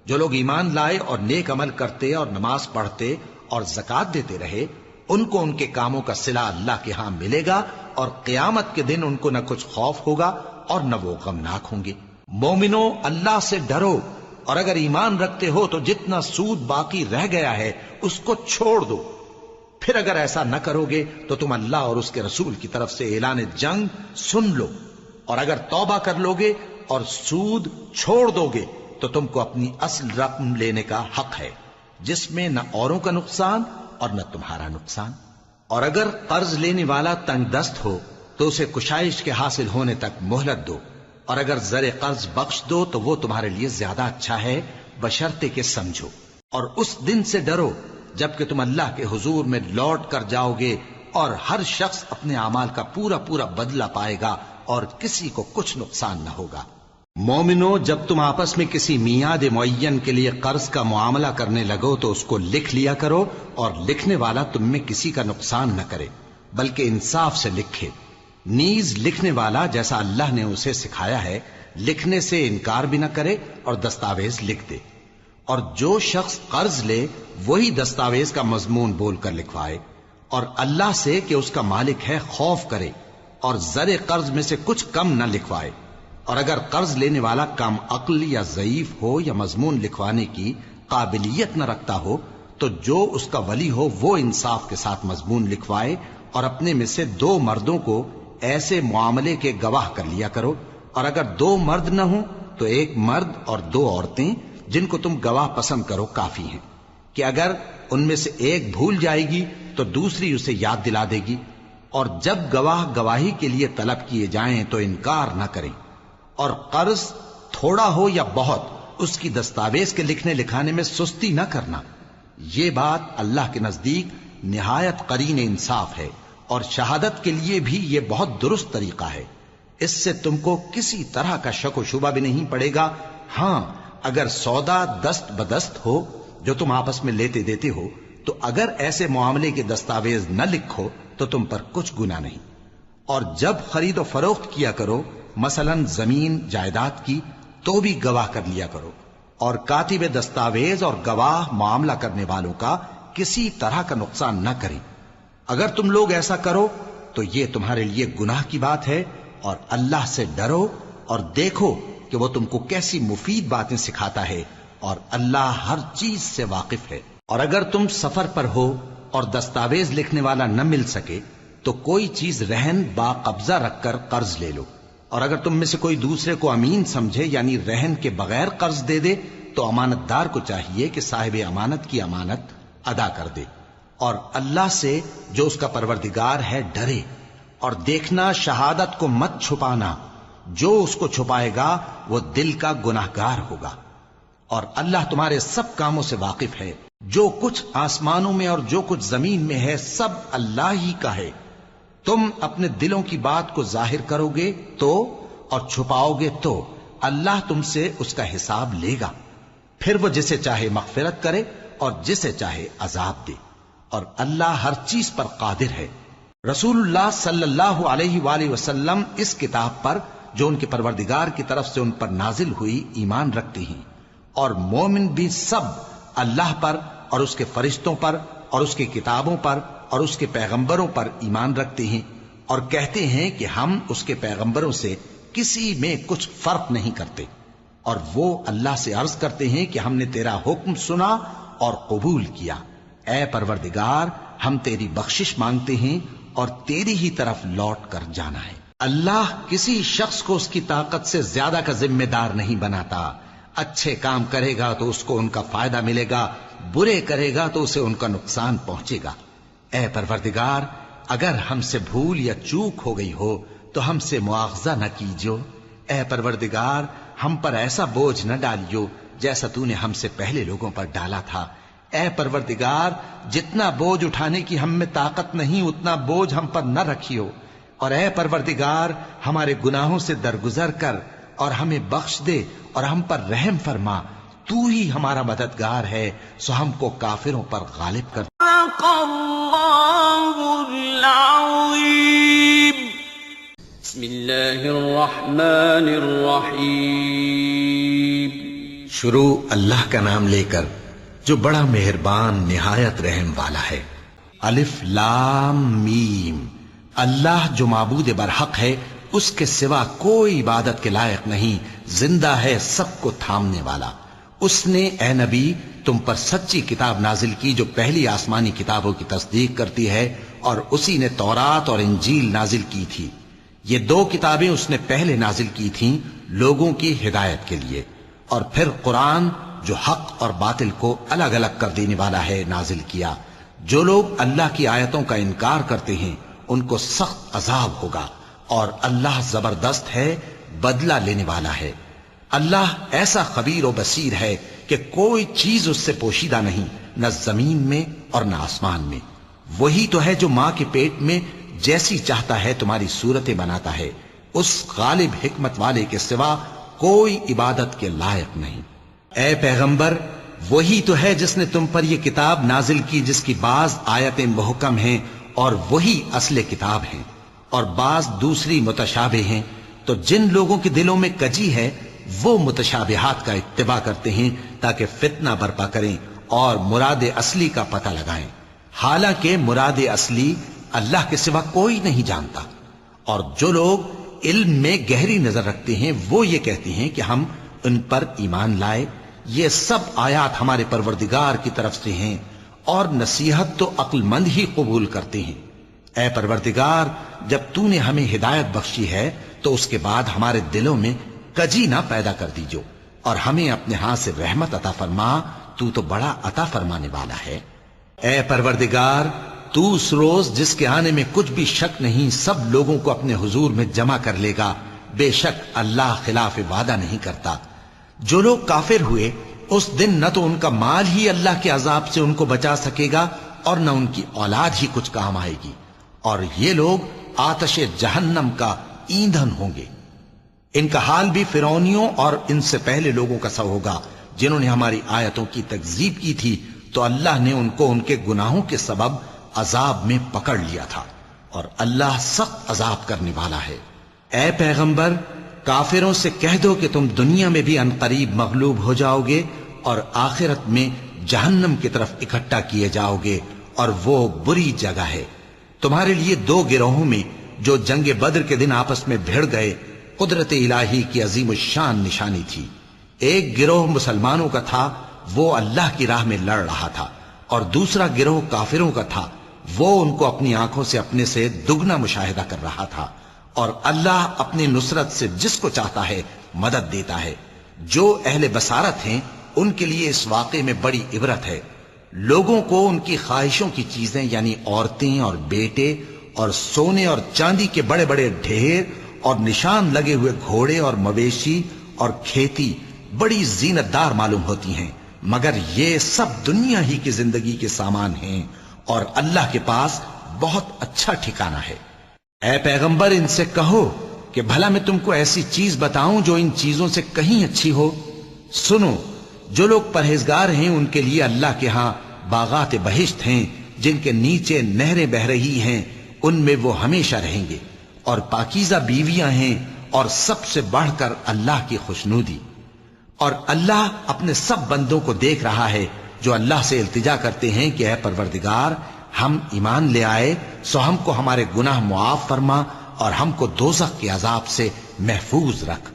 جو لوگ ایمان لائے اور نیک عمل کرتے اور نماز پڑھتے اور زکوٰۃ دیتے رہے، ان کو ان کے کاموں کا صلہ اللہ کے ہاں ملے گا، اور قیامت کے دن ان کو نہ کچھ خوف ہوگا اور نہ وہ غمناک ہوں گے۔ مومنو، اللہ سے ڈرو، اور اگر ایمان رکھتے ہو تو جتنا سود باقی رہ گیا ہے اس کو چھوڑ دو، پھر اگر ایسا نہ کرو گے تو تم اللہ اور اس کے رسول کی طرف سے اعلان جنگ سن لو، اور اگر توبہ کر لو گے اور سود چھوڑ دو گے تو تم کو اپنی اصل رقم لینے کا حق ہے، جس میں نہ اوروں کا نقصان اور نہ تمہارا نقصان۔ اور اگر قرض لینے والا تنگ دست ہو تو اسے کشائش کے حاصل ہونے تک مہلت دو، اور اگر زر قرض بخش دو تو وہ تمہارے لیے زیادہ اچھا ہے، بشرطے کہ سمجھو۔ اور اس دن سے ڈرو جبکہ تم اللہ کے حضور میں لوٹ کر جاؤ گے، اور ہر شخص اپنے اعمال کا پورا پورا بدلہ پائے گا اور کسی کو کچھ نقصان نہ ہوگا۔ مومنو، جب تم آپس میں کسی میعاد معین کے لیے قرض کا معاملہ کرنے لگو تو اس کو لکھ لیا کرو، اور لکھنے والا تم میں کسی کا نقصان نہ کرے بلکہ انصاف سے لکھے۔ نیز لکھنے والا جیسا اللہ نے اسے سکھایا ہے لکھنے سے انکار بھی نہ کرے اور دستاویز لکھ دے، اور جو شخص قرض لے وہی دستاویز کا مضمون بول کر لکھوائے، اور اللہ سے کہ اس کا مالک ہے خوف کرے، اور زر قرض میں سے کچھ کم نہ لکھوائے۔ اور اگر قرض لینے والا کم عقل یا ضعیف ہو یا مضمون لکھوانے کی قابلیت نہ رکھتا ہو تو جو اس کا ولی ہو وہ انصاف کے ساتھ مضمون لکھوائے، اور اپنے میں سے 2 مردوں کو ایسے معاملے کے گواہ کر لیا کرو، اور اگر 2 مرد نہ ہوں تو 1 مرد اور 2 عورتیں جن کو تم گواہ پسند کرو کافی ہیں، کہ اگر ان میں سے ایک بھول جائے گی تو دوسری اسے یاد دلا دے گی۔ اور جب گواہ گواہی کے لیے طلب کیے جائیں تو انکار نہ کریں، اور قرض تھوڑا ہو یا بہت اس کی دستاویز کے لکھنے لکھانے میں سستی نہ کرنا۔ یہ بات اللہ کے نزدیک نہایت قرین انصاف ہے، اور شہادت کے لیے بھی یہ بہت درست طریقہ ہے۔ اس سے تم کو کسی طرح کا شک و شبہ بھی نہیں پڑے گا۔ ہاں، اگر سودا دست بدست ہو جو تم آپس میں لیتے دیتے ہو تو اگر ایسے معاملے کے دستاویز نہ لکھو تو تم پر کچھ گناہ نہیں۔ اور جب خرید و فروخت کیا کرو، مثلا زمین جائیداد کی، تو بھی گواہ کر لیا کرو، اور کاتب دستاویز اور گواہ معاملہ کرنے والوں کا کسی طرح کا نقصان نہ کریں۔ اگر تم لوگ ایسا کرو تو یہ تمہارے لیے گناہ کی بات ہے، اور اللہ سے ڈرو اور دیکھو کہ وہ تم کو کیسی مفید باتیں سکھاتا ہے، اور اللہ ہر چیز سے واقف ہے۔ اور اگر تم سفر پر ہو اور دستاویز لکھنے والا نہ مل سکے تو کوئی چیز رہن با قبضہ رکھ کر قرض لے لو، اور اگر تم میں سے کوئی دوسرے کو امین سمجھے یعنی رہن کے بغیر قرض دے دے تو امانت دار کو چاہیے کہ صاحب امانت کی امانت ادا کر دے، اور اللہ سے جو اس کا پروردگار ہے ڈرے، اور دیکھنا شہادت کو مت چھپانا، جو اس کو چھپائے گا وہ دل کا گناہگار ہوگا۔ اور اللہ تمہارے سب کاموں سے واقف ہے، جو کچھ آسمانوں میں اور جو کچھ زمین میں ہے سب اللہ ہی کا ہے۔ تم اپنے دلوں کی بات کو ظاہر کرو گے تو اور چھپاؤ گے تو اللہ تم سے اس کا حساب لے گا، پھر وہ جسے چاہے مغفرت کرے اور جسے چاہے عذاب دے، اور اللہ ہر چیز پر قادر ہے۔ رسول اللہ صلی اللہ علیہ وآلہ وسلم اس کتاب پر جو ان کے پروردگار کی طرف سے ان پر نازل ہوئی ایمان رکھتے ہیں، اور مومن بھی سب اللہ پر اور اس کے فرشتوں پر اور اس کی کتابوں پر اور اس کے پیغمبروں پر ایمان رکھتے ہیں، اور کہتے ہیں کہ ہم اس کے پیغمبروں سے کسی میں کچھ فرق نہیں کرتے، اور وہ اللہ سے عرض کرتے ہیں کہ ہم نے تیرا حکم سنا اور قبول کیا۔ اے پروردگار، ہم تیری بخشش مانگتے ہیں اور تیری ہی طرف لوٹ کر جانا ہے۔ اللہ کسی شخص کو اس کی طاقت سے زیادہ کا ذمہ دار نہیں بناتا۔ اچھے کام کرے گا تو اس کو ان کا فائدہ ملے گا، برے کرے گا تو اسے ان کا نقصان پہنچے گا۔ اے پروردگار، اگر ہم سے بھول یا چوک ہو گئی ہو تو ہم سے مواخذہ نہ کیجو۔ اے پروردگار، ہم پر ایسا بوجھ نہ ڈالیو جیسا تو نے ہم سے پہلے لوگوں پر ڈالا تھا۔ اے پروردگار، جتنا بوجھ اٹھانے کی ہم میں طاقت نہیں اتنا بوجھ ہم پر نہ رکھیو، اور اے پروردگار ہمارے گناہوں سے درگزر کر اور ہمیں بخش دے اور ہم پر رحم فرما، تو ہی ہمارا مددگار ہے، سو ہم کو کافروں پر غالب کر۔ صدق اللہ العظیم۔ بسم اللہ الرحمن الرحیم۔ شروع اللہ کا نام لے کر جو بڑا مہربان نہایت رحم والا ہے۔ الف لام میم۔ اللہ جو معبود برحق ہے، اس کے سوا کوئی عبادت کے لائق نہیں، زندہ ہے، سب کو تھامنے والا۔ اس نے اے نبی تم پر سچی کتاب نازل کی جو پہلی آسمانی کتابوں کی تصدیق کرتی ہے، اور اسی نے تورات اور انجیل نازل کی تھی۔ یہ 2 کتابیں اس نے پہلے نازل کی تھیں لوگوں کی ہدایت کے لیے، اور پھر قرآن جو حق اور باطل کو الگ الگ کر دینے والا ہے نازل کیا۔ جو لوگ اللہ کی آیتوں کا انکار کرتے ہیں ان کو سخت عذاب ہوگا، اور اللہ زبردست ہے، بدلہ لینے والا ہے۔ اللہ ایسا خبیر و بصیر ہے کہ کوئی چیز اس سے پوشیدہ نہیں، نہ زمین میں اور نہ آسمان میں۔ وہی تو ہے جو ماں کے پیٹ میں جیسی چاہتا ہے تمہاری صورتیں بناتا ہے، اس غالب حکمت والے کے سوا کوئی عبادت کے لائق نہیں۔ اے پیغمبر، وہی تو ہے جس نے تم پر یہ کتاب نازل کی جس کی بعض آیتیں محکم ہیں اور وہی اصل کتاب ہیں، اور بعض دوسری متشابہ ہیں۔ تو جن لوگوں کے دلوں میں کجی ہے وہ متشابہات کا اتباع کرتے ہیں تاکہ فتنہ برپا کریں اور مراد اصلی کا پتہ لگائیں، حالانکہ مراد اصلی اللہ کے سوا کوئی نہیں جانتا۔ اور جو لوگ علم میں گہری نظر رکھتے ہیں وہ یہ کہتے ہیں کہ ہم ان پر ایمان لائے، یہ سب آیات ہمارے پروردگار کی طرف سے ہیں، اور نصیحت تو عقل مند ہی قبول کرتے ہیں۔ اے پروردگار، جب تو نے ہمیں ہدایت بخشی ہے تو اس کے بعد ہمارے دلوں میں کجی نہ پیدا کر دیجو، اور ہمیں اپنے ہاتھ سے رحمت عطا فرما، تو بڑا عطا فرمانے والا ہے۔ اے پروردگار، تو اس روز جس کے آنے میں کچھ بھی شک نہیں سب لوگوں کو اپنے حضور میں جمع کر لے گا، بے شک اللہ خلاف وعدہ نہیں کرتا۔ جو لوگ کافر ہوئے اس دن نہ تو ان کا مال ہی اللہ کے عذاب سے ان کو بچا سکے گا اور نہ ان کی اولاد ہی کچھ کام آئے گی، اور یہ لوگ آتش جہنم کا ایندھن ہوں گے۔ ان کا حال بھی فرعونیوں اور ان سے پہلے لوگوں کا سا ہوگا جنہوں نے ہماری آیتوں کی تکذیب کی تھی، تو اللہ نے ان کو ان کے گناہوں کے سبب عذاب میں پکڑ لیا تھا، اور اللہ سخت عذاب کرنے والا ہے۔ اے پیغمبر، کافروں سے کہہ دو کہ تم دنیا میں بھی عنقریب مغلوب ہو جاؤ گے اور آخرت میں جہنم کی طرف اکٹھا کیے جاؤ گے، اور وہ بری جگہ ہے۔ تمہارے لیے دو گروہوں میں جو جنگ بدر کے دن آپس میں بھڑ گئے قدرت الہی کی عظیم الشان نشانی تھی۔ ایک گروہ مسلمانوں کا تھا، وہ اللہ کی راہ میں لڑ رہا تھا، اور دوسرا گروہ کافروں کا تھا، وہ ان کو اپنی آنکھوں سے اپنے سے دگنا مشاہدہ کر رہا تھا۔ اور اللہ اپنی نصرت سے جس کو چاہتا ہے مدد دیتا ہے۔ جو اہل بصارت ہیں ان کے لیے اس واقعے میں بڑی عبرت ہے۔ لوگوں کو ان کی خواہشوں کی چیزیں یعنی عورتیں اور بیٹے اور سونے اور چاندی کے بڑے بڑے ڈھیر اور نشان لگے ہوئے گھوڑے اور مویشی اور کھیتی بڑی زینت دار معلوم ہوتی ہیں، مگر یہ سب دنیا ہی کی زندگی کے سامان ہیں، اور اللہ کے پاس بہت اچھا ٹھکانہ ہے۔ اے پیغمبر، ان سے کہو کہ بھلا میں تم کو ایسی چیز بتاؤں جو ان چیزوں سے کہیں اچھی ہو؟ سنو، جو لوگ پرہیزگار ہیں ان کے لیے اللہ کے ہاں باغات بہشت ہیں جن کے نیچے نہریں بہ رہی ہیں، ان میں وہ ہمیشہ رہیں گے، اور پاکیزہ بیویاں ہیں، اور سب سے بڑھ کر اللہ کی خوشنودی۔ اور اللہ اپنے سب بندوں کو دیکھ رہا ہے جو اللہ سے التجا کرتے ہیں کہ اے پروردگار، ہم ایمان لے آئے سو ہم کو ہمارے گناہ معاف فرما اور ہم کو دوزخ کے عذاب سے محفوظ رکھ۔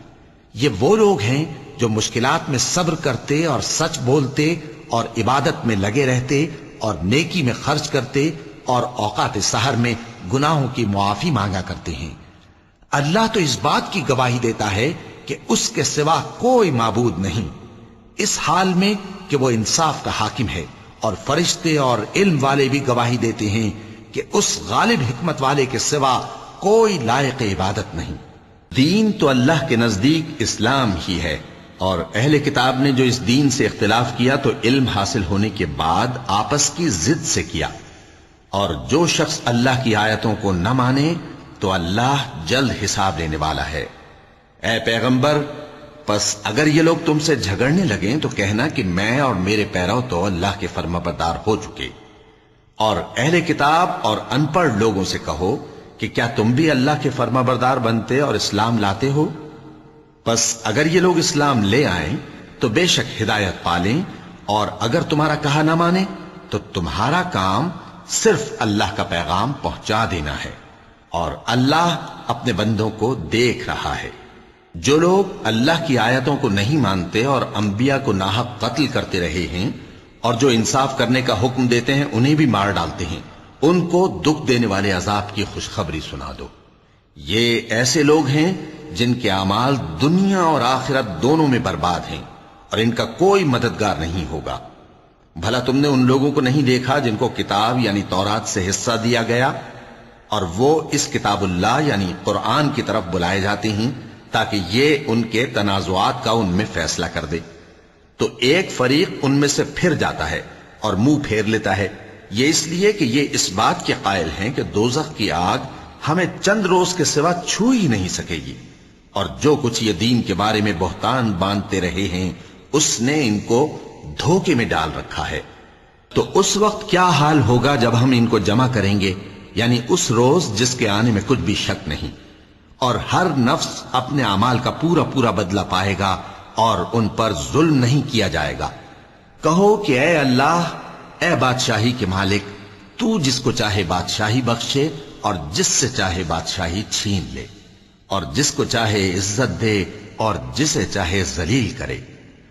یہ وہ لوگ ہیں جو مشکلات میں صبر کرتے اور سچ بولتے اور عبادت میں لگے رہتے اور نیکی میں خرچ کرتے اور اوقات سحر میں گناہوں کی معافی مانگا کرتے ہیں۔ اللہ تو اس بات کی گواہی دیتا ہے کہ اس کے سوا کوئی معبود نہیں، اس حال میں کہ وہ انصاف کا حاکم ہے، اور فرشتے اور علم والے بھی گواہی دیتے ہیں کہ اس غالب حکمت والے کے سوا کوئی لائق عبادت نہیں۔ دین تو اللہ کے نزدیک اسلام ہی ہے، اور اہل کتاب نے جو اس دین سے اختلاف کیا تو علم حاصل ہونے کے بعد آپس کی ضد سے کیا، اور جو شخص اللہ کی آیتوں کو نہ مانے تو اللہ جلد حساب لینے والا ہے۔ اے پیغمبر، پس اگر یہ لوگ تم سے جھگڑنے لگیں تو کہنا کہ میں اور میرے پیرو تو اللہ کے فرمانبردار ہو چکے، اور اہل کتاب اور ان پڑھ لوگوں سے کہو کہ کیا تم بھی اللہ کے فرمانبردار بنتے اور اسلام لاتے ہو؟ پس اگر یہ لوگ اسلام لے آئیں تو بے شک ہدایت پالیں، اور اگر تمہارا کہا نہ مانے تو تمہارا کام صرف اللہ کا پیغام پہنچا دینا ہے، اور اللہ اپنے بندوں کو دیکھ رہا ہے۔ جو لوگ اللہ کی آیتوں کو نہیں مانتے اور انبیاء کو ناحق قتل کرتے رہے ہیں اور جو انصاف کرنے کا حکم دیتے ہیں انہیں بھی مار ڈالتے ہیں، ان کو دکھ دینے والے عذاب کی خوشخبری سنا دو۔ یہ ایسے لوگ ہیں جن کے اعمال دنیا اور آخرت دونوں میں برباد ہیں، اور ان کا کوئی مددگار نہیں ہوگا۔ بھلا تم نے ان لوگوں کو نہیں دیکھا جن کو کتاب یعنی تورات سے حصہ دیا گیا، اور وہ اس کتاب اللہ یعنی قرآن کی طرف بلائے جاتے ہیں تاکہ یہ ان کے تنازعات کا ان میں فیصلہ کر دے؟ تو ایک فریق ان میں سے پھر جاتا ہے اور منہ پھیر لیتا ہے، یہ اس لیے کہ یہ اس بات کے قائل ہیں کہ دوزخ کی آگ ہمیں چند روز کے سوا چھو ہی نہیں سکے گی، اور جو کچھ یہ دین کے بارے میں بہتان باندھتے رہے ہیں اس نے ان کو دھوکے میں ڈال رکھا ہے۔ تو اس وقت کیا حال ہوگا جب ہم ان کو جمع کریں گے، یعنی اس روز جس کے آنے میں کچھ بھی شک نہیں، اور ہر نفس اپنے اعمال کا پورا پورا بدلہ پائے گا اور ان پر ظلم نہیں کیا جائے گا۔ کہو کہ اے اللہ، اے بادشاہی کے مالک، تو جس کو چاہے بادشاہی بخشے اور جس سے چاہے بادشاہی چھین لے، اور جس کو چاہے عزت دے اور جسے چاہے ذلیل کرے۔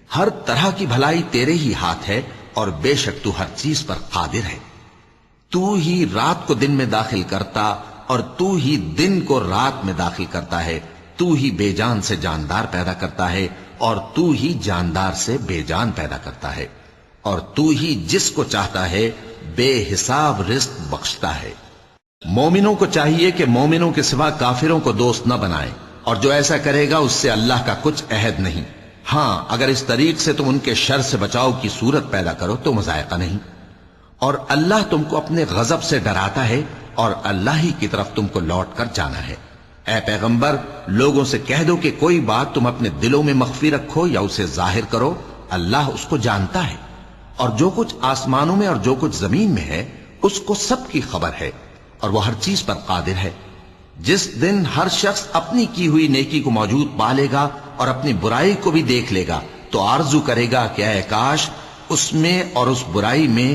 ہر طرح کی بھلائی تیرے ہی ہاتھ ہے اور بے شک تو ہر چیز پر قادر ہے۔ تو ہی رات کو دن میں داخل کرتا اور تو ہی دن کو رات میں داخل کرتا ہے، تو ہی بے جان سے جاندار پیدا کرتا ہے اور تو ہی جاندار سے بے جان پیدا کرتا ہے، اور تو ہی جس کو چاہتا ہے بے حساب رزق بخشتا ہے۔ مومنوں کو چاہیے کہ مومنوں کے سوا کافروں کو دوست نہ بنائیں، اور جو ایسا کرے گا اس سے اللہ کا کچھ عہد نہیں۔ ہاں، اگر اس طریق سے تم ان کے شر سے بچاؤ کی صورت پیدا کرو تو مذائقہ نہیں۔ اور اللہ تم کو اپنے غضب سے ڈراتا ہے اور اللہ ہی کی طرف تم کو لوٹ کر جانا ہے۔ اے پیغمبر، لوگوں سے کہہ دو کہ کوئی بات تم اپنے دلوں میں مخفی رکھو یا اسے ظاہر کرو، اللہ اس کو جانتا ہے، اور جو کچھ آسمانوں میں اور جو کچھ زمین میں ہے اس کو سب کی خبر ہے، اور وہ ہر چیز پر قادر ہے۔ جس دن ہر شخص اپنی کی ہوئی نیکی کو موجود پا لے گا اور اپنی برائی کو بھی دیکھ لے گا تو آرزو کرے گا کہ اے کاش اس میں اور اس برائی میں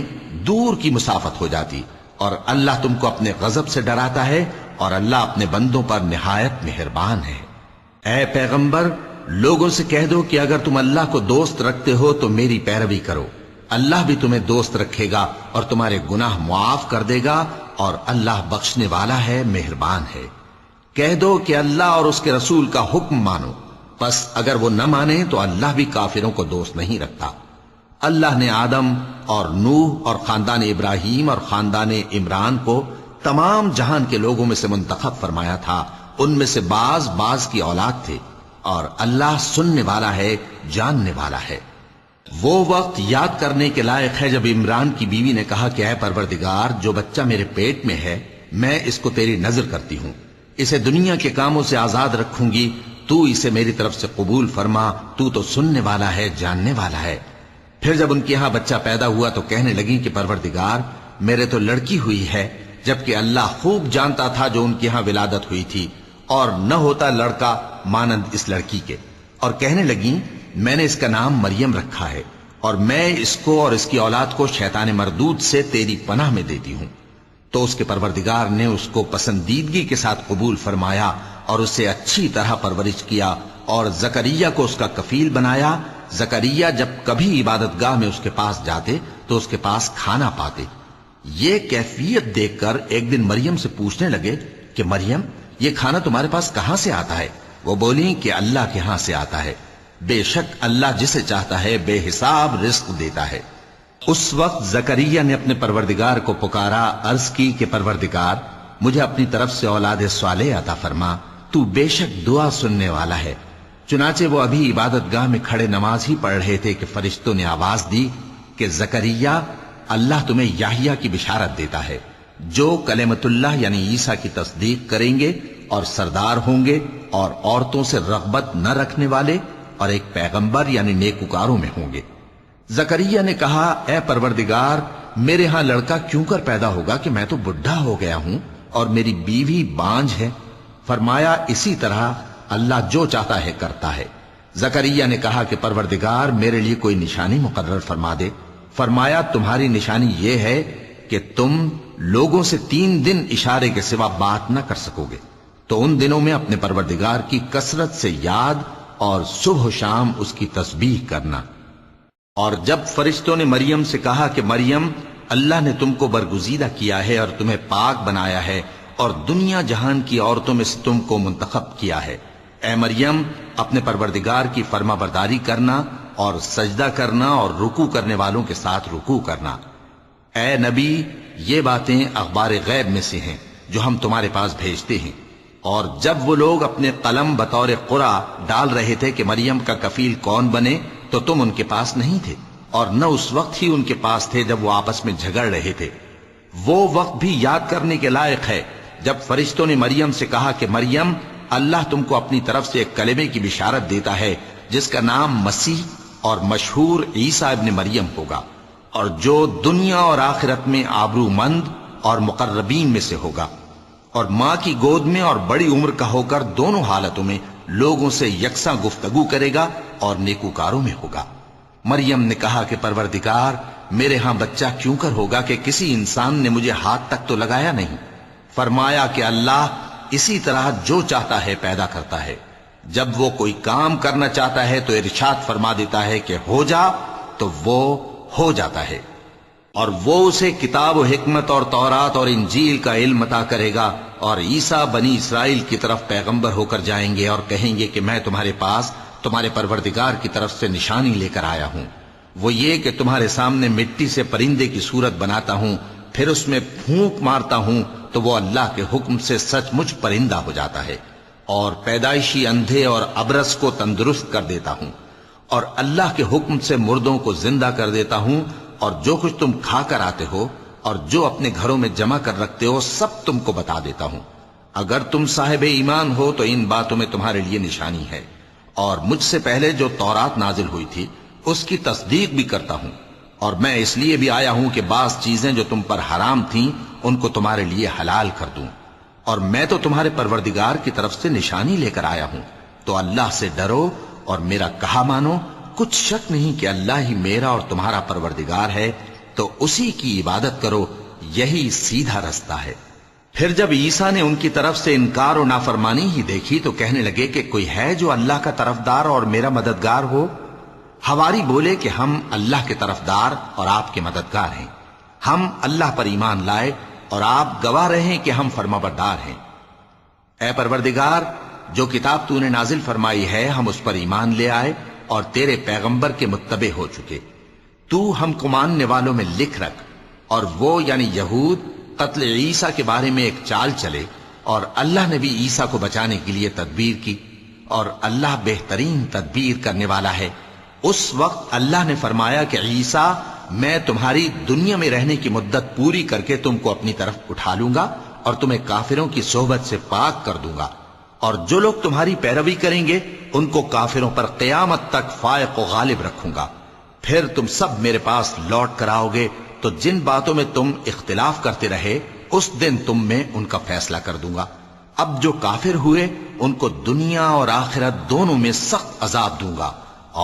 دور کی مسافت ہو جاتی، اور اللہ تم کو اپنے غضب سے ڈراتا ہے اور اللہ اپنے بندوں پر نہایت مہربان ہے۔ اے پیغمبر، لوگوں سے کہہ دو کہ اگر تم اللہ کو دوست رکھتے ہو تو میری پیروی کرو، اللہ بھی تمہیں دوست رکھے گا اور تمہارے گناہ معاف کر دے گا، اور اللہ بخشنے والا ہے، مہربان ہے۔ کہہ دو کہ اللہ اور اس کے رسول کا حکم مانو، پس اگر وہ نہ مانے تو اللہ بھی کافروں کو دوست نہیں رکھتا۔ اللہ نے آدم اور نوح اور خاندان ابراہیم اور خاندان عمران کو تمام جہان کے لوگوں میں سے منتخب فرمایا تھا، ان میں سے بعض بعض کی اولاد تھے، اور اللہ سننے والا ہے، جاننے والا ہے۔ وہ وقت یاد کرنے کے لائق ہے جب عمران کی بیوی نے کہا کہ اے پروردگار، جو بچہ میرے پیٹ میں ہے میں اس کو تیری نظر کرتی ہوں، اسے دنیا کے کاموں سے آزاد رکھوں گی، تو اسے میری طرف سے قبول فرما، تو سننے والا ہے، جاننے والا ہے۔ پھر جب ان کے ہاں بچہ پیدا ہوا تو کہنے لگی کہ پروردگار، میرے تو لڑکی ہوئی ہے، جبکہ اللہ خوب جانتا تھا جو ان کے ہاں ولادت ہوئی تھی، اور نہ ہوتا لڑکا مانند اس لڑکی کے۔ اور کہنے لگیں میں نے اس کا نام مریم رکھا ہے، اور میں اس کو اور اس کی اولاد کو شیطان مردود سے تیری پناہ میں دیتی ہوں۔ تو اس کے پروردگار نے اس کو پسندیدگی کے ساتھ قبول فرمایا اور اسے اچھی طرح پرورش کیا، اور زکریا کو اس کا کفیل بنایا۔ زکریا جب کبھی عبادت گاہ میں اس کے پاس جاتے تو اس کے پاس کھانا پاتے۔ یہ کیفیت دیکھ کر ایک دن مریم سے پوچھنے لگے کہ مریم، یہ کھانا تمہارے پاس کہاں سے آتا ہے؟ وہ بولی کہ اللہ کے ہاں سے آتا ہے، بے شک اللہ جسے چاہتا ہے بے حساب رزق دیتا ہے۔ اس وقت زکریا نے اپنے پروردگار کو پکارا، عرض کی کہ پروردگار، مجھے اپنی طرف سے اولاد صالح عطا فرما، تو بے شک دعا سننے والا ہے۔ چنانچہ وہ ابھی عبادت گاہ میں کھڑے نماز ہی پڑھ رہے تھے کہ فرشتوں نے آواز دی کہ زکریا، اللہ تمہیں یحییٰ کی بشارت دیتا ہے، جو کلمۃ اللہ یعنی عیسیٰ کی تصدیق کریں گے اور سردار ہوں گے اور عورتوں سے رغبت نہ رکھنے والے، اور ایک پیغمبر یعنی نیکوکاروں میں ہوں گے۔ زکریا نے کہا، اے پروردگار، میرے ہاں لڑکا کیوں کر پیدا ہوگا کہ میں تو بڈھا ہو گیا ہوں اور میری بیوی بانجھ ہے۔ فرمایا، اسی طرح اللہ جو چاہتا ہے کرتا ہے۔ زکریا نے کہا کہ پروردگار، میرے لیے کوئی نشانی مقرر فرما دے۔ فرمایا، تمہاری نشانی یہ ہے کہ تم لوگوں سے 3 دن اشارے کے سوا بات نہ کر سکو گے، تو ان دنوں میں اپنے پروردگار کی کثرت سے یاد اور صبح و شام اس کی تسبیح کرنا۔ اور جب فرشتوں نے مریم سے کہا کہ مریم، اللہ نے تم کو برگزیدہ کیا ہے اور تمہیں پاک بنایا ہے اور دنیا جہان کی عورتوں میں سے تم کو منتخب کیا ہے، اے مریم، اپنے پروردگار کی فرما برداری کرنا اور سجدہ کرنا اور رکوع کرنے والوں کے ساتھ رکوع کرنا۔ اے نبی، یہ باتیں اخبار غیب میں سے ہیں جو ہم تمہارے پاس بھیجتے ہیں۔ اور جب وہ لوگ اپنے قلم بطور قرعہ ڈال رہے تھے کہ مریم کا کفیل کون بنے، تو تم ان کے پاس نہیں تھے، اور نہ اس وقت ہی ان کے پاس تھے جب وہ آپس میں جھگڑ رہے تھے۔ وہ وقت بھی یاد کرنے کے لائق ہے جب فرشتوں نے مریم سے کہا کہ مریم، اللہ تم کو اپنی طرف سے ایک کلمے کی بشارت دیتا ہے جس کا نام مسیح اور مشہور عیسیٰ ابن مریم ہوگا، اور جو دنیا اور آخرت میں آبرو مند اور مقربین میں سے ہوگا، اور ماں کی گود میں اور بڑی عمر کا ہو کر دونوں حالتوں میں لوگوں سے یکساں گفتگو کرے گا اور نیکوکاروں میں ہوگا۔ مریم نے کہا کہ پروردگار، میرے ہاں بچہ کیوں کر ہوگا کہ کسی انسان نے مجھے ہاتھ تک تو لگایا نہیں۔ فرمایا کہ اللہ اسی طرح جو چاہتا ہے پیدا کرتا ہے، جب وہ کوئی کام کرنا چاہتا ہے تو ارشاد فرما دیتا ہے کہ ہو جا، تو وہ ہو جاتا ہے۔ اور وہ اسے کتاب و حکمت اور تورات اور انجیل کا علم عطا کرے گا، اور عیسیٰ بنی اسرائیل کی طرف پیغمبر ہو کر جائیں گے اور کہیں گے کہ میں تمہارے پاس تمہارے پروردگار کی طرف سے نشانی لے کر آیا ہوں، وہ یہ کہ تمہارے سامنے مٹی سے پرندے کی صورت بناتا ہوں، پھر اس میں پھونک مارتا ہوں تو وہ اللہ کے حکم سے سچ مچ پرندہ ہو جاتا ہے، اور پیدائشی اندھے اور ابرص کو تندرست کر دیتا ہوں، اور اللہ کے حکم سے مردوں کو زندہ کر دیتا ہوں، اور جو کچھ تم کھا کر آتے ہو اور جو اپنے گھروں میں جمع کر رکھتے ہو سب تم کو بتا دیتا ہوں۔ اگر تم صاحب ایمان ہو تو ان باتوں میں تمہارے لیے نشانی ہے، اور مجھ سے پہلے جو تورات نازل ہوئی تھی اس کی تصدیق بھی کرتا ہوں، اور میں اس لیے بھی آیا ہوں کہ بعض چیزیں جو تم پر حرام تھیں ان کو تمہارے لیے حلال کر دوں، اور میں تو تمہارے پروردگار کی طرف سے نشانی لے کر آیا ہوں۔ تو اللہ سے ڈرو اور میرا کہا مانو، کچھ شک نہیں کہ اللہ ہی میرا اور تمہارا پروردگار ہے، تو اسی کی عبادت کرو، یہی سیدھا رستہ ہے۔ پھر جب عیسیٰ نے ان کی طرف سے انکار و نافرمانی ہی دیکھی تو کہنے لگے کہ کوئی ہے جو اللہ کا طرفدار اور میرا مددگار ہو؟ حواری بولے کہ ہم اللہ کے طرفدار اور آپ کے مددگار ہیں، ہم اللہ پر ایمان لائے اور آپ گواہ رہیں کہ ہم فرما بردار ہیں۔ اے پروردگار، جو کتاب تو نے نازل فرمائی ہے ہم اس پر ایمان لے آئے اور تیرے پیغمبر کے متبع ہو چکے، تو ہم کو ماننے والوں میں لکھ رکھ۔ اور وہ یعنی یہود قتل عیسیٰ کے بارے میں ایک چال چلے، اور اللہ نے بھی عیسیٰ کو بچانے کے لیے تدبیر کی، اور اللہ بہترین تدبیر کرنے والا ہے۔ اس وقت اللہ نے فرمایا کہ عیسیٰ، میں تمہاری دنیا میں رہنے کی مدت پوری کر کے تم کو اپنی طرف اٹھا لوں گا اور تمہیں کافروں کی صحبت سے پاک کر دوں گا، اور جو لوگ تمہاری پیروی کریں گے ان کو کافروں پر قیامت تک فائق و غالب رکھوں گا۔ پھر تم سب میرے پاس لوٹ کر آؤ گے تو جن باتوں میں تم اختلاف کرتے رہے اس دن تم میں ان کا فیصلہ کر دوں گا۔ اب جو کافر ہوئے ان کو دنیا اور آخرت دونوں میں سخت عذاب دوں گا،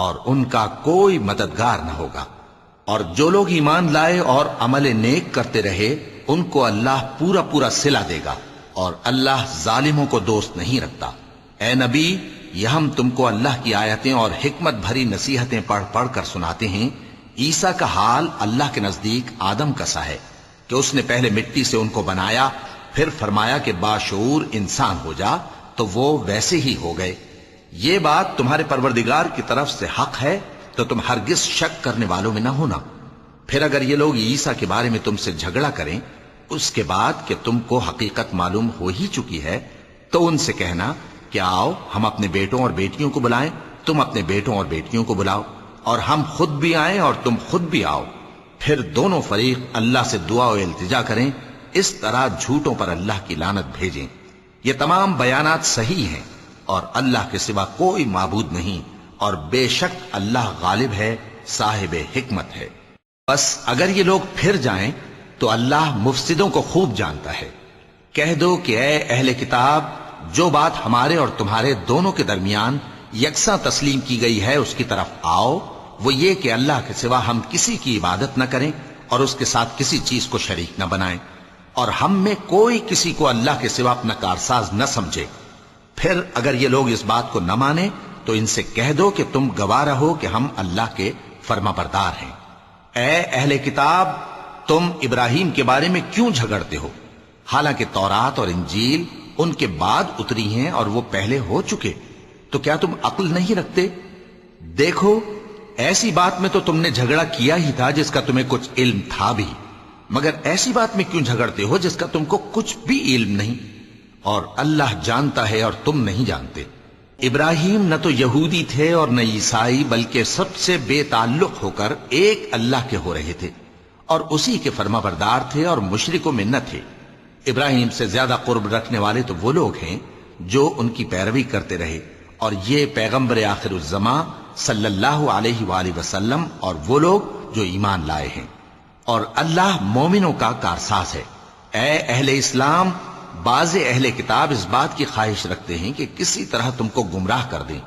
اور ان کا کوئی مددگار نہ ہوگا۔ اور جو لوگ ایمان لائے اور عمل نیک کرتے رہے ان کو اللہ پورا پورا صلہ دے گا، اور اللہ ظالموں کو دوست نہیں رکھتا۔ اے نبی، یہ ہم تم کو اللہ کی آیتیں اور حکمت بھری نصیحتیں پڑھ پڑھ کر سناتے ہیں۔ عیسیٰ کا حال اللہ کے نزدیک آدم کا سا ہے کہ اس نے پہلے مٹی سے ان کو بنایا، پھر فرمایا کہ باشعور انسان ہو جا، تو وہ ویسے ہی ہو گئے۔ یہ بات تمہارے پروردگار کی طرف سے حق ہے، تو تم ہرگز شک کرنے والوں میں نہ ہونا۔ پھر اگر یہ لوگ عیسیٰ کے بارے میں تم سے جھگڑا کریں اس کے بعد کہ تم کو حقیقت معلوم ہو ہی چکی ہے، تو ان سے کہنا کہ آؤ ہم اپنے بیٹوں اور بیٹیوں کو بلائیں، تم اپنے بیٹوں اور بیٹیوں کو بلاؤ، اور ہم خود بھی آئیں اور تم خود بھی آؤ، پھر دونوں فریق اللہ سے دعا و التجا کریں، اس طرح جھوٹوں پر اللہ کی لعنت بھیجیں۔ یہ تمام بیانات صحیح ہیں، اور اللہ کے سوا کوئی معبود نہیں، اور بے شک اللہ غالب ہے، صاحب حکمت ہے۔ بس اگر یہ لوگ پھر جائیں تو اللہ مفسدوں کو خوب جانتا ہے۔ کہہ دو کہ اے اہل کتاب، جو بات ہمارے اور تمہارے دونوں کے درمیان یکساں تسلیم کی گئی ہے اس کی طرف آؤ، وہ یہ کہ اللہ کے سوا ہم کسی کی عبادت نہ کریں اور اس کے ساتھ کسی چیز کو شریک نہ بنائیں، اور ہم میں کوئی کسی کو اللہ کے سوا اپنا کارساز نہ سمجھے۔ پھر اگر یہ لوگ اس بات کو نہ مانیں تو ان سے کہہ دو کہ تم گواہ رہو کہ ہم اللہ کے فرما بردار ہیں۔ اے اہل کتاب، تم ابراہیم کے بارے میں کیوں جھگڑتے ہو؟ حالانکہ تورات اور انجیل ان کے بعد اتری ہیں اور وہ پہلے ہو چکے، تو کیا تم عقل نہیں رکھتے؟ دیکھو، ایسی بات میں تو تم نے جھگڑا کیا ہی تھا جس کا تمہیں کچھ علم تھا بھی، مگر ایسی بات میں کیوں جھگڑتے ہو جس کا تم کو کچھ بھی علم نہیں؟ اور اللہ جانتا ہے اور تم نہیں جانتے۔ ابراہیم نہ تو یہودی تھے اور نہ عیسائی، بلکہ سب سے بے تعلق ہو کر ایک اللہ کے ہو رہے تھے اور اسی کے فرما بردار تھے اور مشرکوں میں نہ تھے۔ ابراہیم سے زیادہ قرب رکھنے والے تو وہ لوگ ہیں جو ان کی پیروی کرتے رہے، اور یہ پیغمبر آخر الزماں صلی اللہ علیہ وآلہ وسلم اور وہ لوگ جو ایمان لائے ہیں، اور اللہ مومنوں کا کارساز ہے۔ اے اہل اسلام، بعض اہل کتاب اس بات کی خواہش رکھتے ہیں کہ کسی طرح تم کو گمراہ کر دیں،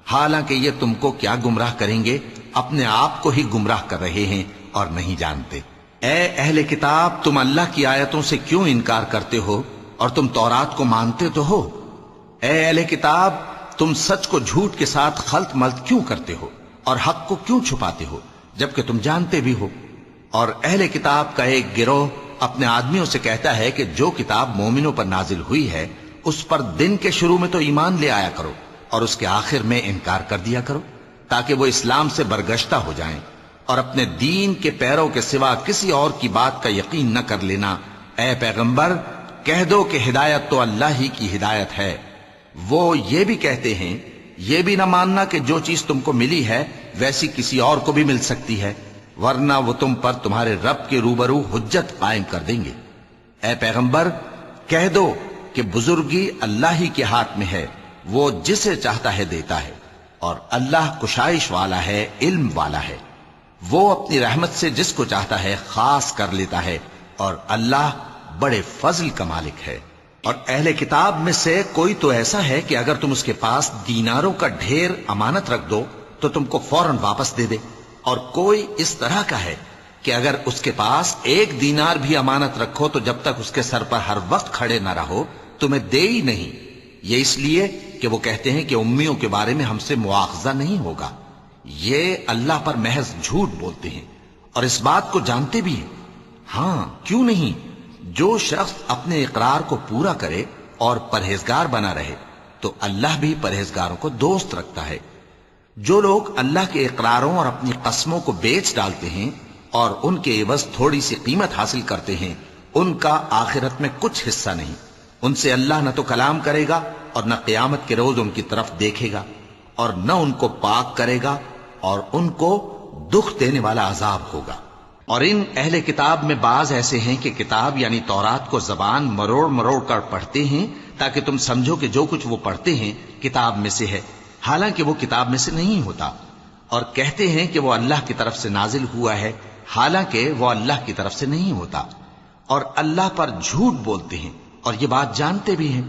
حالانکہ یہ تم کو کیا گمراہ کریں گے، اپنے آپ کو ہی گمراہ کر رہے ہیں اور نہیں جانتے۔ اے اہل کتاب، تم اللہ کی آیتوں سے کیوں انکار کرتے ہو اور تم تورات کو مانتے تو ہو؟ اے اہل کتاب، تم سچ کو جھوٹ کے ساتھ خلط ملط کیوں کرتے ہو اور حق کو کیوں چھپاتے ہو جبکہ تم جانتے بھی ہو؟ اور اہل کتاب کا ایک گروہ اپنے آدمیوں سے کہتا ہے کہ جو کتاب مومنوں پر نازل ہوئی ہے اس پر دن کے شروع میں تو ایمان لے آیا کرو اور اس کے آخر میں انکار کر دیا کرو، تاکہ وہ اسلام سے برگشتہ ہو جائیں، اور اپنے دین کے پیروں کے سوا کسی اور کی بات کا یقین نہ کر لینا۔ اے پیغمبر، کہہ دو کہ ہدایت تو اللہ ہی کی ہدایت ہے۔ وہ یہ بھی کہتے ہیں، یہ بھی نہ ماننا کہ جو چیز تم کو ملی ہے ویسی کسی اور کو بھی مل سکتی ہے، ورنہ وہ تم پر تمہارے رب کے روبرو حجت قائم کر دیں گے۔ اے پیغمبر، کہہ دو کہ بزرگی اللہ ہی کے ہاتھ میں ہے، وہ جسے چاہتا ہے دیتا ہے، اور اللہ کشائش والا ہے، علم والا ہے۔ وہ اپنی رحمت سے جس کو چاہتا ہے خاص کر لیتا ہے، اور اللہ بڑے فضل کا مالک ہے۔ اور اہل کتاب میں سے کوئی تو ایسا ہے کہ اگر تم اس کے پاس دیناروں کا ڈھیر امانت رکھ دو تو تم کو فوراً واپس دے دے، اور کوئی اس طرح کا ہے کہ اگر اس کے پاس ایک دینار بھی امانت رکھو تو جب تک اس کے سر پر ہر وقت کھڑے نہ رہو تمہیں دے ہی نہیں۔ یہ اس لیے کہ وہ کہتے ہیں کہ امیوں کے بارے میں ہم سے مواخذہ نہیں ہوگا۔ یہ اللہ پر محض جھوٹ بولتے ہیں اور اس بات کو جانتے بھی ہیں۔ ہاں، کیوں نہیں، جو شخص اپنے اقرار کو پورا کرے اور پرہیزگار بنا رہے تو اللہ بھی پرہیزگاروں کو دوست رکھتا ہے۔ جو لوگ اللہ کے اقراروں اور اپنی قسموں کو بیچ ڈالتے ہیں اور ان کے عوض تھوڑی سی قیمت حاصل کرتے ہیں، ان کا آخرت میں کچھ حصہ نہیں۔ ان سے اللہ نہ تو کلام کرے گا اور نہ قیامت کے روز ان کی طرف دیکھے گا، اور نہ ان کو پاک کرے گا، اور ان کو دکھ دینے والا عذاب ہوگا۔ اور ان اہل کتاب میں بعض ایسے ہیں کہ کتاب یعنی تورات کو زبان مروڑ مروڑ کر پڑھتے ہیں تاکہ تم سمجھو کہ جو کچھ وہ پڑھتے ہیں کتاب میں سے ہے، حالانکہ وہ کتاب میں سے نہیں ہوتا، اور کہتے ہیں کہ وہ اللہ کی طرف سے نازل ہوا ہے، حالانکہ وہ اللہ کی طرف سے نہیں ہوتا، اور اللہ پر جھوٹ بولتے ہیں اور یہ بات جانتے بھی ہیں۔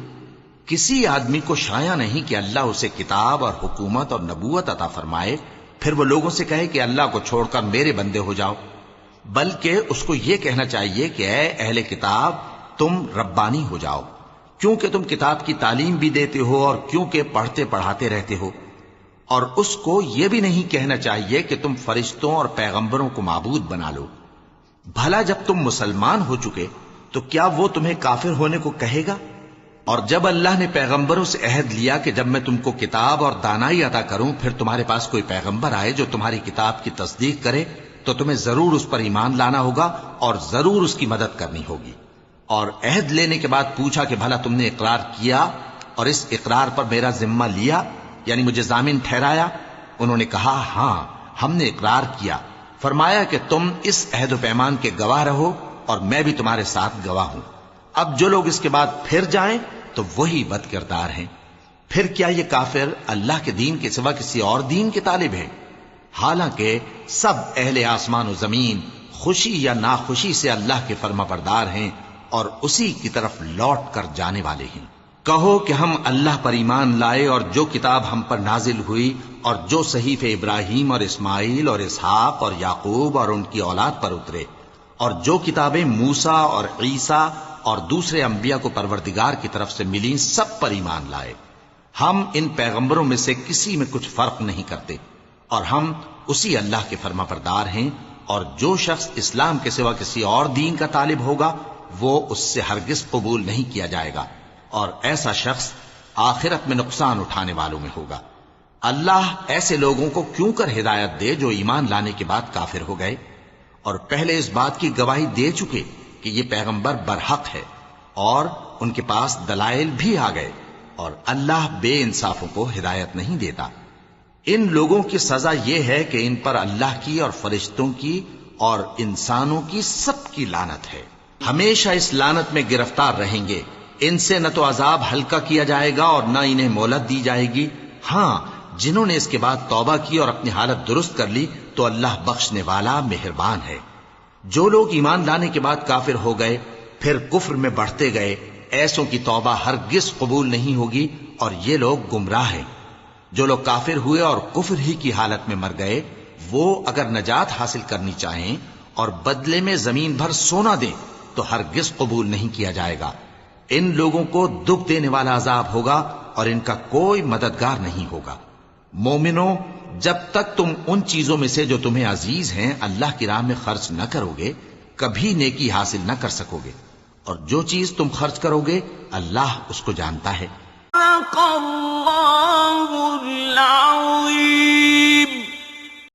کسی آدمی کو شایع نہیں کہ اللہ اسے کتاب اور حکومت اور نبوت عطا فرمائے پھر وہ لوگوں سے کہے کہ اللہ کو چھوڑ کر میرے بندے ہو جاؤ، بلکہ اس کو یہ کہنا چاہیے کہ اے اہل کتاب، تم ربانی ہو جاؤ، کیونکہ تم کتاب کی تعلیم بھی دیتے ہو اور کیونکہ پڑھتے پڑھاتے رہتے ہو۔ اور اس کو یہ بھی نہیں کہنا چاہیے کہ تم فرشتوں اور پیغمبروں کو معبود بنا لو۔ بھلا جب تم مسلمان ہو چکے تو کیا وہ تمہیں کافر ہونے کو کہے گا؟ اور جب اللہ نے پیغمبروں سے عہد لیا کہ جب میں تم کو کتاب اور دانائی عطا کروں پھر تمہارے پاس کوئی پیغمبر آئے جو تمہاری کتاب کی تصدیق کرے تو تمہیں ضرور اس پر ایمان لانا ہوگا اور ضرور اس کی مدد کرنی ہوگی۔ اور عہد لینے کے بعد پوچھا کہ بھلا تم نے اقرار کیا اور اس اقرار پر میرا ذمہ لیا، یعنی مجھے ضامن ٹھہرایا؟ انہوں نے کہا ہاں، ہم نے اقرار کیا۔ فرمایا کہ تم اس عہد و پیمان کے گواہ رہو اور میں بھی تمہارے ساتھ گواہ ہوں۔ اب جو لوگ اس کے بعد پھر جائیں تو وہی بد کردار ہیں۔ پھر کیا یہ کافر اللہ کے دین کے سوا کسی اور دین کے طالب ہیں؟ حالانکہ سب اہل آسمان و زمین خوشی یا ناخوشی سے اللہ کے فرما بردار ہیں اور اسی کی طرف لوٹ کر جانے والے ہیں۔ کہو کہ ہم اللہ پر ایمان لائے اور جو کتاب ہم پر نازل ہوئی اور جو صحیفے ابراہیم اور اسماعیل اور اسحاق اور یعقوب اور ان کی اولاد پر اترے، اور جو کتابیں موسیٰ اور عیسیٰ اور دوسرے انبیاء کو پروردگار کی طرف سے ملیں، سب پر ایمان لائے۔ ہم ان پیغمبروں میں سے کسی میں کچھ فرق نہیں کرتے، اور ہم اسی اللہ کے فرما بردار ہیں، اور جو شخص اسلام کے سوا کسی اور دین کا طالب ہوگا وہ اس سے ہرگز قبول نہیں کیا جائے گا، اور ایسا شخص آخرت میں نقصان اٹھانے والوں میں ہوگا۔ اللہ ایسے لوگوں کو کیوں کر ہدایت دے جو ایمان لانے کے بعد کافر ہو گئے اور پہلے اس بات کی گواہی دے چکے کہ یہ پیغمبر برحق ہے اور ان کے پاس دلائل بھی آ گئے، اور اللہ بے انصافوں کو ہدایت نہیں دیتا۔ ان لوگوں کی سزا یہ ہے کہ ان پر اللہ کی اور فرشتوں کی اور انسانوں کی سب کی لعنت ہے، ہمیشہ اس لعنت میں گرفتار رہیں گے۔ ان سے نہ تو عذاب ہلکا کیا جائے گا اور نہ انہیں مہلت دی جائے گی۔ ہاں، جنہوں نے اس کے بعد توبہ کی اور اپنی حالت درست کر لی تو اللہ بخشنے والا مہربان ہے۔ جو لوگ ایمان لانے کے بعد کافر ہو گئے پھر کفر میں بڑھتے گئے، ایسوں کی توبہ ہرگز قبول نہیں ہوگی اور یہ لوگ گمراہ ہیں۔ جو لوگ کافر ہوئے اور کفر ہی کی حالت میں مر گئے، وہ اگر نجات حاصل کرنی چاہیں اور بدلے میں زمین بھر سونا دیں تو ہرگز قبول نہیں کیا جائے گا۔ ان لوگوں کو دکھ دینے والا عذاب ہوگا اور ان کا کوئی مددگار نہیں ہوگا۔ مومنوں، جب تک تم ان چیزوں میں سے جو تمہیں عزیز ہیں اللہ کی راہ میں خرچ نہ کرو گے، کبھی نیکی حاصل نہ کر سکو گے، اور جو چیز تم خرچ کرو گے اللہ اس کو جانتا ہے۔ صدق اللہ العظیم۔